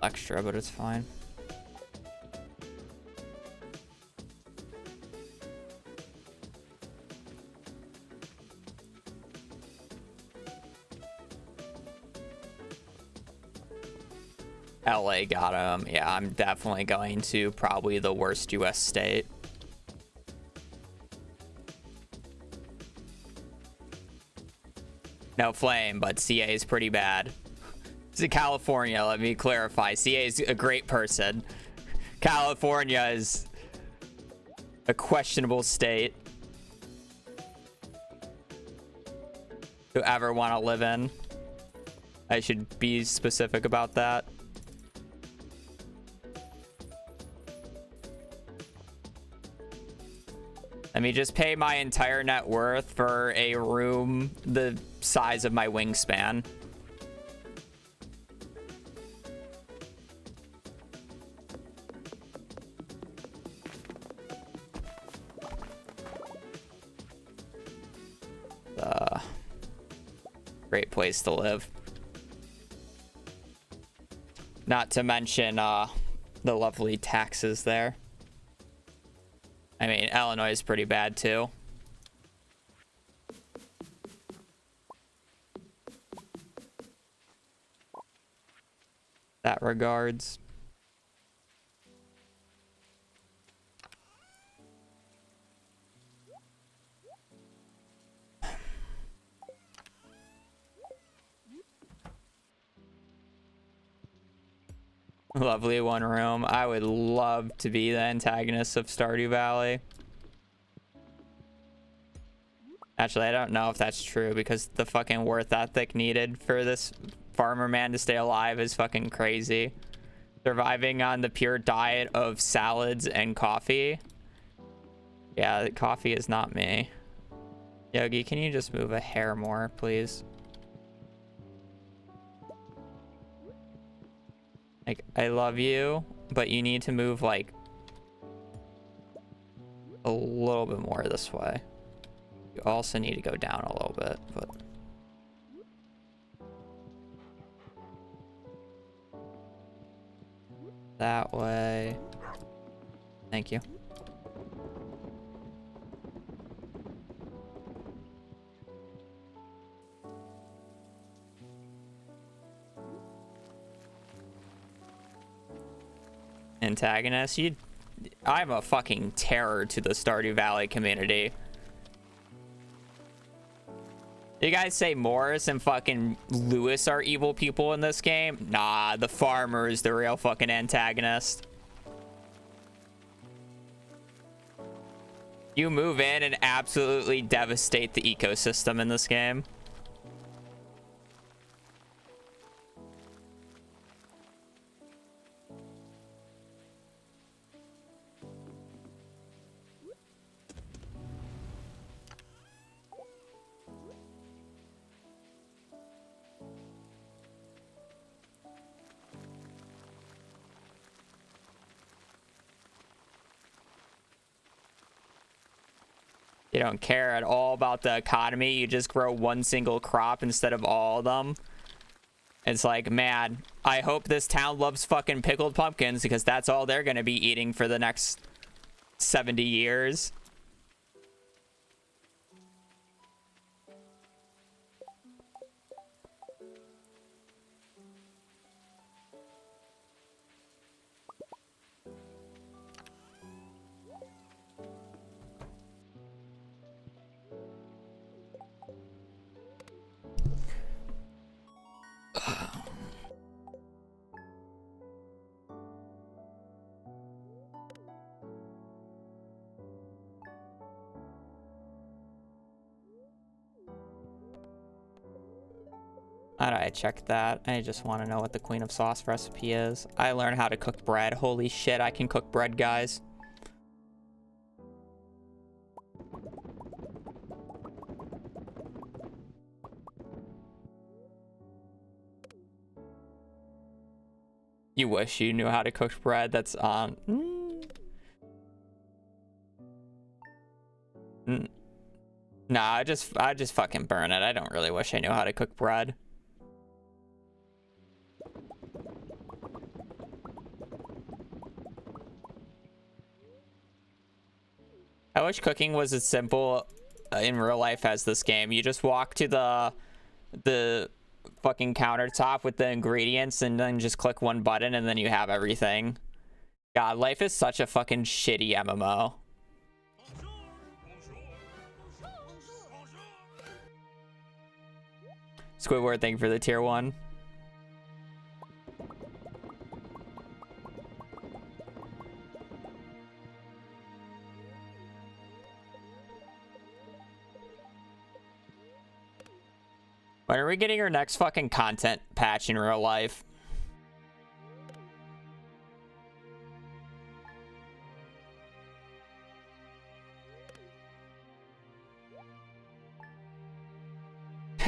Extra, but it's fine. LA got him. Yeah, I'm definitely going to probably the worst US state. No flame, but CA is pretty bad. It's in California, let me clarify. CA is a great person. California is a questionable state to ever want to live in. I should be specific about that. Let me just pay my entire net worth for a room the size of my wingspan. Great place to live. Not to mention the lovely taxes there. I mean, Illinois is pretty bad too. That regards. Lovely one room. I would love to be the antagonist of Stardew Valley. Actually, I don't know if that's true because the fucking worth ethic needed for this farmer man to stay alive is fucking crazy. Surviving on the pure diet of salads and coffee. Yeah, coffee is not me. Yogi, can you just move a hair more, please? Like, I love you, but you need to move, like, a little bit more this way. You also need to go down a little bit, but... that way. Thank you. antagonist. I'm a fucking terror to the Stardew Valley community. You guys say Morris and fucking Lewis are evil people in this game? Nah, the farmer is the real fucking antagonist. You move in and absolutely devastate the ecosystem in this game. You don't care at all about the economy. You just grow one single crop instead of all of them. It's like, man, I hope this town loves fucking pickled pumpkins because that's all they're going to be eating for the next 70 years. How do I check that? I just want to know what the Queen of Sauce recipe is. I learned how to cook bread. Holy shit, I can cook bread, guys. You wish you knew how to cook bread. That's on. Nah, I just fucking burn it. I don't really wish I knew how to cook bread. I wish cooking was as simple in real life as this game. You just walk to the fucking countertop with the ingredients and then just click one button and then you have everything. God, life is such a fucking shitty MMO. Squidward, thank you for the tier 1. When are we getting our next fucking content patch in real life?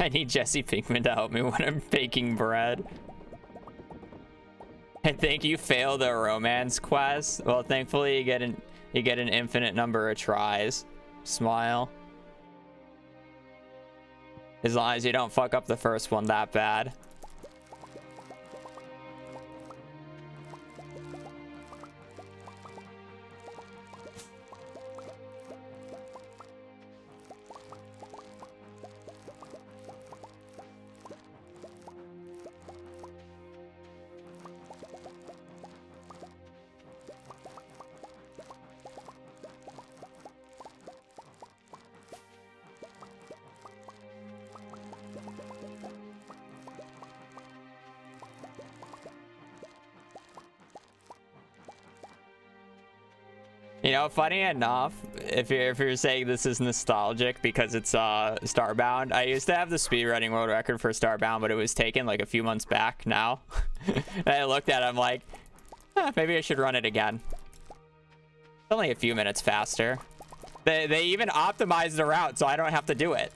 I need Jesse Pinkman to help me when I'm baking bread. I think you failed a romance quest. Well, thankfully you get an infinite number of tries. Smile. As long as you don't fuck up the first one that bad. You know, funny enough, if you're saying this is nostalgic because it's Starbound, I used to have the speedrunning world record for Starbound, but it was taken like a few months back now. And I looked at it, I'm like, maybe I should run it again. It's only a few minutes faster. They even optimized the route so I don't have to do it.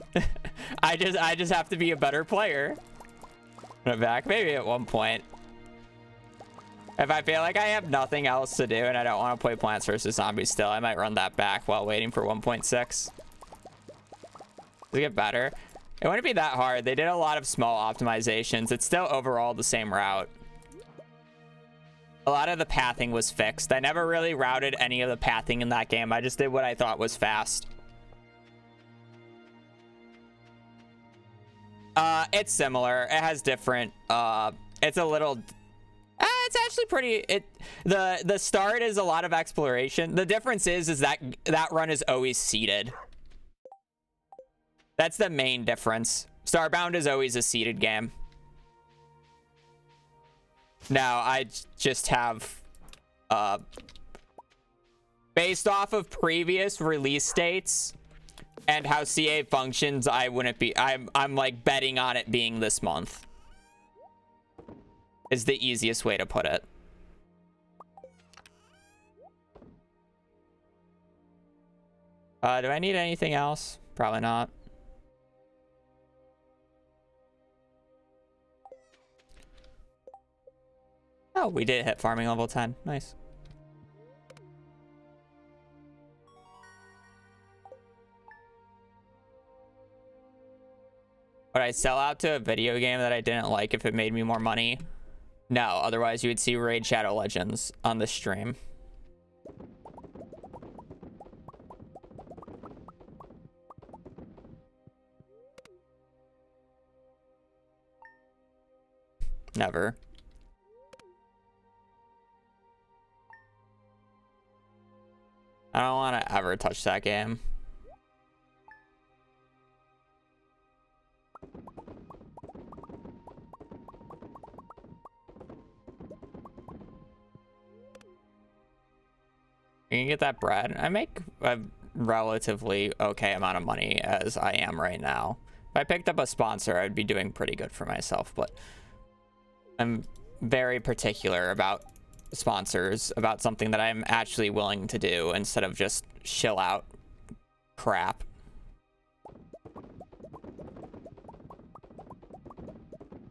I just have to be a better player. Run it back, maybe at one point. If I feel like I have nothing else to do and I don't want to play Plants vs. Zombies still, I might run that back while waiting for 1.6. Does it get better? It wouldn't be that hard. They did a lot of small optimizations. It's still overall the same route. A lot of the pathing was fixed. I never really routed any of the pathing in that game. I just did what I thought was fast. It's similar. It has different, it's a little... actually pretty. The start is a lot of exploration. The difference is that that run is always seeded. That's the main difference. Starbound is always a seeded game. Now I just have, based off of previous release dates and how CA functions, I wouldn't be. I'm like betting on it being this month. Is the easiest way to put it. Do I need anything else? Probably not. Oh, we did hit farming level 10. Nice. Would I sell out to a video game that I didn't like if it made me more money? No, otherwise you would see Raid Shadow Legends on the stream. Never. I don't want to ever touch that game. You can get that bread. I make a relatively okay amount of money as I am right now. If I picked up a sponsor, I'd be doing pretty good for myself, but I'm very particular about sponsors, about something that I'm actually willing to do instead of just shill out crap.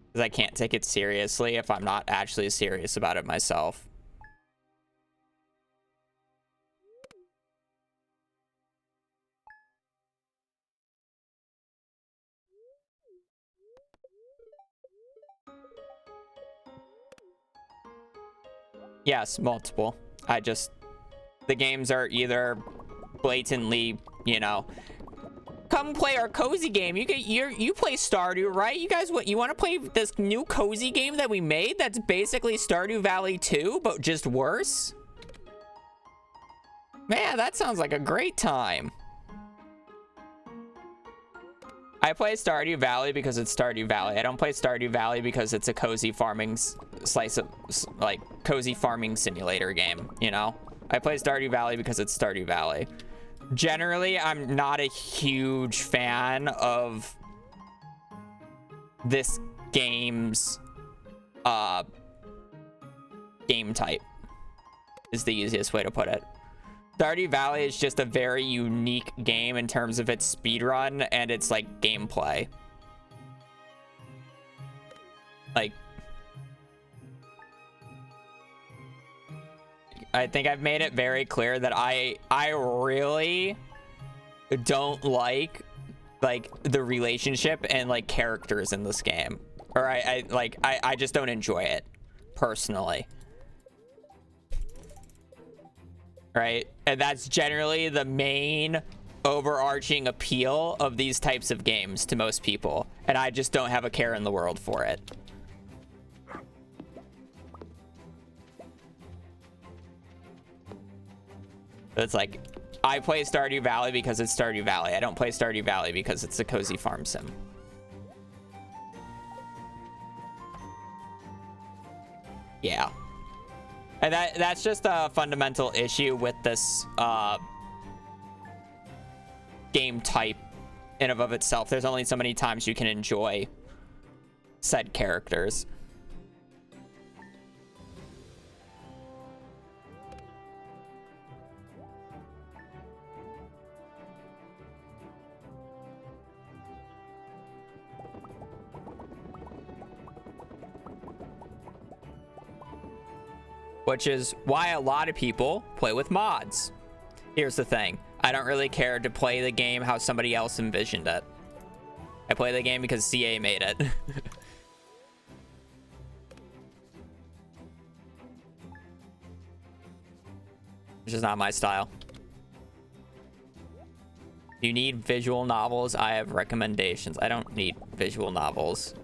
Because I can't take it seriously if I'm not actually serious about it myself. Yes, multiple. The games are either blatantly, you know, come play our cozy game. You play Stardew, right? You guys, you want to play this new cozy game that we made that's basically Stardew Valley 2, but just worse? Man, that sounds like a great time. I play Stardew Valley because it's Stardew Valley. I don't play Stardew Valley because it's a cozy farming cozy farming simulator game, you know? I play Stardew Valley because it's Stardew Valley. Generally, I'm not a huge fan of this game's game type, is the easiest way to put it. Stardew Valley is just a very unique game in terms of its speedrun and its like gameplay. Like, I think I've made it very clear that I really don't like the relationship and like characters in this game, or I just don't enjoy it personally. Right? And that's generally the main overarching appeal of these types of games to most people. And I just don't have a care in the world for it. It's like, I play Stardew Valley because it's Stardew Valley. I don't play Stardew Valley because it's a cozy farm sim. Yeah. And that's just a fundamental issue with this game type in and of itself. There's only so many times you can enjoy said characters. Which is why a lot of people play with mods. Here's the thing. I don't really care to play the game how somebody else envisioned it. I play the game because CA made it. Which is not my style. You need visual novels? I have recommendations. I don't need visual novels.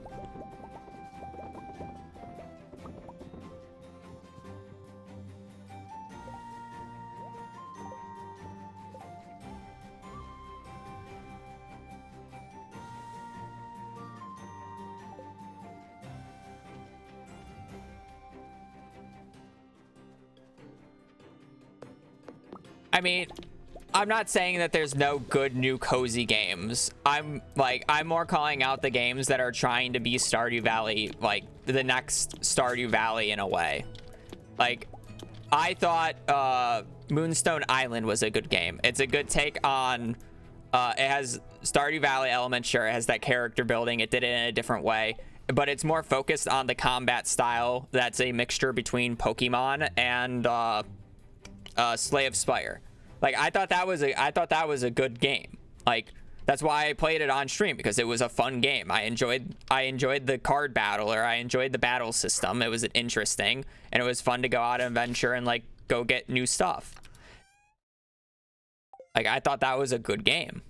I mean, I'm not saying that there's no good new cozy games. I'm more calling out the games that are trying to be Stardew Valley, like the next Stardew Valley in a way. Like, I thought Moonstone Island was a good game. It's a good take on, it has Stardew Valley elements, sure, it has that character building, it did it in a different way, but it's more focused on the combat style that's a mixture between Pokemon and Slay of Spire. Like, I thought that was a good game. Like, that's why I played it on stream, because it was a fun game. I enjoyed the card battle, or I enjoyed the battle system. It was interesting, and it was fun to go out and venture and like go get new stuff. Like, I thought that was a good game.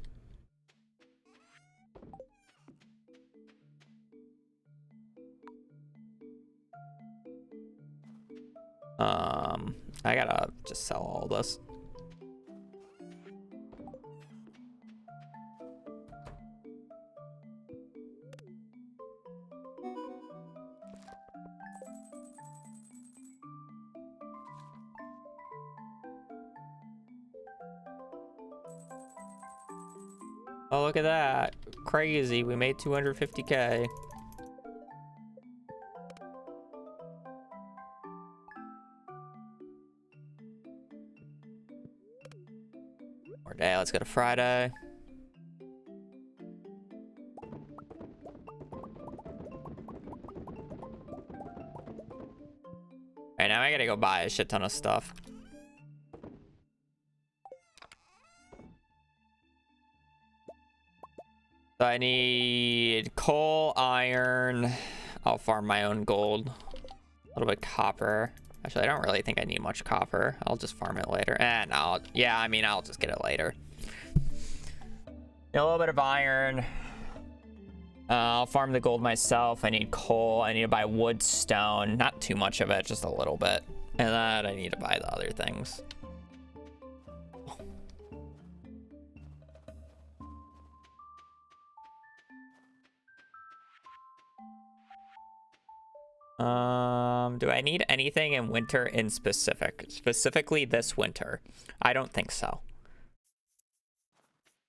I gotta just sell all this. Oh, look at that. Crazy. We made 250K. More day. Let's go to Friday. Alright, now I gotta go buy a shit ton of stuff. So I need coal, iron. I'll farm my own gold. A little bit of copper. Actually, I don't really think I need much copper. I'll just farm it later. No, yeah, I mean, I'll just get it later. A little bit of iron. I'll farm the gold myself. I need coal. I need to buy wood, stone. Not too much of it, just a little bit. And then I need to buy the other things. Do I need anything in winter in specifically this winter? I don't think so.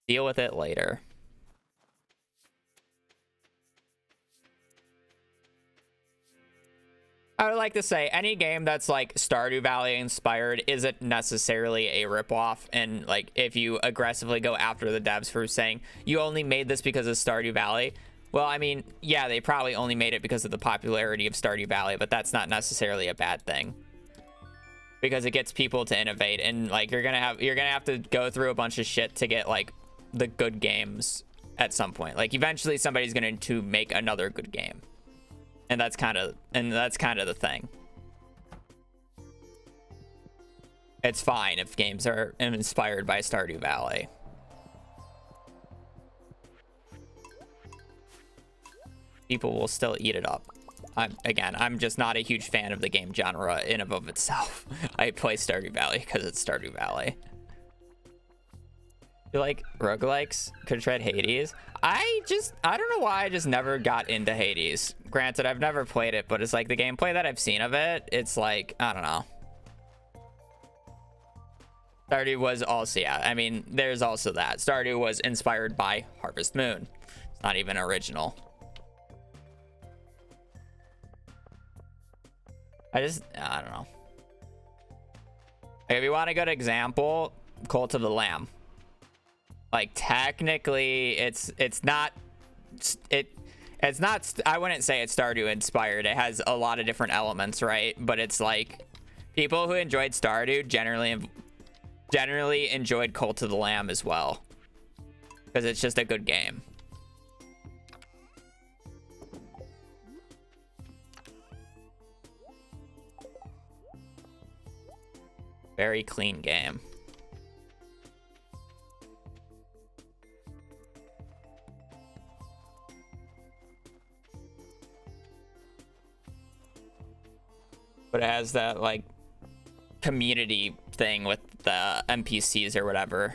Deal with it later. I would like to say any game that's like Stardew Valley inspired isn't necessarily a ripoff. And like, if you aggressively go after the devs for saying you only made this because of Stardew Valley, well, I mean, yeah, they probably only made it because of the popularity of Stardew Valley, but that's not necessarily a bad thing, because it gets people to innovate. And like, you're gonna have to go through a bunch of shit to get like the good games at some point. Like, eventually somebody's going to make another good game, and that's kind of the thing. It's fine if games are inspired by Stardew Valley. People will still eat it up. I'm just not a huge fan of the game genre in and of itself. I play Stardew Valley because it's Stardew Valley. You like roguelikes? Could tread Hades? I don't know why I just never got into Hades. Granted, I've never played it, but it's like the gameplay that I've seen of it, it's like, I don't know. Stardew was also, yeah, I mean, there's also that. Stardew was inspired by Harvest Moon. It's not even original. I don't know. If you want a good example, Cult of the Lamb. Like, technically, it's not, I wouldn't say it's Stardew inspired. It has a lot of different elements, right? But it's like, people who enjoyed Stardew generally enjoyed Cult of the Lamb as well, because it's just a good game. Very clean game. But it has that like community thing with the NPCs or whatever.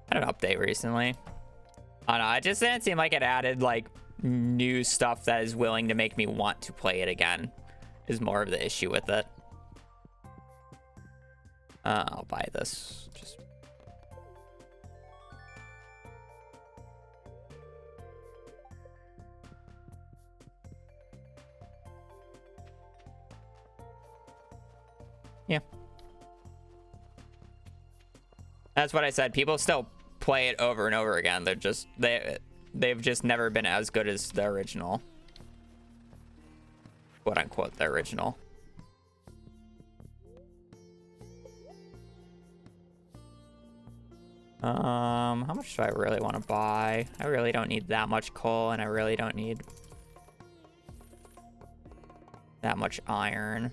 Had an update recently. I don't know, it just didn't seem like it added like new stuff that is willing to make me want to play it again. is more of the issue with it. I'll buy this. Just yeah. That's what I said. People still play it over and over again. They're just they've just never been as good as the original. Quote unquote the original. How much do I really want to buy? I really don't need that much coal, and I really don't need that much iron.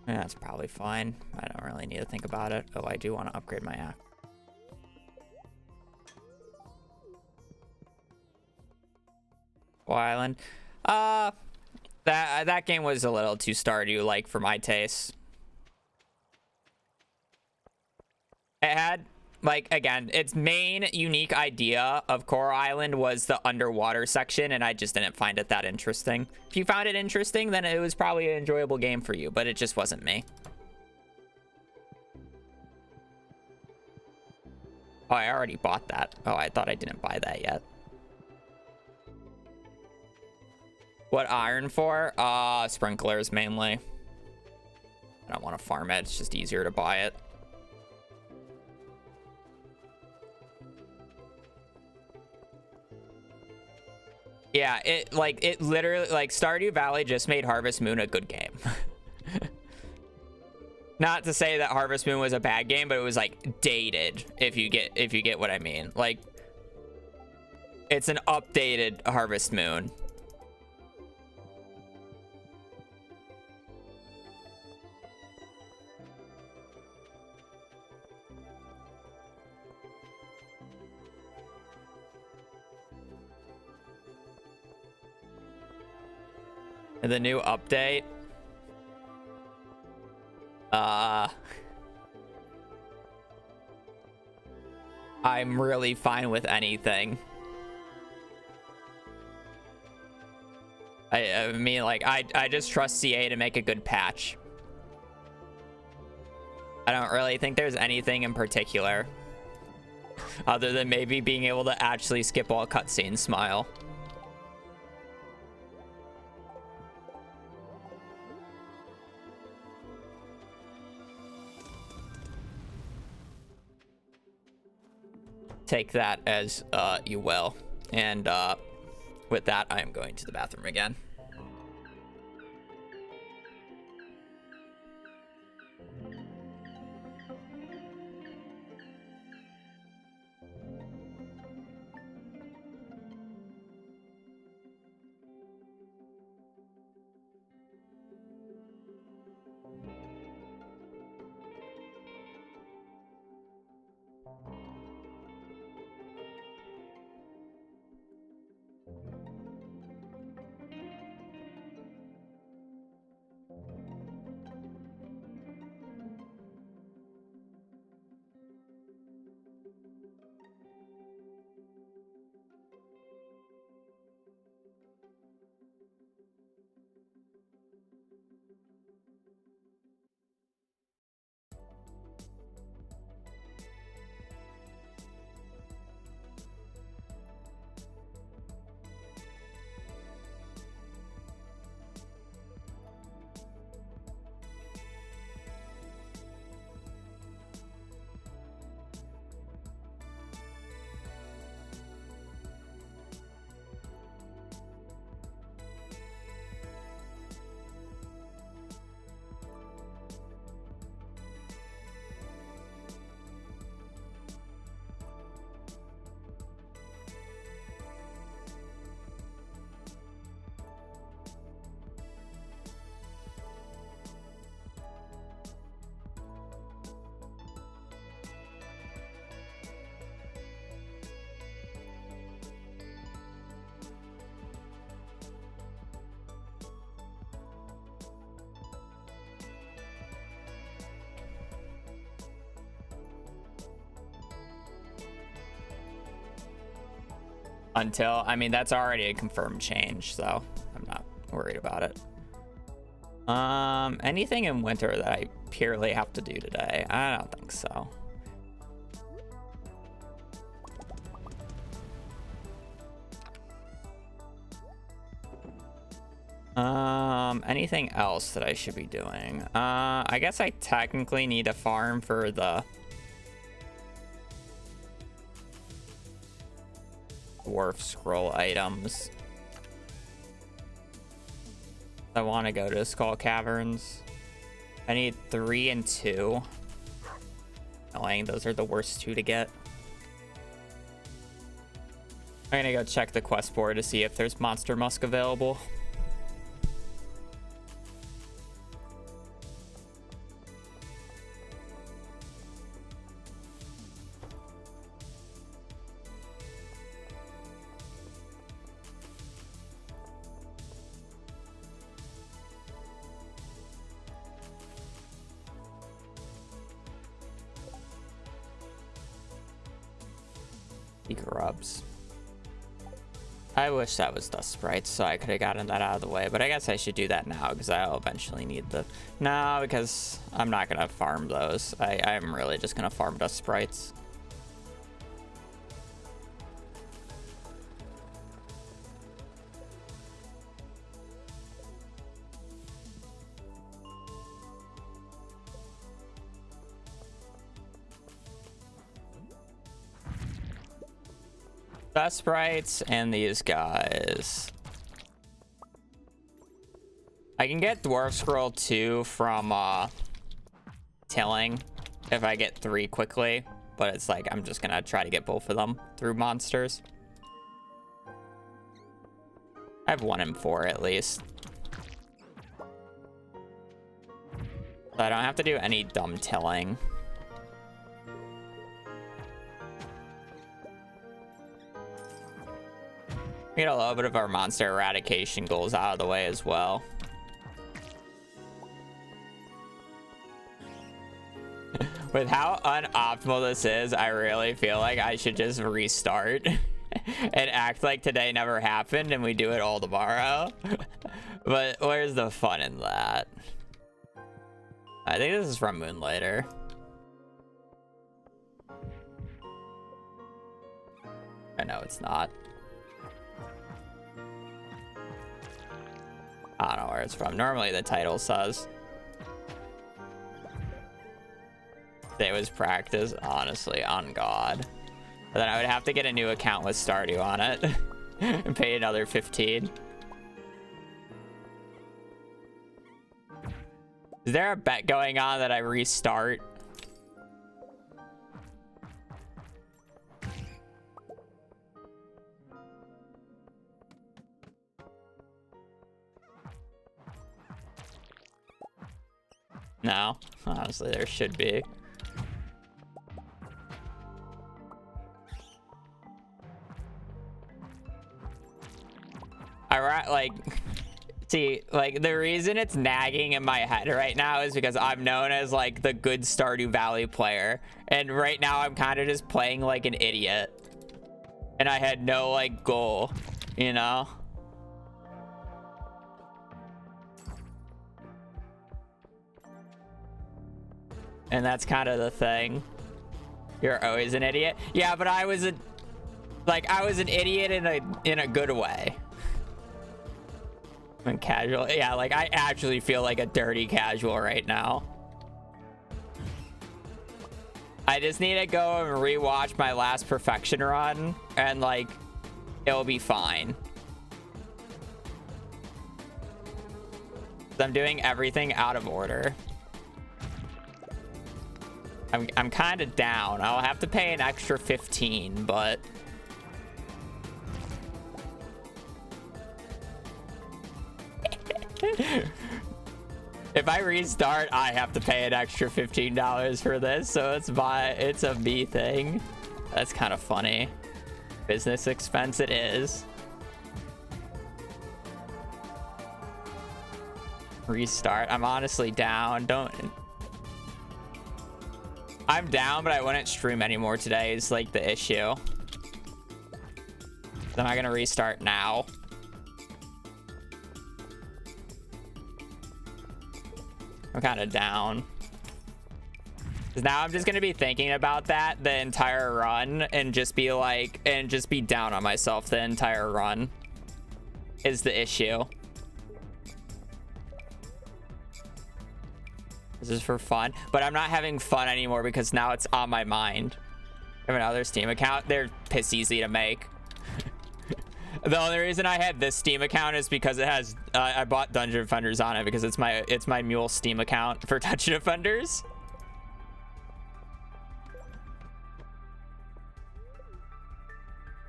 Yeah, that's probably fine. I don't really need to think about it. Oh, I do want to upgrade my axe. Island. That game was a little too Stardew like for my taste. It had, like, again, its main unique idea of Coral Island was the underwater section, and I just didn't find it that interesting. If you found it interesting, then it was probably an enjoyable game for you, but it just wasn't me. Oh, I already bought that. Oh, I thought I didn't buy that yet. What iron for? Sprinklers mainly. I don't want to farm it. It's just easier to buy it. Yeah, it literally, like, Stardew Valley just made Harvest Moon a good game. Not to say that Harvest Moon was a bad game, but it was like dated, if you get what I mean. Like, it's an updated Harvest Moon. And the new update. I'm really fine with anything. I mean, like, I just trust CA to make a good patch. I don't really think there's anything in particular other than maybe being able to actually skip all cutscenes. Smile. Take that as you will. And with that, I am going to the bathroom again. until, I mean, that's already a confirmed change, so I'm not worried about it. Anything in winter that I purely have to do today? I don't think so. Anything else that I should be doing? I guess I technically need a farm for the dwarf scroll items. I want to go to Skull Caverns. I need 3 and 2. Annoying, those are the worst 2 to get. I'm gonna go check the quest board to see if there's Monster Musk available. Grubs. I wish that was dust sprites so I could have gotten that out of the way, but I guess I should do that now because I'll eventually need the... No, because I'm not gonna farm those. I'm really just gonna farm dust sprites. Dust sprites and these guys. I can get Dwarf Scroll 2 from tilling if I get 3 quickly, but it's like I'm just gonna try to get both of them through monsters. I have 1 and 4 at least. So I don't have to do any dumb tilling. Get a little bit of our monster eradication goals out of the way as well. With how unoptimal this is, I really feel like I should just restart and act like today never happened and we do it all tomorrow. But where's the fun in that? I think this is from Moonlighter. I know it's not. I don't know where it's from. Normally the title says. It was practice, honestly, on God. But then I would have to get a new account with Stardew on it and pay another 15. Is there a bet going on that I restart? No, honestly, there should be. Like, see, like, the reason it's nagging in my head right now is because I'm known as, like, the good Stardew Valley player. And right now I'm kind of just playing like an idiot. And I had no, like, goal, you know? And that's kind of the thing. You're always an idiot. Yeah, but I was an idiot in a good way. I'm casual. Yeah, like I actually feel like a dirty casual right now. I just need to go and rewatch my last perfection run and like it'll be fine. I'm doing everything out of order. I'm kind of down. I'll have to pay an extra 15, but if I restart, I have to pay an extra $15 for this, so it's a me thing. That's kind of funny. Business expense it is. Restart. I'm honestly down. I'm down, but I wouldn't stream anymore today is like the issue. Am I gonna restart now? I'm kind of down. 'Cause now I'm just gonna be thinking about that the entire run and just be like, and just be down on myself the entire run is the issue. This is for fun, but I'm not having fun anymore because now it's on my mind. I have another Steam account. They're piss easy to make. The only reason I had this Steam account is because it has I bought Dungeon Defenders on it because it's my mule Steam account for Dungeon Defenders.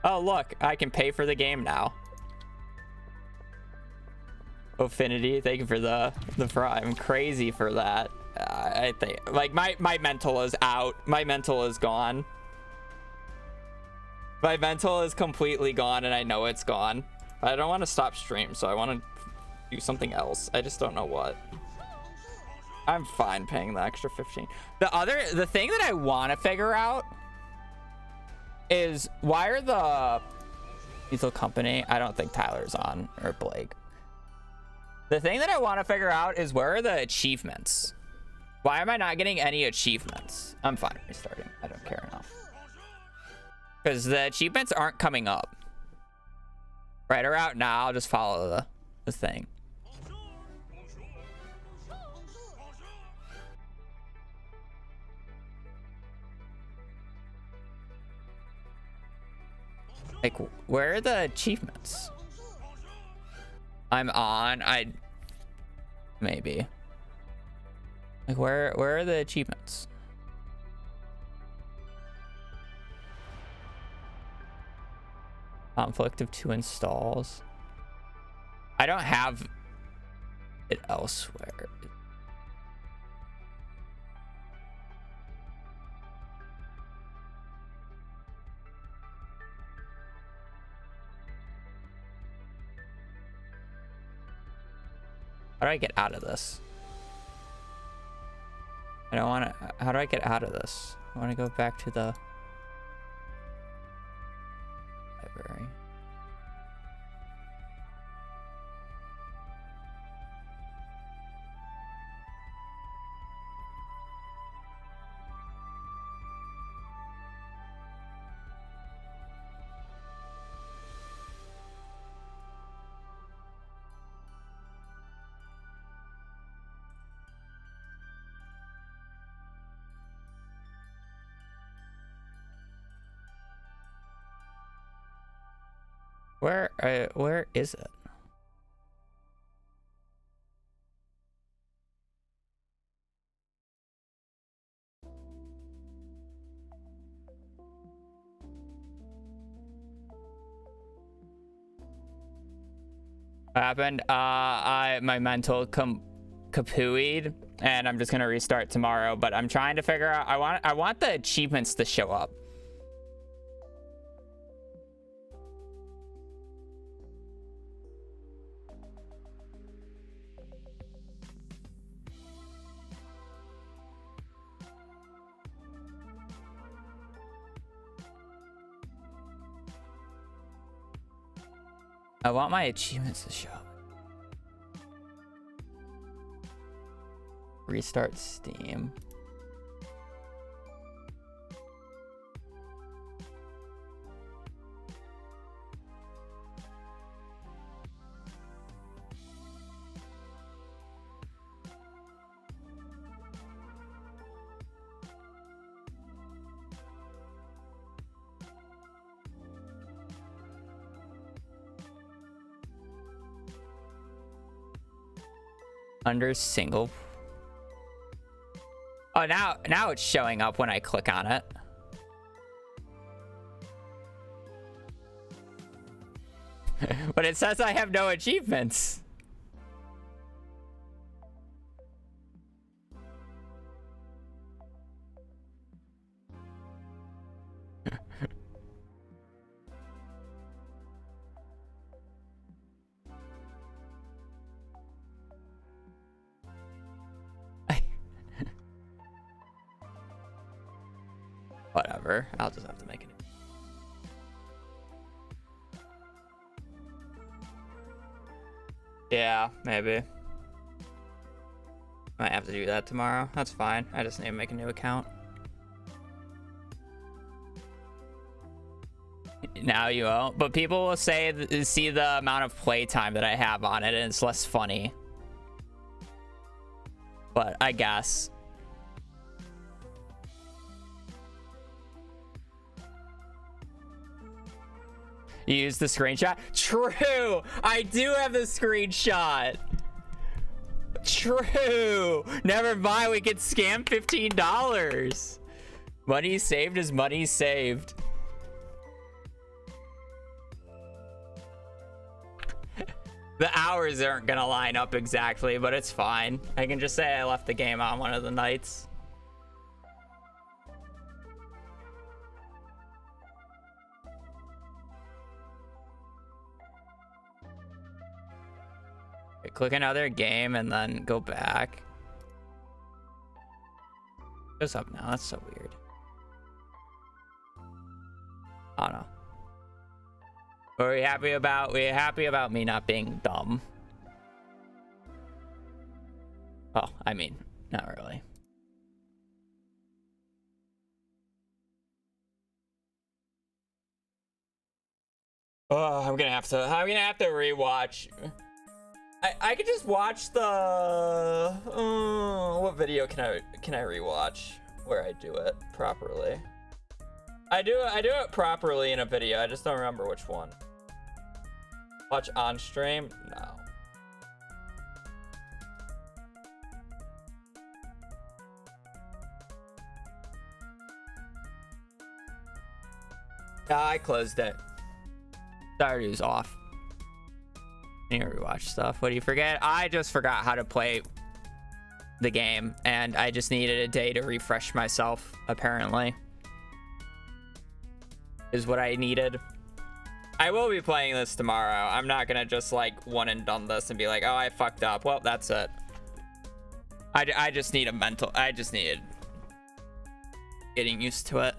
Oh look, I can pay for the game now. Affinity, thank you for the fry. I'm crazy for that. I think like my mental is out. My mental is gone. My mental is completely gone and I know it's gone. I don't want to stop stream, so I want to do something else. I just don't know what. I'm fine paying the extra 15. The thing that I want to figure out is why are the Lethal Company? I don't think Tyler's on, or Blake. The thing that I want to figure out is where are the achievements? Why am I not getting any achievements? I'm fine restarting. I don't care enough. Because the achievements aren't coming up. Right, or out now. I'll just follow the thing. Like, where are the achievements? I'm on. Maybe. Like, where are the achievements? Conflict of 2 installs. I don't have it elsewhere. How do I get out of this? I don't want to. How do I get out of this? I want to go back to the library. Where is it? What happened? My mental kapooied, and I'm just gonna restart tomorrow. But I'm trying to figure out. I want the achievements to show up. I want my achievements to show up. Restart Steam. Under single. Oh, now it's showing up when I click on it. But it says I have no achievements. Whatever. I'll just have to make it. Yeah, maybe. Might have to do that tomorrow. That's fine. I just need to make a new account. Now you won't. But people will say, see the amount of playtime that I have on it, and it's less funny. But I guess. You use the screenshot? True! I do have the screenshot. True! Never mind, we could scam $15. Money saved is money saved. The hours aren't gonna line up exactly, but it's fine. I can just say I left the game on one of the nights. Okay, click another game and then go back. Goes up now. That's so weird. Oh no. Are we happy about? We're happy about me not being dumb. Oh, I mean, not really. Oh, I'm gonna have to rewatch. I could just watch the. What video can I rewatch where I do it properly? I do it properly in a video. I just don't remember which one. Watch on stream? No. I closed it. Stardew's off. You rewatch stuff. What do you forget? I just forgot how to play the game, and I just needed a day to refresh myself, apparently. Is what I needed. I will be playing this tomorrow. I'm not gonna just like one and done this and be like, oh, I fucked up. Well, that's it. I just need a mental. I just needed getting used to it.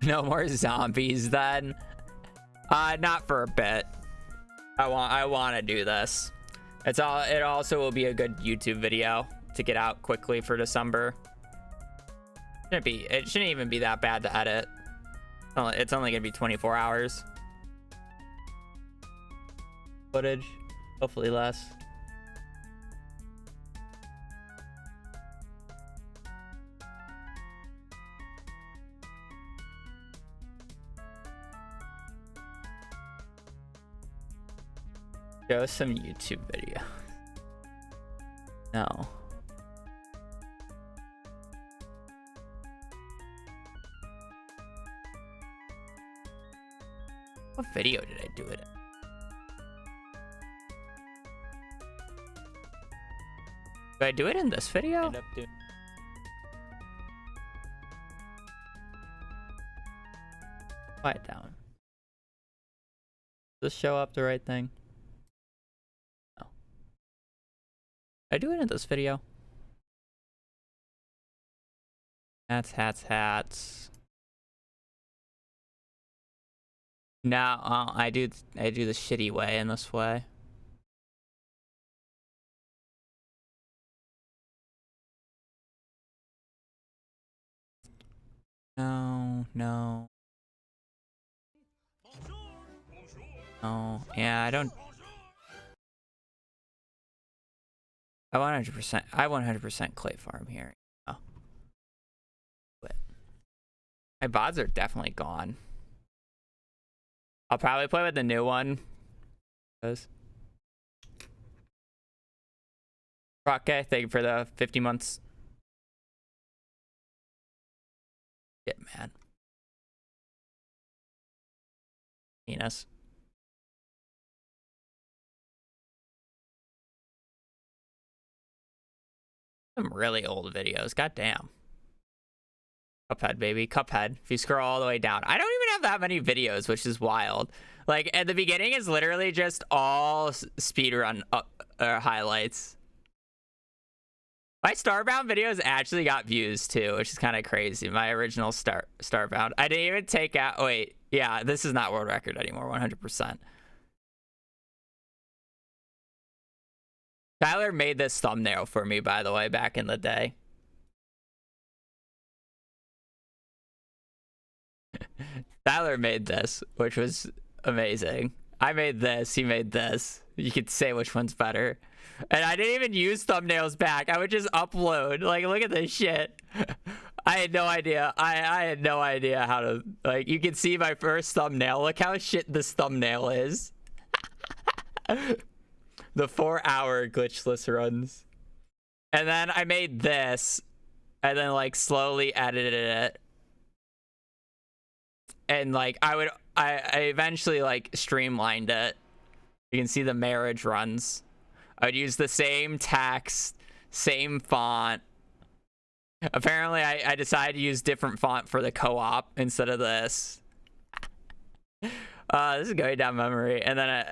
No more zombies then. Not for a bit. I want to do this. It also will be a good YouTube video to get out quickly for December. It shouldn't even be that bad to edit. It's only gonna be 24 hours. Footage, hopefully less. Show some YouTube video. No. What video did I do it in? Did I do it in this video? Quiet down. Does this show up the right thing? No. Did I do it in this video? Hats. No, I do the shitty way in this way. No. Oh, yeah, I don't. I 100% clay farm here. Oh. But my bods are definitely gone. I'll probably play with the new one. Okay, thank you for the 50 months. Get mad. Penis. Some really old videos. Goddamn. Cuphead, baby. Cuphead. If you scroll all the way down. I don't even have that many videos, which is wild. Like, at the beginning is literally just all speedrun highlights. My Starbound videos actually got views too, which is kind of crazy. My original Starbound. I didn't even take out. Oh, wait, yeah, this is not world record anymore. 100%. Tyler made this thumbnail for me, by the way, back in the day. Tyler made this, which was amazing. I made this. He made this. You could say which one's better. And I didn't even use thumbnails back. I would just upload. Like, look at this shit. I had no idea. I had no idea how to, like, you can see my first thumbnail. Look how shit this thumbnail is. The 4-hour glitchless runs. And then I made this. And then, like, slowly edited it. And, like, I eventually, like, streamlined it. You can see the marriage runs. I would use the same text, same font. Apparently, I decided to use different font for the co-op instead of this. This is going down memory. And then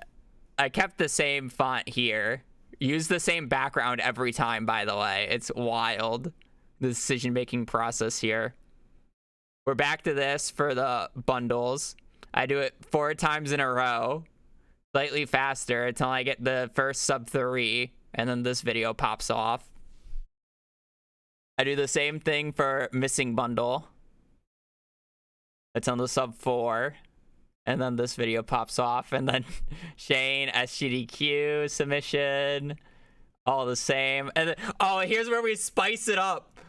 I kept the same font here. Use the same background every time, by the way. It's wild, the decision-making process here. We're back to this for the bundles. I do it 4 times in a row. Slightly faster until I get the first sub 3, and then this video pops off. I do the same thing for missing bundle. It's on the sub 4, and then this video pops off, and then Shane SGDQ submission, all the same. And then, oh, here's where we spice it up.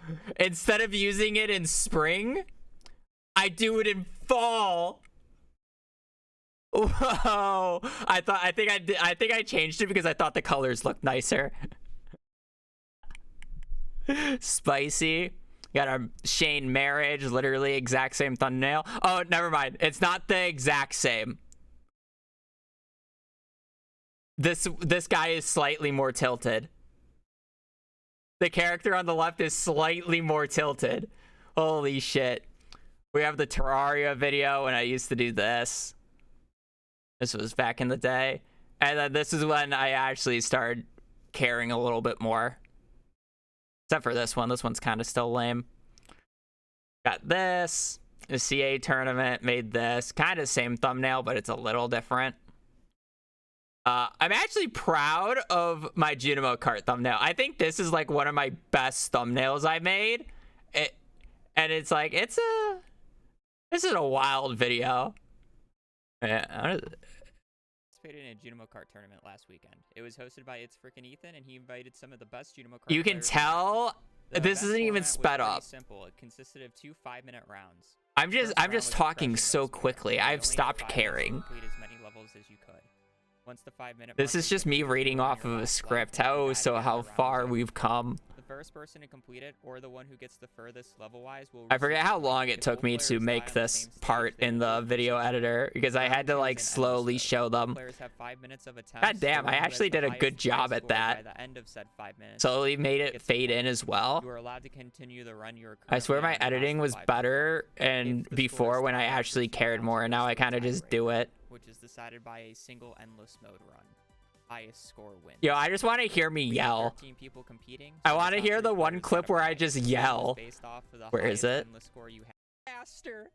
Instead of using it in spring, I do it in fall. Whoa! I think I changed it because I thought the colors looked nicer. Spicy. Got our Shane marriage, literally exact same thumbnail. Oh, never mind. It's not the exact same. This guy is slightly more tilted. The character on the left is slightly more tilted. Holy shit. We have the Terraria video when I used to do this. This was back in the day. And then this is when I actually started caring a little bit more. Except for this one. This one's kind of still lame. Got this. The CA tournament. Made this. Kind of same thumbnail, but it's a little different. I'm actually proud of my Junimo Kart thumbnail. I think this is like one of my best thumbnails I made. And it's like, this is a wild video. Yeah, participated in a Junimo Kart tournament last weekend. It was hosted by It's Frickin' Ethan, and he invited some of the best Junimo Kart. You can tell this isn't even sped up. Simple. It consisted of 2 5-minute rounds. I'm just talking so quickly. I've stopped caring. Complete as many levels as you could. Once the 5-minute. This is just me reading off of a script. So how far we've come. First person to complete it, or the one who gets the furthest level-wise, will. I forget how long it took me to make this part in the video editor because I had to like slowly show them. God damn, I actually did a good job at that. Slowly made it fade in as well. You are allowed to continue the run. I swear my editing was better and before when I actually cared more, and now I kind of just do it. Which is decided by a single endless mode run. Highest score win. Yo, I just want to hear me yell. I want to hear the one clip where I just yell. Where is it? Faster.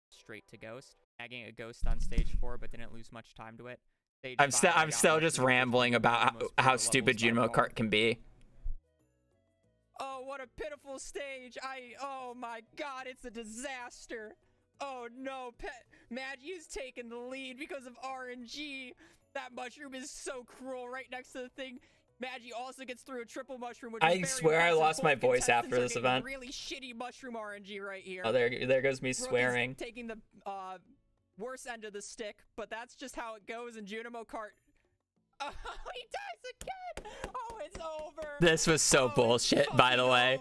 Straight to Ghost. Tagging a Ghost on stage 4, but didn't lose much time to it. I'm still just rambling about how stupid Junimo Kart can be. Oh, what a pitiful stage! Oh my God, it's a disaster. Oh no, Maggie's taking the lead because of RNG. That mushroom is so cruel right next to the thing. Maggie also gets through a triple mushroom, which I swear I lost my voice after this event. Really shitty mushroom RNG right here. Oh, there goes me swearing. Taking the worst end of the stick, but that's just how it goes in Junimo Kart. Oh, he dies again. Oh, it's over. This was so bullshit, by the way.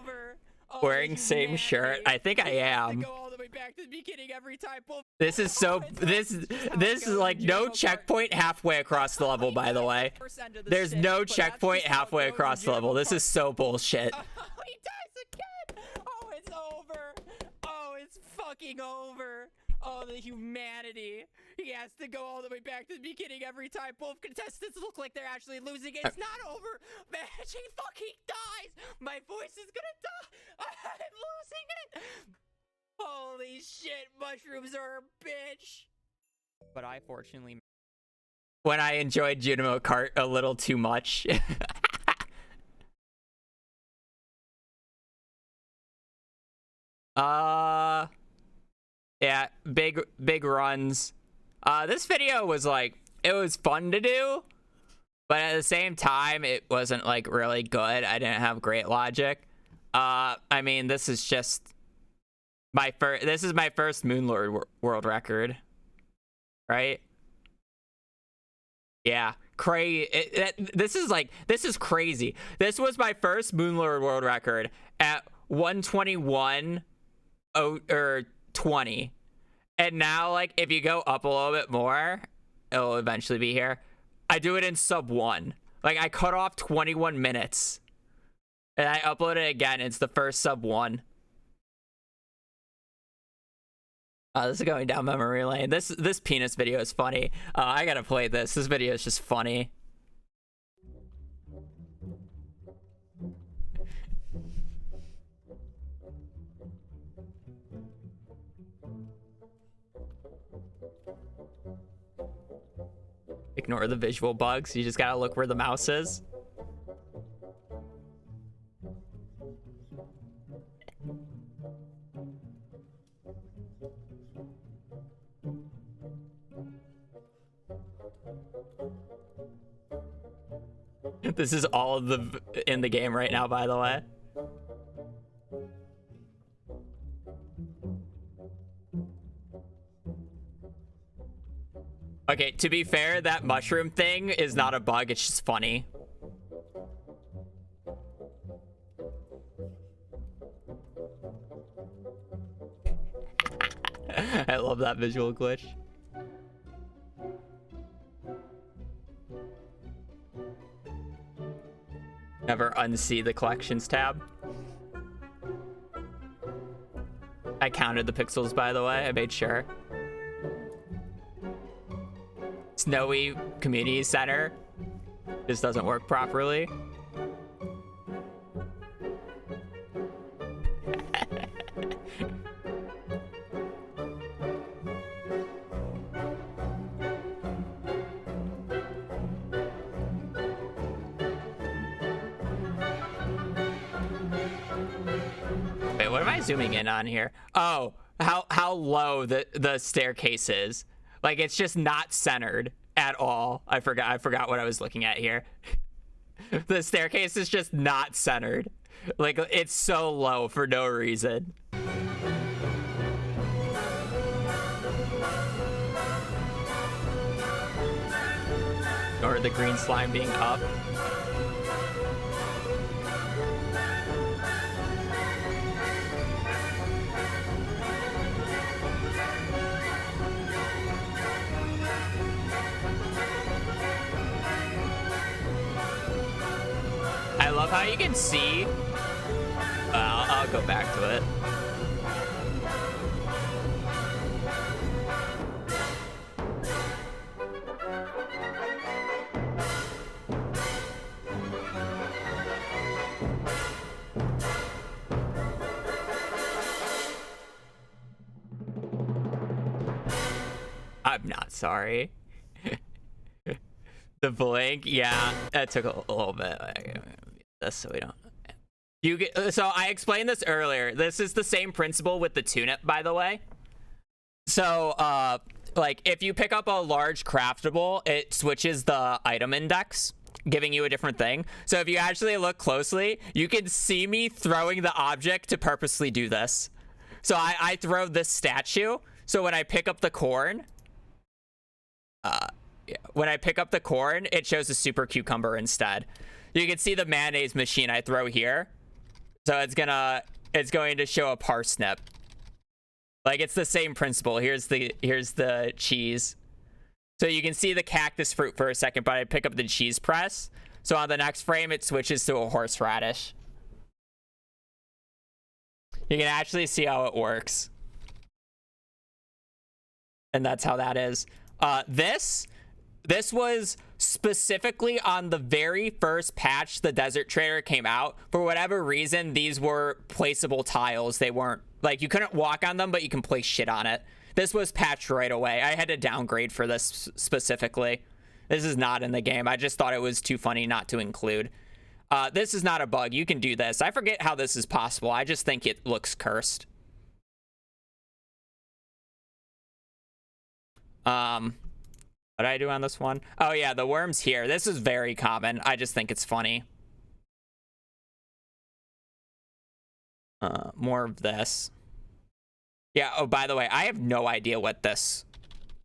Oh, wearing same shirt. I think I am. Go all the way back to the beginning every time. This is so. This is like no checkpoint halfway across the level. By the way, there's no checkpoint halfway across the level. This is so bullshit. Oh, he dies again. Oh, it's over. Oh, it's fucking over. Oh, the humanity. He has to go all the way back to the beginning every time. Both contestants look like they're actually losing. It's not over. Man, she fucking dies. My voice is gonna die. I'm losing it. Holy shit, mushrooms are a bitch. But I fortunately... When I enjoyed Junimo Kart a little too much. Yeah, big runs. This video was like, it was fun to do, but at the same time, it wasn't like really good. I didn't have great logic. I mean, this is just this is my first Moonlord world record, right? Yeah, this is crazy. This was my first Moonlord world record at 121 or 20, and now like if you go up a little bit more, it'll eventually be here. I do it in sub 1. Like I cut off 21 minutes and I upload it again. It's the first sub 1. This is going down memory lane. This penis video is funny. I gotta play this. This video is just funny. Ignore the visual bugs. You just gotta look where the mouse is. This is all of in the game right now, by the way. Okay, to be fair, that mushroom thing is not a bug, it's just funny. I love that visual glitch. Never unsee the collections tab. I counted the pixels, by the way. I made sure. Snowy Community Center. This doesn't work properly. Wait, what am I zooming in on here? Oh, how low the staircase is. Like it's just not centered at all. I forgot what I was looking at here. The staircase is just not centered. Like it's so low for no reason. Or the green slime being up. I love how you can see. I'll go back to it. I'm not sorry. The blink, yeah, that took a little bit. This so we don't. So I explained this earlier. This is the same principle with the tune-up, by the way. So, like, if you pick up a large craftable, it switches the item index, giving you a different thing. So if you actually look closely, you can see me throwing the object to purposely do this. So I throw this statue. So when I pick up the corn, when I pick up the corn, it shows a super cucumber instead. You can see the mayonnaise machine I throw here. So it's going to show a parsnip. Like it's the same principle. Here's the cheese. So you can see the cactus fruit for a second, but I pick up the cheese press. So on the next frame, it switches to a horseradish. You can actually see how it works. And that's how that is. This was specifically on the very first patch the Desert Trader came out. For whatever reason, these were placeable tiles. They weren't, like, you couldn't walk on them, but you can place shit on it. This was patched right away. I had to downgrade for this specifically. This is not in the game. I just thought it was too funny not to include. This is not a bug. You can do this. I forget how this is possible. I just think it looks cursed. What did I do on this one? Oh yeah, the worms here. This is very common. I just think it's funny. More of this. Yeah, oh, by the way, I have no idea what this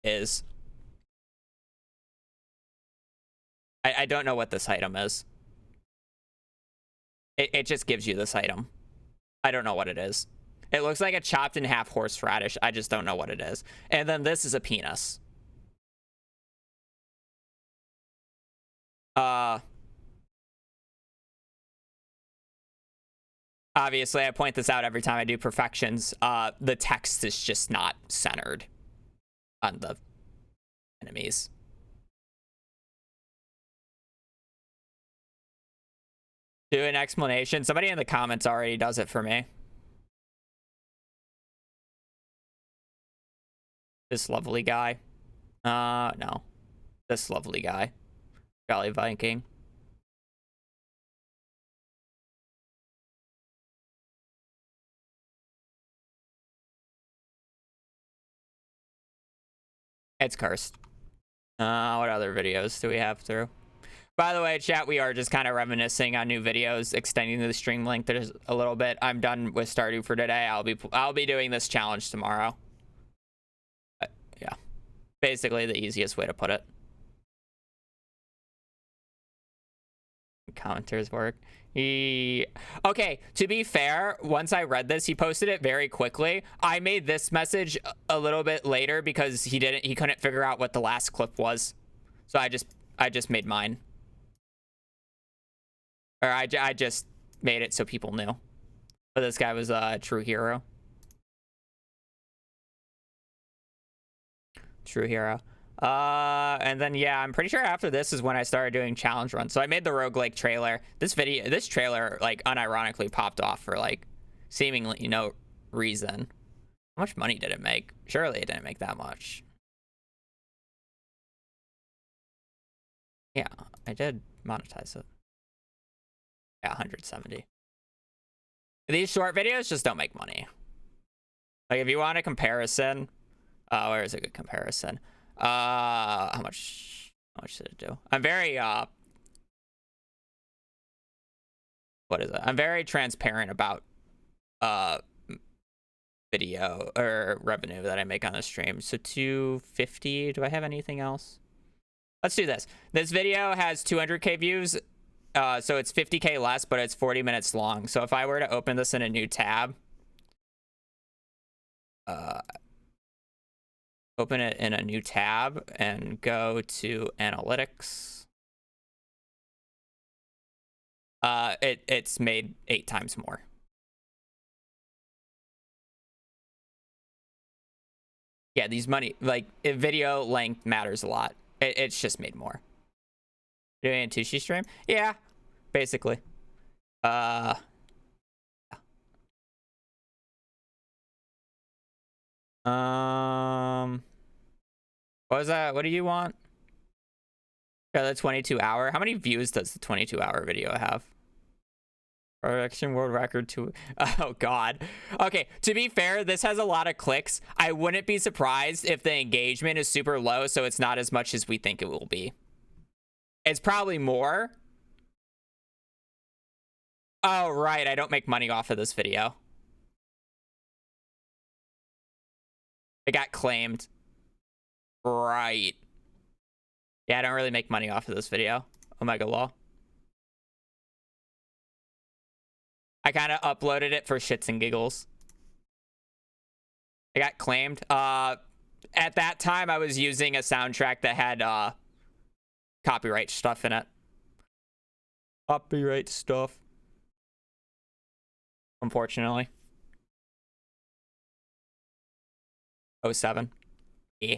is. I don't know what this item is. It just gives you this item. I don't know what it is. It looks like a chopped in half horseradish. I just don't know what it is. And then this is a penis. Obviously, I point this out every time I do perfections. The text is just not centered on the enemies. Do an explanation. Somebody in the comments already does it for me. This lovely guy. No. This lovely guy. Jolly Viking. It's cursed. What other videos do we have through? By the way, chat, we are just kind of reminiscing on new videos, extending the stream length a little bit. I'm done with Stardew for today. I'll be doing this challenge tomorrow. Yeah. Basically the easiest way to put it. Commenters work. Okay, to be fair, once I read this, he posted it very quickly. I made this message a little bit later because he couldn't figure out what the last clip was. So I just made mine. Or I just made it so people knew. But this guy was a true hero. True hero. And then yeah, I'm pretty sure after this is when I started doing challenge runs. So I made the roguelike trailer. This trailer like unironically popped off for like seemingly no reason. How much money did it make? Surely it didn't make that much. Yeah, I did monetize it. Yeah, 170. These short videos just don't make money. Like if you want a comparison, where is a good comparison? How much did it do? I'm very what is it? I'm very transparent about video or revenue that I make on the stream. So 250. Do I have anything else? Let's do this. This video has 200k views. So it's 50k less, but it's 40 minutes long. So if I were to open this in a new tab, open it in a new tab and go to analytics. It's made 8 times more. Yeah, these money, like video length matters a lot. It's just made more. Doing a Tushi stream? Yeah, basically. Yeah. What was that? What do you want? Yeah, the 22-hour. How many views does the 22-hour video have? Production world record to. Oh god. Okay, to be fair, this has a lot of clicks. I wouldn't be surprised if the engagement is super low, so it's not as much as we think it will be. It's probably more. Oh right, I don't make money off of this video. It got claimed. Right. Yeah, I don't really make money off of this video. Omega Law. I kind of uploaded it for shits and giggles. It got claimed. At that time, I was using a soundtrack that had copyright stuff in it. Copyright stuff. Unfortunately. 07. Yeah.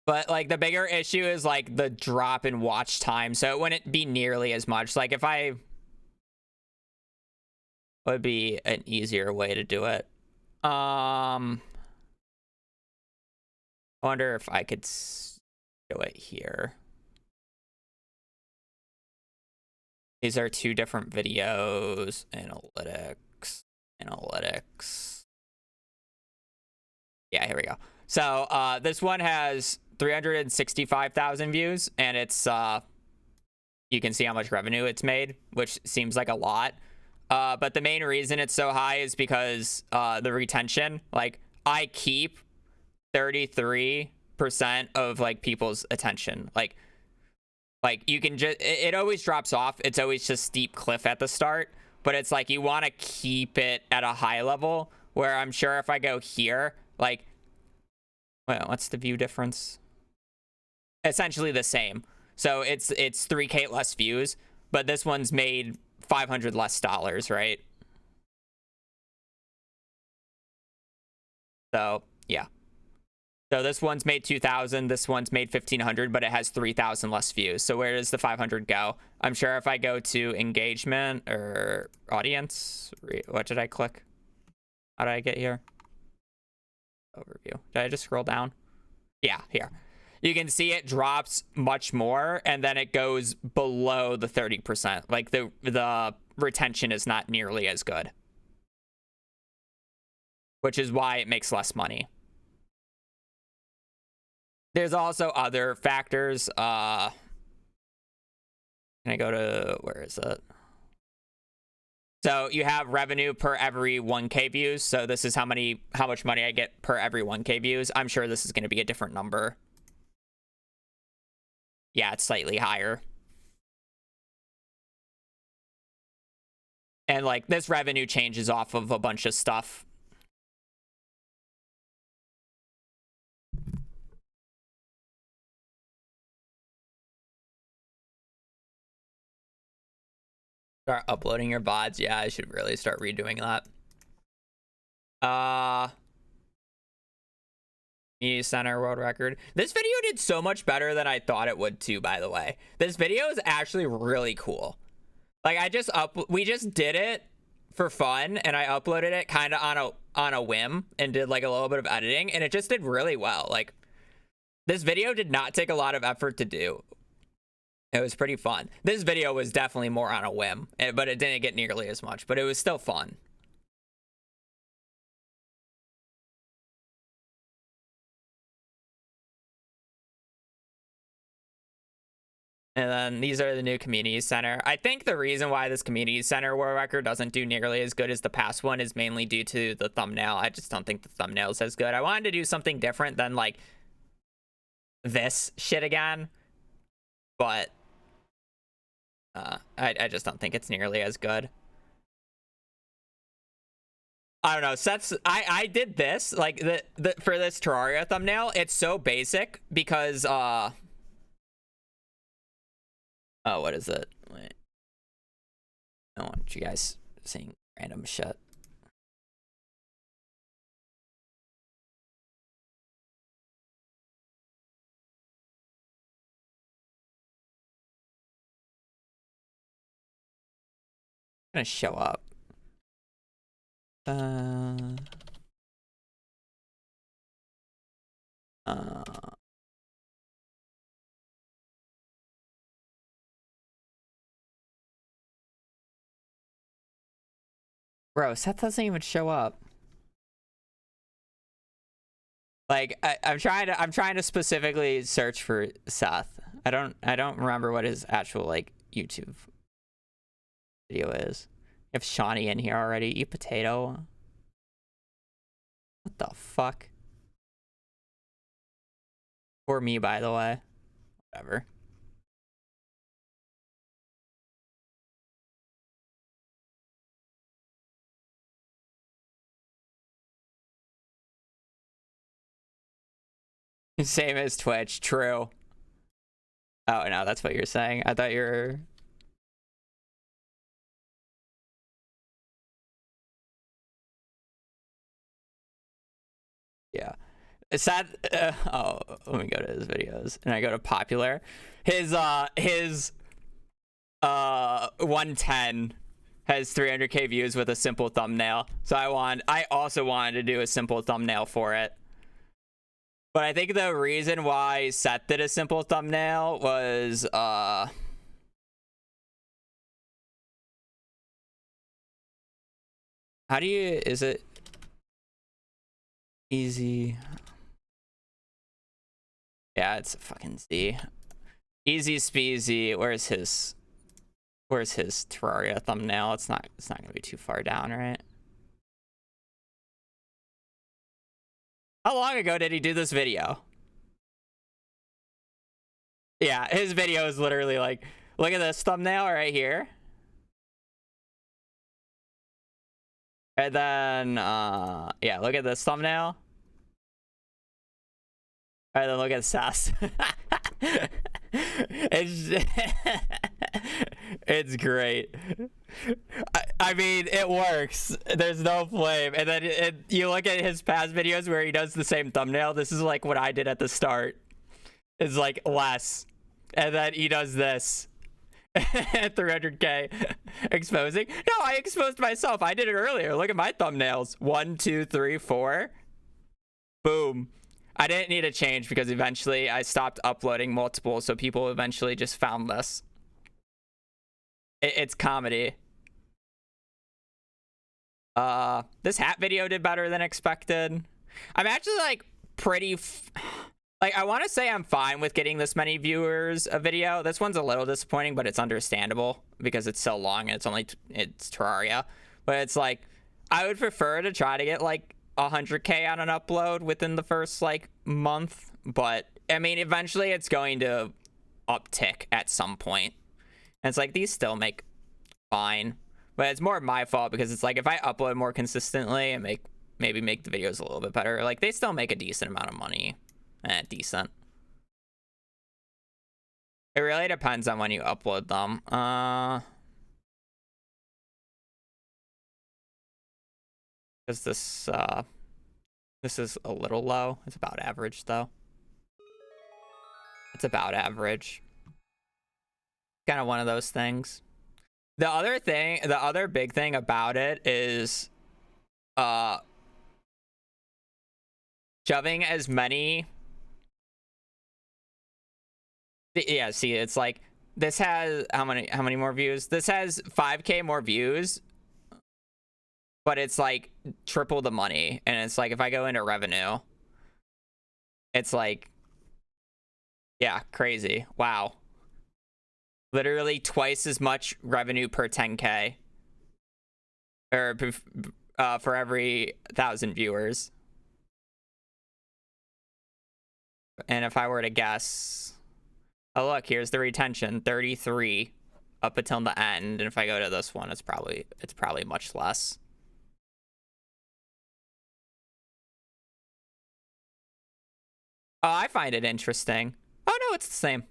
But like the bigger issue is like the drop in watch time, so it wouldn't be nearly as much. Like if I would be an easier way to do it. I wonder if I could do it here. These are two different videos. Analytics. Yeah, here we go. So this one has 365,000 views, and it's you can see how much revenue it's made, which seems like a lot. But the main reason it's so high is because the retention. Like I keep 33% of like people's attention. Like you can just, it always drops off. It's always just steep cliff at the start, but it's like you want to keep it at a high level, where I'm sure if I go here, like, well, what's the view difference? Essentially the same. So it's 3K less views, but this one's made $500 less, right? So yeah. So this one's made 2,000, this one's made 1,500, but it has 3,000 less views. So where does the 500 go? I'm sure if I go to engagement or audience, what did I click? How did I get here? Overview. Did I just scroll down? Yeah, here. You can see it drops much more, and then it goes below the 30%. Like the retention is not nearly as good, which is why it makes less money. There's also other factors. Can I go to, where is it? So you have revenue per every 1K views. So this is how much money I get per every 1K views. I'm sure this is going to be a different number. Yeah, it's slightly higher. And like this revenue changes off of a bunch of stuff. Start uploading your VODs. Yeah, I should really start redoing that. Media Center world record. This video did so much better than I thought it would too, by the way. This video is actually really cool. Like we just did it for fun, and I uploaded it kind of on a whim and did like a little bit of editing, and it just did really well. Like this video did not take a lot of effort to do. It was pretty fun. This video was definitely more on a whim, but it didn't get nearly as much, but it was still fun. And then these are the new community center. I think the reason why this community center world record doesn't do nearly as good as the past one is mainly due to the thumbnail. I just don't think the thumbnail's as good. I wanted to do something different than like this shit again, but I just don't think it's nearly as good. I don't know. I did this like the for this Terraria thumbnail. It's so basic because oh, what is it? Wait, I don't want you guys seeing random shit. Gonna show up. Bro, Seth doesn't even show up. Like I'm trying to specifically search for Seth. I don't remember what his actual like YouTube video is. You have Shawnee in here already. Eat potato. What the fuck? For me, by the way. Whatever. Same as Twitch. True. Oh no, that's what you're saying. I thought you were. Sad. Oh, let me go to his videos, and I go to popular. His 110 has 300k views with a simple thumbnail. So I also wanted to do a simple thumbnail for it. But I think the reason why Seth did a simple thumbnail was how do you, is it easy? Yeah, it's a fucking Z. Easy Speezy. Where's his Terraria thumbnail? It's not gonna be too far down, right? How long ago did he do this video? Yeah, his video is literally like, look at this thumbnail right here. And then, yeah, look at this thumbnail. And then look at Sass. It's great. I mean, it works. There's no flame. And then you look at his past videos where he does the same thumbnail. This is like what I did at the start. It's like less. And then he does this. 300k exposing. No, I exposed myself. I did it earlier. Look at my thumbnails. 1, 2, 3, 4. Boom. I didn't need a change because eventually I stopped uploading multiple, so people eventually just found this. It's comedy. This hat video did better than expected. I'm actually like pretty like, I want to say I'm fine with getting this many viewers a video. This one's a little disappointing, but it's understandable because it's so long and it's Terraria. But it's like, I would prefer to try to get like 100k on an upload within the first like month. But I mean, eventually it's going to uptick at some point. And it's like, these still make fine. But it's more my fault because it's like, if I upload more consistently and maybe make the videos a little bit better, like they still make a decent amount of money. Decent. It really depends on when you upload them. Is this is a little low. It's about average though. It's about average. Kind of one of those things. The other big thing about it is shoving as many. Yeah, see, it's like this has how many more views? This has 5k more views, but it's like triple the money. And it's like, if I go into revenue, it's like, yeah, crazy. Wow. Literally twice as much revenue per 10k or for every 1,000 viewers. And if I were to guess, oh look, here's the retention, 33 up until the end. And if I go to this one, it's probably much less. Oh, I find it interesting. Oh no, it's the same.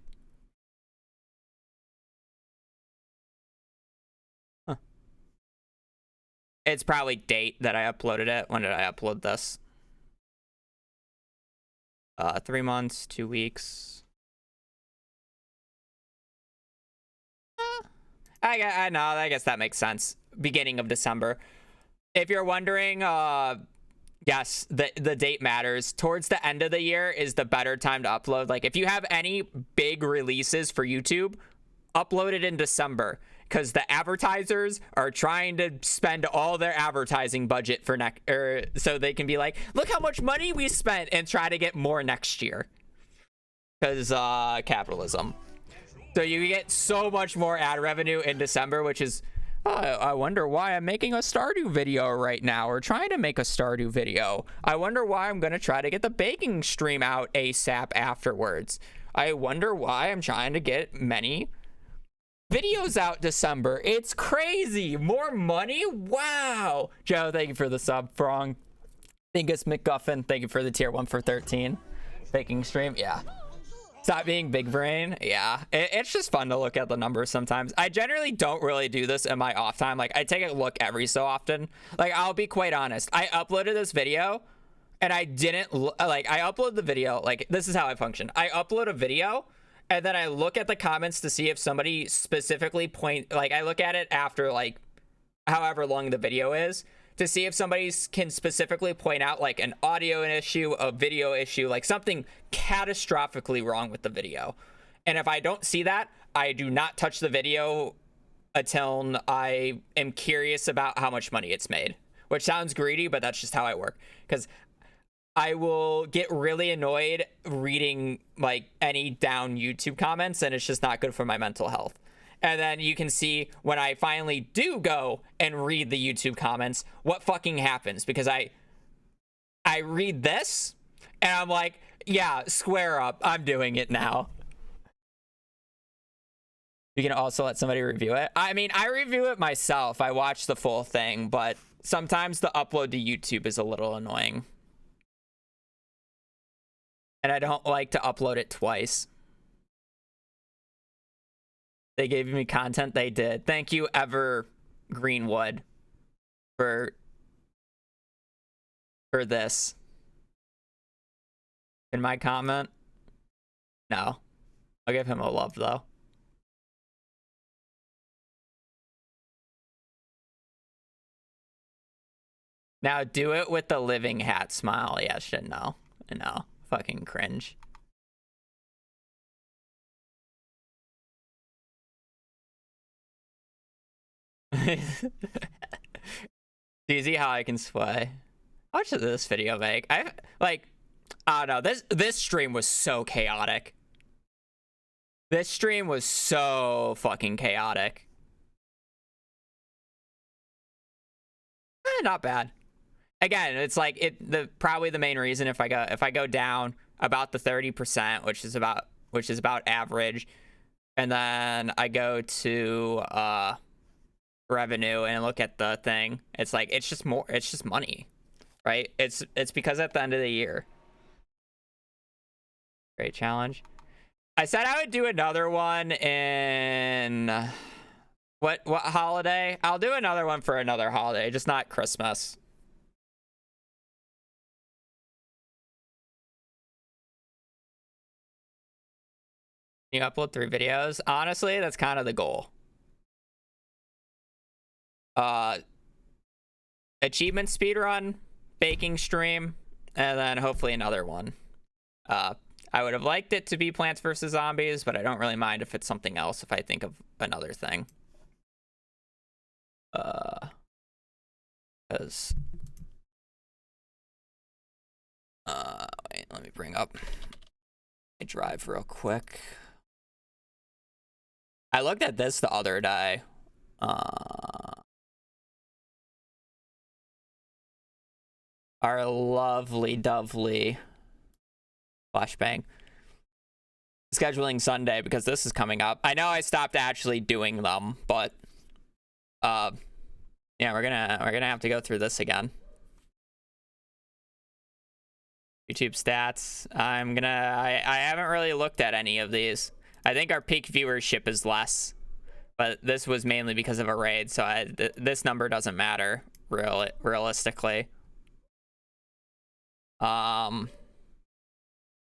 Huh. It's probably date that I uploaded it. When did I upload this? 3 months, 2 weeks. I know, I guess that makes sense. Beginning of December. If you're wondering, yes, the date matters. Towards the end of the year is the better time to upload. Like, if you have any big releases for YouTube, upload it in December, because the advertisers are trying to spend all their advertising budget for so they can be like, look how much money we spent, and try to get more next year. Because capitalism. So you get so much more ad revenue in December, which is, I wonder why I'm making a Stardew video right now, or trying to make a Stardew video. I wonder why I'm going to try to get the baking stream out ASAP afterwards. I wonder why I'm trying to get many videos out December. It's crazy. More money? Wow. Joe, thank you for the sub. Frong. Dingus McGuffin, thank you for the tier 1 for 13. Baking stream, yeah. Stop being big brain. Yeah, it's just fun to look at the numbers sometimes. I generally don't really do this in my off time. Like, I take a look every so often. Like, I'll be quite honest. I uploaded this video and I didn't like, I upload the video, like this is how I function. I upload a video and then I look at the comments to see if somebody specifically I look at it after like however long the video is to see if somebody can specifically point out like an audio issue, a video issue, like something catastrophically wrong with the video. And if I don't see that, I do not touch the video until I am curious about how much money it's made, which sounds greedy, but that's just how I work. Because I will get really annoyed reading like any down YouTube comments, and it's just not good for my mental health. And then you can see when I finally do go and read the YouTube comments, what fucking happens, because I read this and I'm like, yeah, square up. I'm doing it now. You can also let somebody review it. I mean, I review it myself. I watch the full thing, but sometimes the upload to YouTube is a little annoying. And I don't like to upload it twice. They gave me content. They did. Thank you, Ever Greenwood, for this. In my comment? No. I'll give him a love, though. Now do it with the living hat smile. Yeah, shit, no. No. Fucking cringe. Easy how I can sway. How much did this video make? I don't know. This stream was so chaotic. This stream was so fucking chaotic. Not bad. Again, it's like probably the main reason if I go down about the 30%, which is about average, and then I go to revenue and look at the thing, it's like it's just money, right? It's because at the end of the year. Great challenge. I said I would do another one in what holiday? I'll do another one for another holiday, just not Christmas. You upload 3 videos. Honestly, that's kind of the goal. Achievement speedrun, baking stream, and then hopefully another one. I would have liked it to be Plants vs. Zombies, but I don't really mind if it's something else if I think of another thing. Because wait, let me bring up my drive real quick. I looked at this the other day. Our lovely dovely flashbang scheduling Sunday, because this is coming up. I know I stopped actually doing them, but yeah, we're gonna have to go through this again. YouTube stats. I haven't really looked at any of these. I think our peak viewership is less, but this was mainly because of a raid, so this number doesn't matter realistically.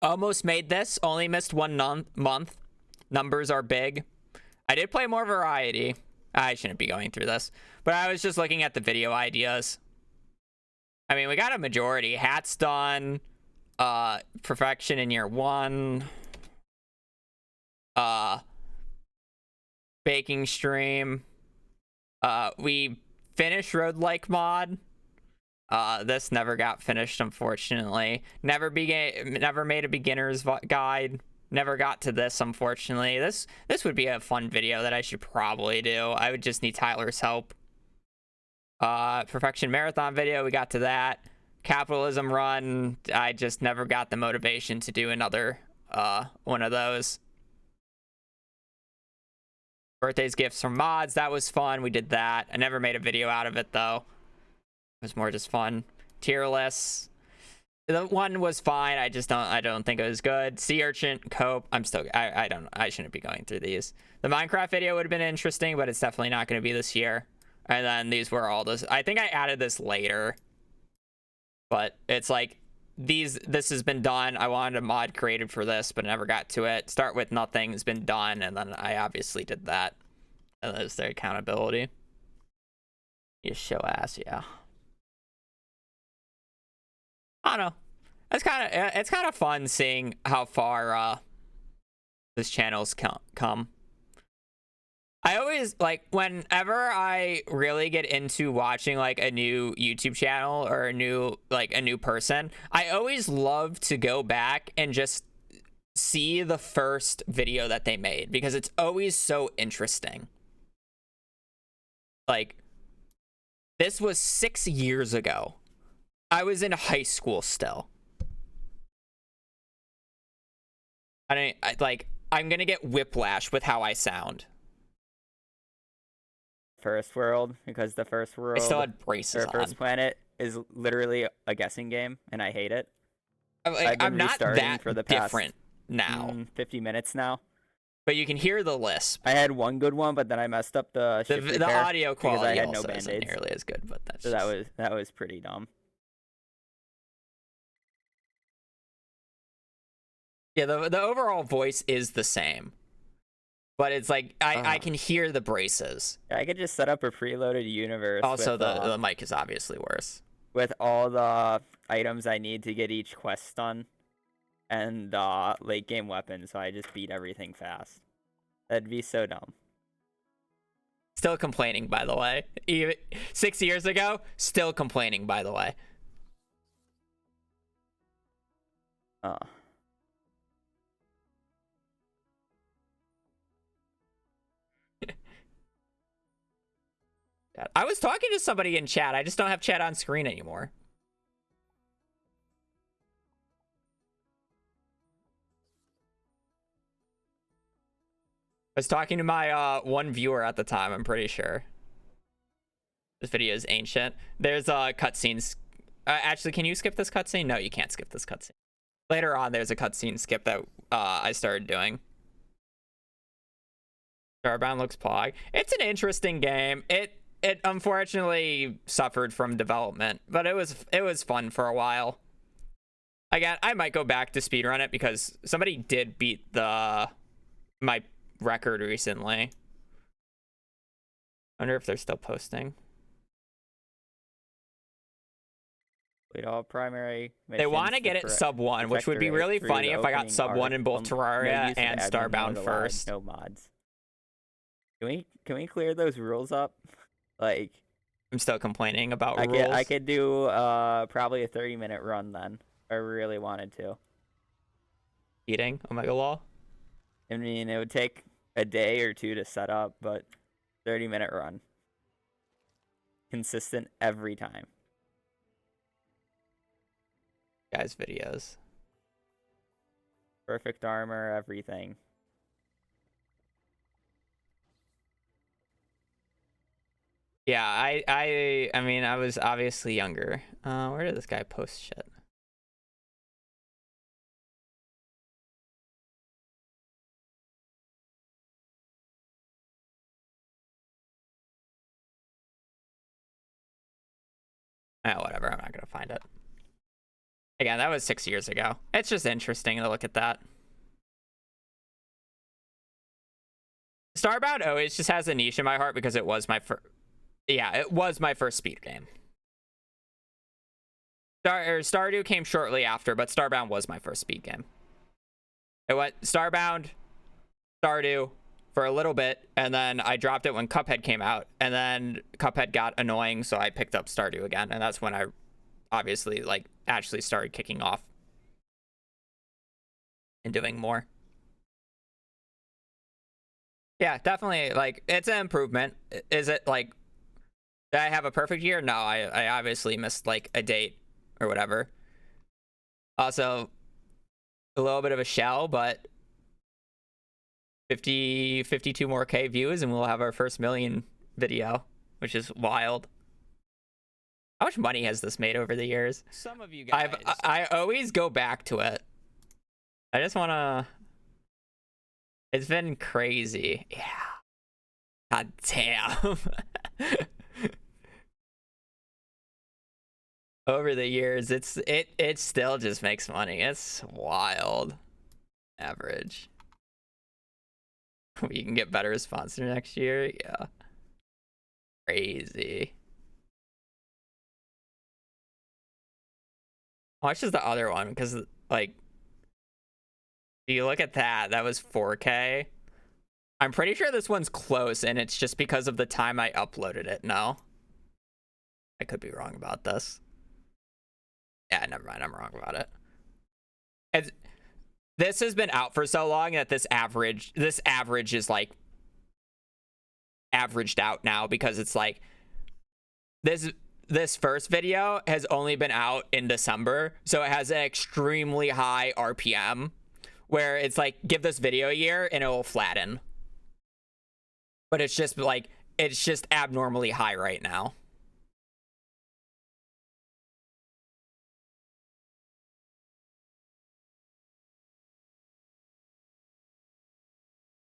Almost made this, only missed 1 month. Numbers are big. I did play more variety. I shouldn't be going through this, but I was just looking at the video ideas. I mean, we got a majority. Hats done. Perfection in year 1. Baking stream. We finished road-like mod. This never got finished, unfortunately. Never made a beginner's guide. Never got to this, unfortunately. This would be a fun video that I should probably do. I would just need Tyler's help. Perfection marathon video, we got to that. Capitalism run, I just never got the motivation to do another one of those. Birthdays, gifts from mods, that was fun. We did that. I never made a video out of it though. It was more just fun. Tier lists. The one was fine. I don't think it was good. Sea urchin, cope. I shouldn't be going through these. The Minecraft video would have been interesting, but it's definitely not going to be this year. And then these were all this. I think I added this later, but it's like this has been done. I wanted a mod created for this, but never got to it. Start with nothing has been done, and then I obviously did that. And there's their accountability. You show ass, yeah. I don't know. It's kind of fun seeing how far this channel's come. I always, like, whenever I really get into watching like a new YouTube channel or a new person, I always love to go back and just see the first video that they made, because it's always so interesting. Like, this was 6 years ago. I was in high school still. I'm gonna get whiplash with how I sound. First world, because the first world, I still had braces or first planet is literally a guessing game, and I hate it. I'm not that for the past, different now. 50 minutes now. But you can hear the lisp. I had one good one, but then I messed up the audio quality. I had also no band-aids. Isn't nearly as good, but that's so that was pretty dumb. Yeah, the overall voice is the same, but it's like I can hear the braces. I could just set up a preloaded universe. Also, with, the mic is obviously worse. With all the items I need to get each quest done, and late game weapons, so I just beat everything fast. That'd be so dumb. Still complaining, by the way. Even 6 years ago, still complaining, by the way. I was talking to somebody in chat. I just don't have chat on screen anymore. I was talking to my one viewer at the time, I'm pretty sure. This video is ancient. There's cutscenes. Actually, can you skip this cutscene? No, you can't skip this cutscene. Later on, there's a cutscene skip that I started doing. Starbound looks pog. It's an interesting game. It unfortunately suffered from development, but it was fun for a while. I might go back to speedrun it, because somebody did beat my record recently. I wonder if they're still posting. Complete all primary missions. They want to get it sub 1, which would be really funny if I got sub 1 in both Terraria and Starbound first. No mods. Can we clear those rules up? Like, I'm still complaining about rules. I could do probably a 30-minute run then, if I really wanted to. Eating Omega Law? I mean, it would take a day or two to set up, but 30-minute run. Consistent every time. Guys' videos. Perfect armor, everything. Yeah, I mean, I was obviously younger. Where did this guy post shit? Oh, whatever. I'm not gonna find it. Again, that was 6 years ago. It's just interesting to look at that. Starbound always just has a niche in my heart, because it was my first. Yeah, it was my first speed game. Stardew came shortly after, but Starbound was my first speed game. It went Starbound, Stardew for a little bit, and then I dropped it when Cuphead came out, and then Cuphead got annoying, so I picked up Stardew again, and that's when I obviously actually started kicking off and doing more. Yeah, definitely, it's an improvement. Is it did I have a perfect year? No, I obviously missed a date or whatever. Also, a little bit of a shell, but 52 more K views, and we'll have our first million video, which is wild. How much money has this made over the years? Some of you guys. I always go back to it. I just want to. It's been crazy. Yeah. God damn. over the years, it still just makes money. It's wild. Average. We can get better sponsor next year. Yeah. Crazy. How much is the other one? Because like, if you look at that, that was 4K. I'm pretty sure this one's close, and it's just because of the time I uploaded it. No, I could be wrong about this. Yeah, never mind. I'm wrong about it. This has been out for so long that this average is like averaged out now, because it's like this first video has only been out in December, so it has an extremely high RPM, where it's like, give this video a year and it will flatten. But it's just like, it's just abnormally high right now.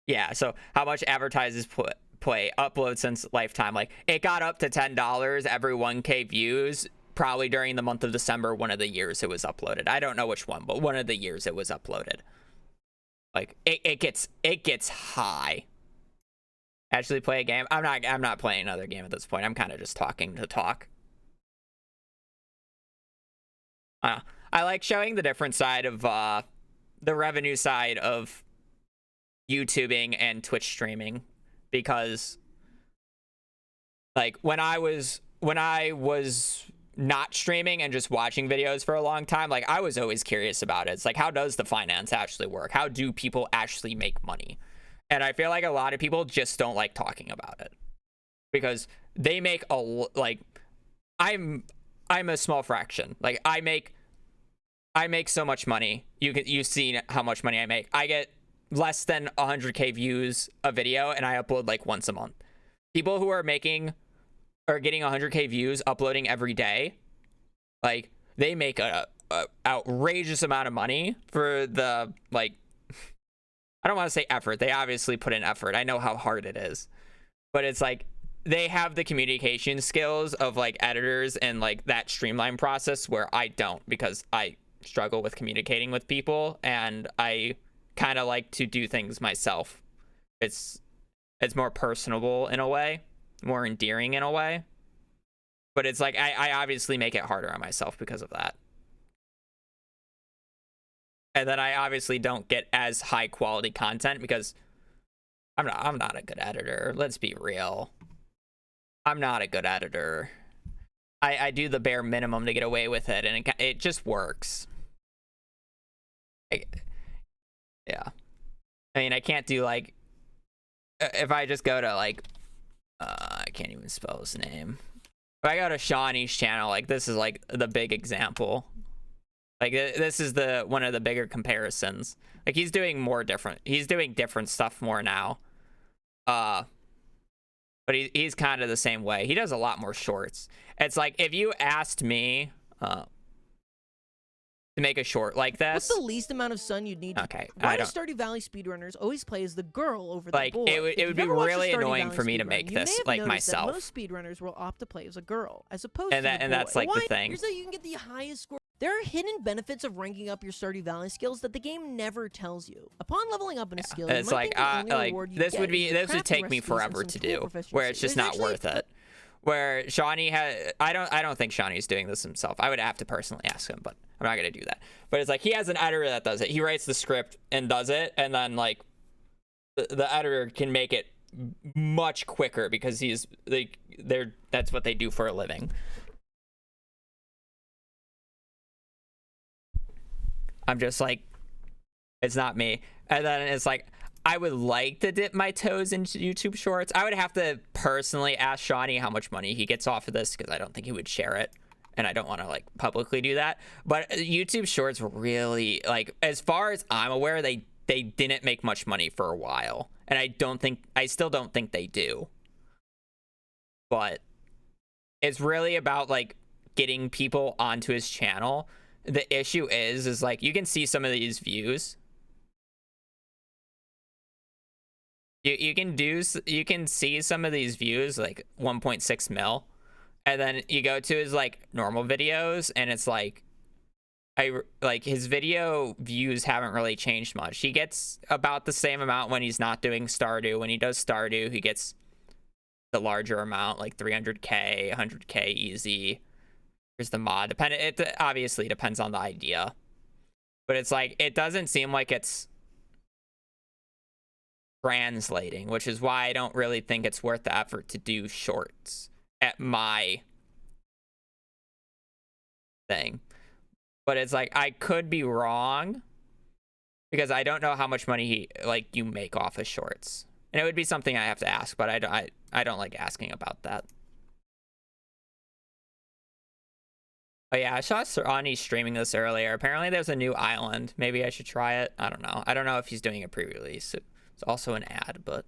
Yeah, so how much advertisers play upload since lifetime? Like, it got up to $10 every 1K views probably during the month of December, one of the years it was uploaded. I don't know which one, but one of the years it was uploaded. Like, it gets high. Actually play a game? I'm not playing another game at this point. I'm kind of just talking to talk. I like showing the different side of the revenue side of YouTubing and Twitch streaming, because like when I was not streaming and just watching videos for a long time, like I was always curious about it. It's like, how does the finance actually work? How do people actually make money? And I feel like a lot of people just don't like talking about it, because they make like, I'm a small fraction. Like I make so much money. You've seen how much money I make. I get less than 100K views a video, and I upload like once a month. People who are getting 100K views uploading every day, like they make a outrageous amount of money for the, like, I don't want to say effort. They obviously put in effort. I know how hard it is, but it's like they have the communication skills of like editors and like that streamlined process, where I don't, because I struggle with communicating with people, and I kind of like to do things myself. It's more personable in a way, more endearing in a way, but it's like I obviously make it harder on myself because of that. And then I obviously don't get as high quality content because I'm not a good editor. Let's be real. I'm not a good editor. I do the bare minimum to get away with it, and it just works. Yeah. I mean, I can't do like, if I just go to like, I can't even spell his name. If I go to Shawnee's channel, like this is like the big example. Like this is one of the bigger comparisons. Like he's doing different stuff more now. But he's kind of the same way. He does a lot more shorts. It's like, if you asked me to make a short like this, what's the least amount of sun you'd need? Okay, Why do Stardew Valley speedrunners always play as the girl over the boy? It would be really annoying for me to make this like myself. Most speedrunners will opt to play as a girl as opposed to and that's like the thing. Here's how you can get the highest score. There are hidden benefits of ranking up your Stardew Valley skills that the game never tells you. Upon leveling up in a skill, it's like this would take me forever to do, where it's just not worth it. Where Shawnee I don't think Shawnee's doing this himself. I would have to personally ask him, but I'm not gonna do that. But it's like, he has an editor that does it. He writes the script and does it, and then like the editor can make it much quicker, because that's what they do for a living. I'm just like, it's not me. And then it's like, I would like to dip my toes into YouTube Shorts. I would have to personally ask Shawnee how much money he gets off of this, because I don't think he would share it, and I don't want to like publicly do that. But YouTube Shorts really, like, as far as I'm aware, they didn't make much money for a while, and I still don't think they do. But it's really about like getting people onto his channel. The issue is like, you can see some of these views. You can see some of these views, like 1.6 mil, And then you go to his like normal videos, and it's like his video views haven't really changed much. He gets about the same amount when he's not doing Stardew. When he does Stardew, he gets the larger amount, like 300k, 100k easy. Here's the mod. It obviously depends on the idea, but it's like it doesn't seem like it's translating, which is why I don't really think it's worth the effort to do shorts at my thing. But it's like I could be wrong because I don't know how much money you make off of shorts, and it would be something I have to ask, but I don't like asking about that. Oh yeah, I saw Ronnie streaming this earlier. Apparently there's a new island. Maybe I should try it. I don't know. I don't know if he's doing a pre-release. It's also an ad, but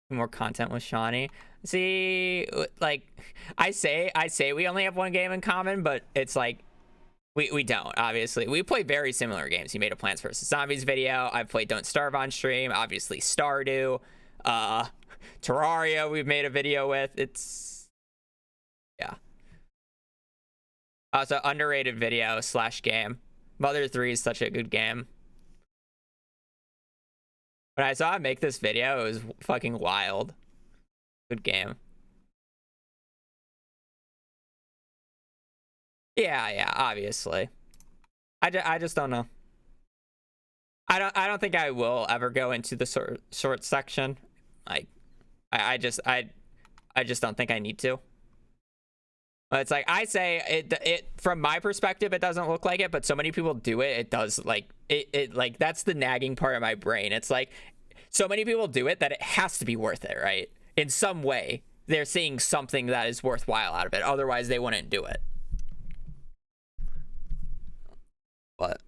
more content with Shawnee. See, like I say we only have one game in common, but it's like we don't. Obviously, we play very similar games. He made a Plants vs Zombies video. I've played Don't Starve on stream. Obviously, Stardew, Terraria. We've made a video with. It's yeah. Also, underrated video / game. Mother 3 is such a good game. When I saw him make this video, it was fucking wild. Good game. Yeah, obviously. I just don't know. I don't think I will ever go into the short section. Like, I just don't think I need to. It's like I say it from my perspective, it doesn't look like it, but so many people do it. It does. Like it like that's the nagging part of my brain. It's like so many people do it that it has to be worth it, right? In some way, they're seeing something that is worthwhile out of it. Otherwise, they wouldn't do it. But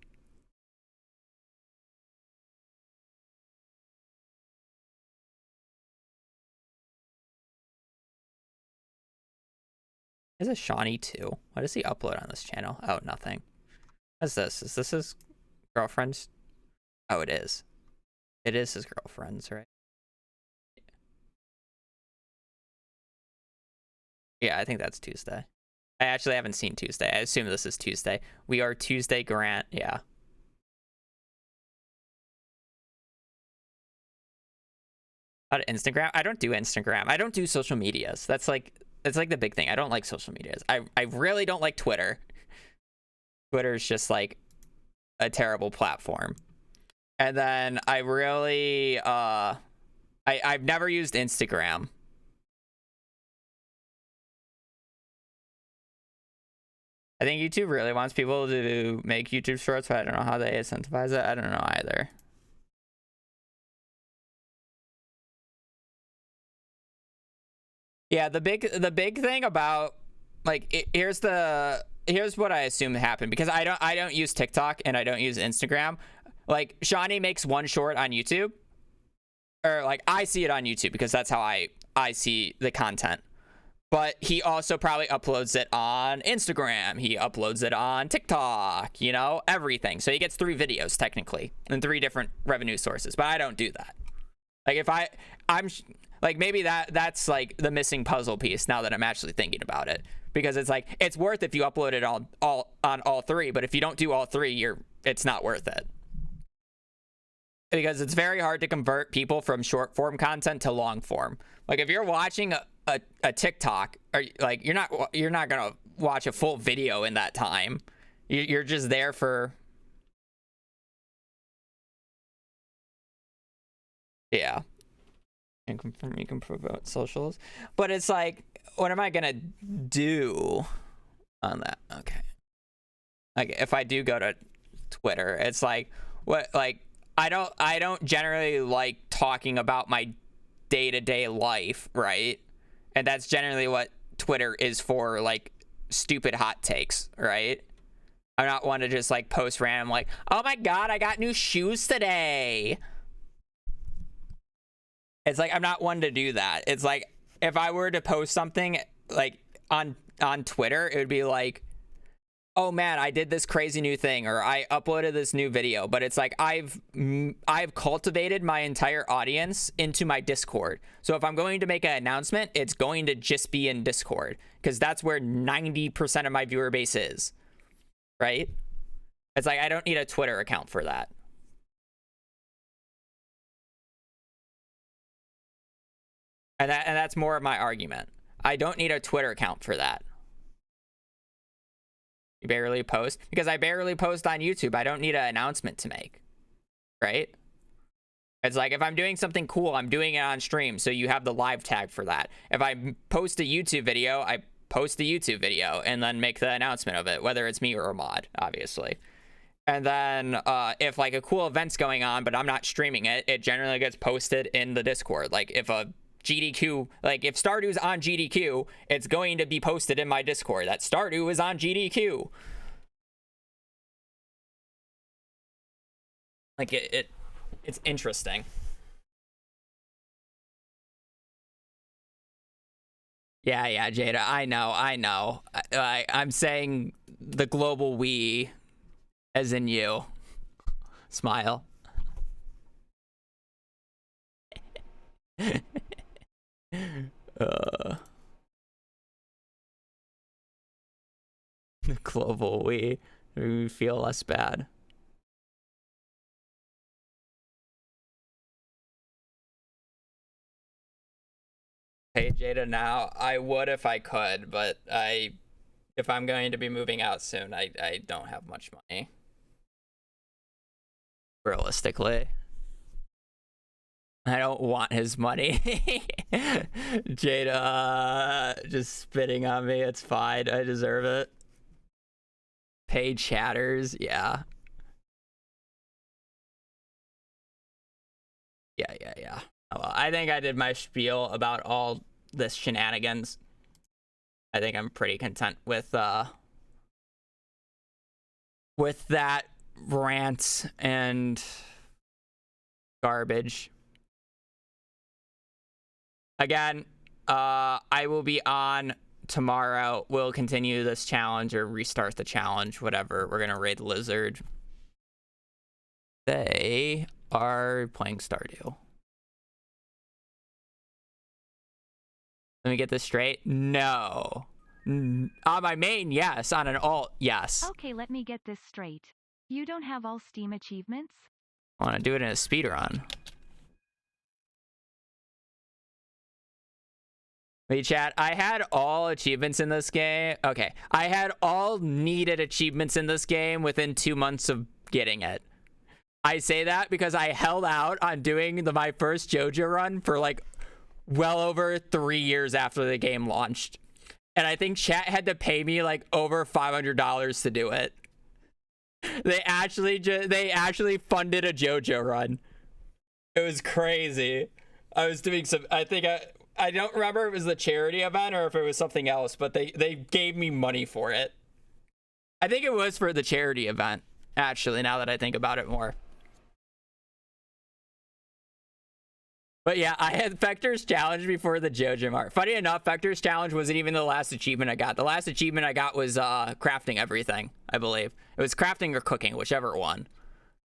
is it Shawnee too? What does he upload on this channel? Oh, nothing. What's this? Is this his girlfriend's? Oh, it is. It is his girlfriend's, right? Yeah, I think that's Tuesday. I actually haven't seen Tuesday. I assume this is Tuesday. We are Tuesday Grant. Yeah. Instagram? I don't do Instagram. I don't do social medias. That's like the big thing. I don't like social medias. I really don't like Twitter. Twitter is just like a terrible platform. And then I really I've never used Instagram. I think YouTube really wants people to make YouTube shorts, but I don't know how they incentivize it. I don't know either. Yeah, the big thing about like here's what I assume happened, because I don't use TikTok and I don't use Instagram. Like Shawnee makes one short on YouTube, or like I see it on YouTube because that's how I see the content. But he also probably uploads it on Instagram. He uploads it on TikTok, you know, everything. So he gets 3 videos technically and 3 different revenue sources. But I don't do that. Like I'm like, maybe that's like the missing puzzle piece now that I'm actually thinking about it, because it's like it's worth if you upload it on all 3, but if you don't do all 3, it's not worth it, because it's very hard to convert people from short form content to long form. Like if you're watching a TikTok, or like you're not gonna watch a full video in that time. You're just there for yeah. You can promote socials, but it's like, what am I gonna do on that? Okay, like if I do go to Twitter, it's like what, like I don't generally like talking about my day-to-day life, right? And that's generally what Twitter is for, like stupid hot takes, right? I'm not one to just like post random like, oh my god, I got new shoes today. It's like I'm not one to do that. It's like if I were to post something like on Twitter, it would be like, oh man, I did this crazy new thing, or I uploaded this new video, but it's like I've cultivated my entire audience into my Discord. So if I'm going to make an announcement, it's going to just be in Discord, because that's where 90% of my viewer base is, right? It's like I don't need a Twitter account for that. And that's more of my argument. I don't need a Twitter account for that. You barely post? Because I barely post on YouTube. I don't need an announcement to make, right? It's like if I'm doing something cool, I'm doing it on stream, so you have the live tag for that. If I post a YouTube video, I post the YouTube video and then make the announcement of it, whether it's me or a mod, obviously. And then if like a cool event's going on, but I'm not streaming it, it generally gets posted in the Discord. Like if a GDQ, like if Stardew's on GDQ, it's going to be posted in my Discord that Stardew is on GDQ. Like it's interesting. Yeah, Jada, I know. I'm saying the global we, as in you. Smile. The global we feel less bad. Hey Jada, now I would if I could, but if I'm going to be moving out soon, I don't have much money. Realistically, I don't want his money. Jada, just spitting on me. It's fine. I deserve it. Paid chatters, yeah. Yeah. Well, I think I did my spiel about all this shenanigans. I think I'm pretty content with that rant and garbage. Again, I will be on tomorrow. We'll continue this challenge or restart the challenge, whatever. We're gonna raid the lizard. They are playing Stardew. Let me get this straight. No. On my main, yes. On an alt, yes. Okay, let me get this straight. You don't have all Steam achievements? I want to do it in a speedrun. Wait, chat. I had all achievements in this game. Okay. I had all needed achievements in this game within 2 months of getting it. I say that because I held out on doing my first JoJo run for like well over 3 years after the game launched. And I think chat had to pay me like over $500 to do it. They actually funded a JoJo run. It was crazy. I was doing some, I don't remember if it was the charity event or if it was something else, but they gave me money for it. I think it was for the charity event, actually, now that I think about it more. But yeah, I had Vector's Challenge before the JoJo Mart. Funny enough, Vector's Challenge wasn't even the last achievement I got. The last achievement I got was crafting everything, I believe. It was crafting or cooking, whichever one.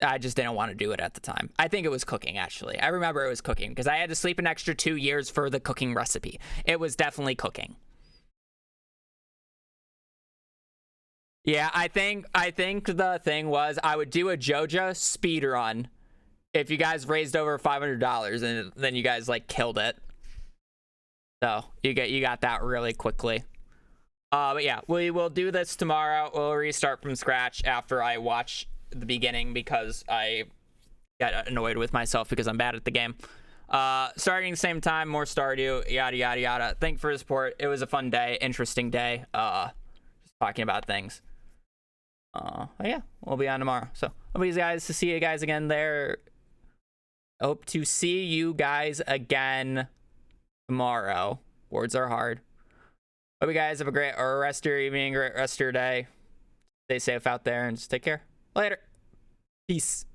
I just didn't want to do it at the time. I think it was cooking, actually. I remember it was cooking because I had to sleep an extra 2 years for the cooking recipe. It was definitely cooking. Yeah, I think the thing was I would do a JoJo speedrun if you guys raised over $500 and then you guys like killed it. So you got that really quickly. But yeah, we will do this tomorrow. We'll restart from scratch after I watch the beginning because I got annoyed with myself because I'm bad at the game. Starting the same time, more Stardew, yada yada yada. Thank you for the support. It was a fun day, interesting day. Just talking about things. Yeah, we'll be on tomorrow. So hope you guys to see you guys again there. Hope to see you guys again tomorrow. Words are hard. Hope you guys have a great rest of your evening, great rest of your day. Stay safe out there and just take care. Later. Peace.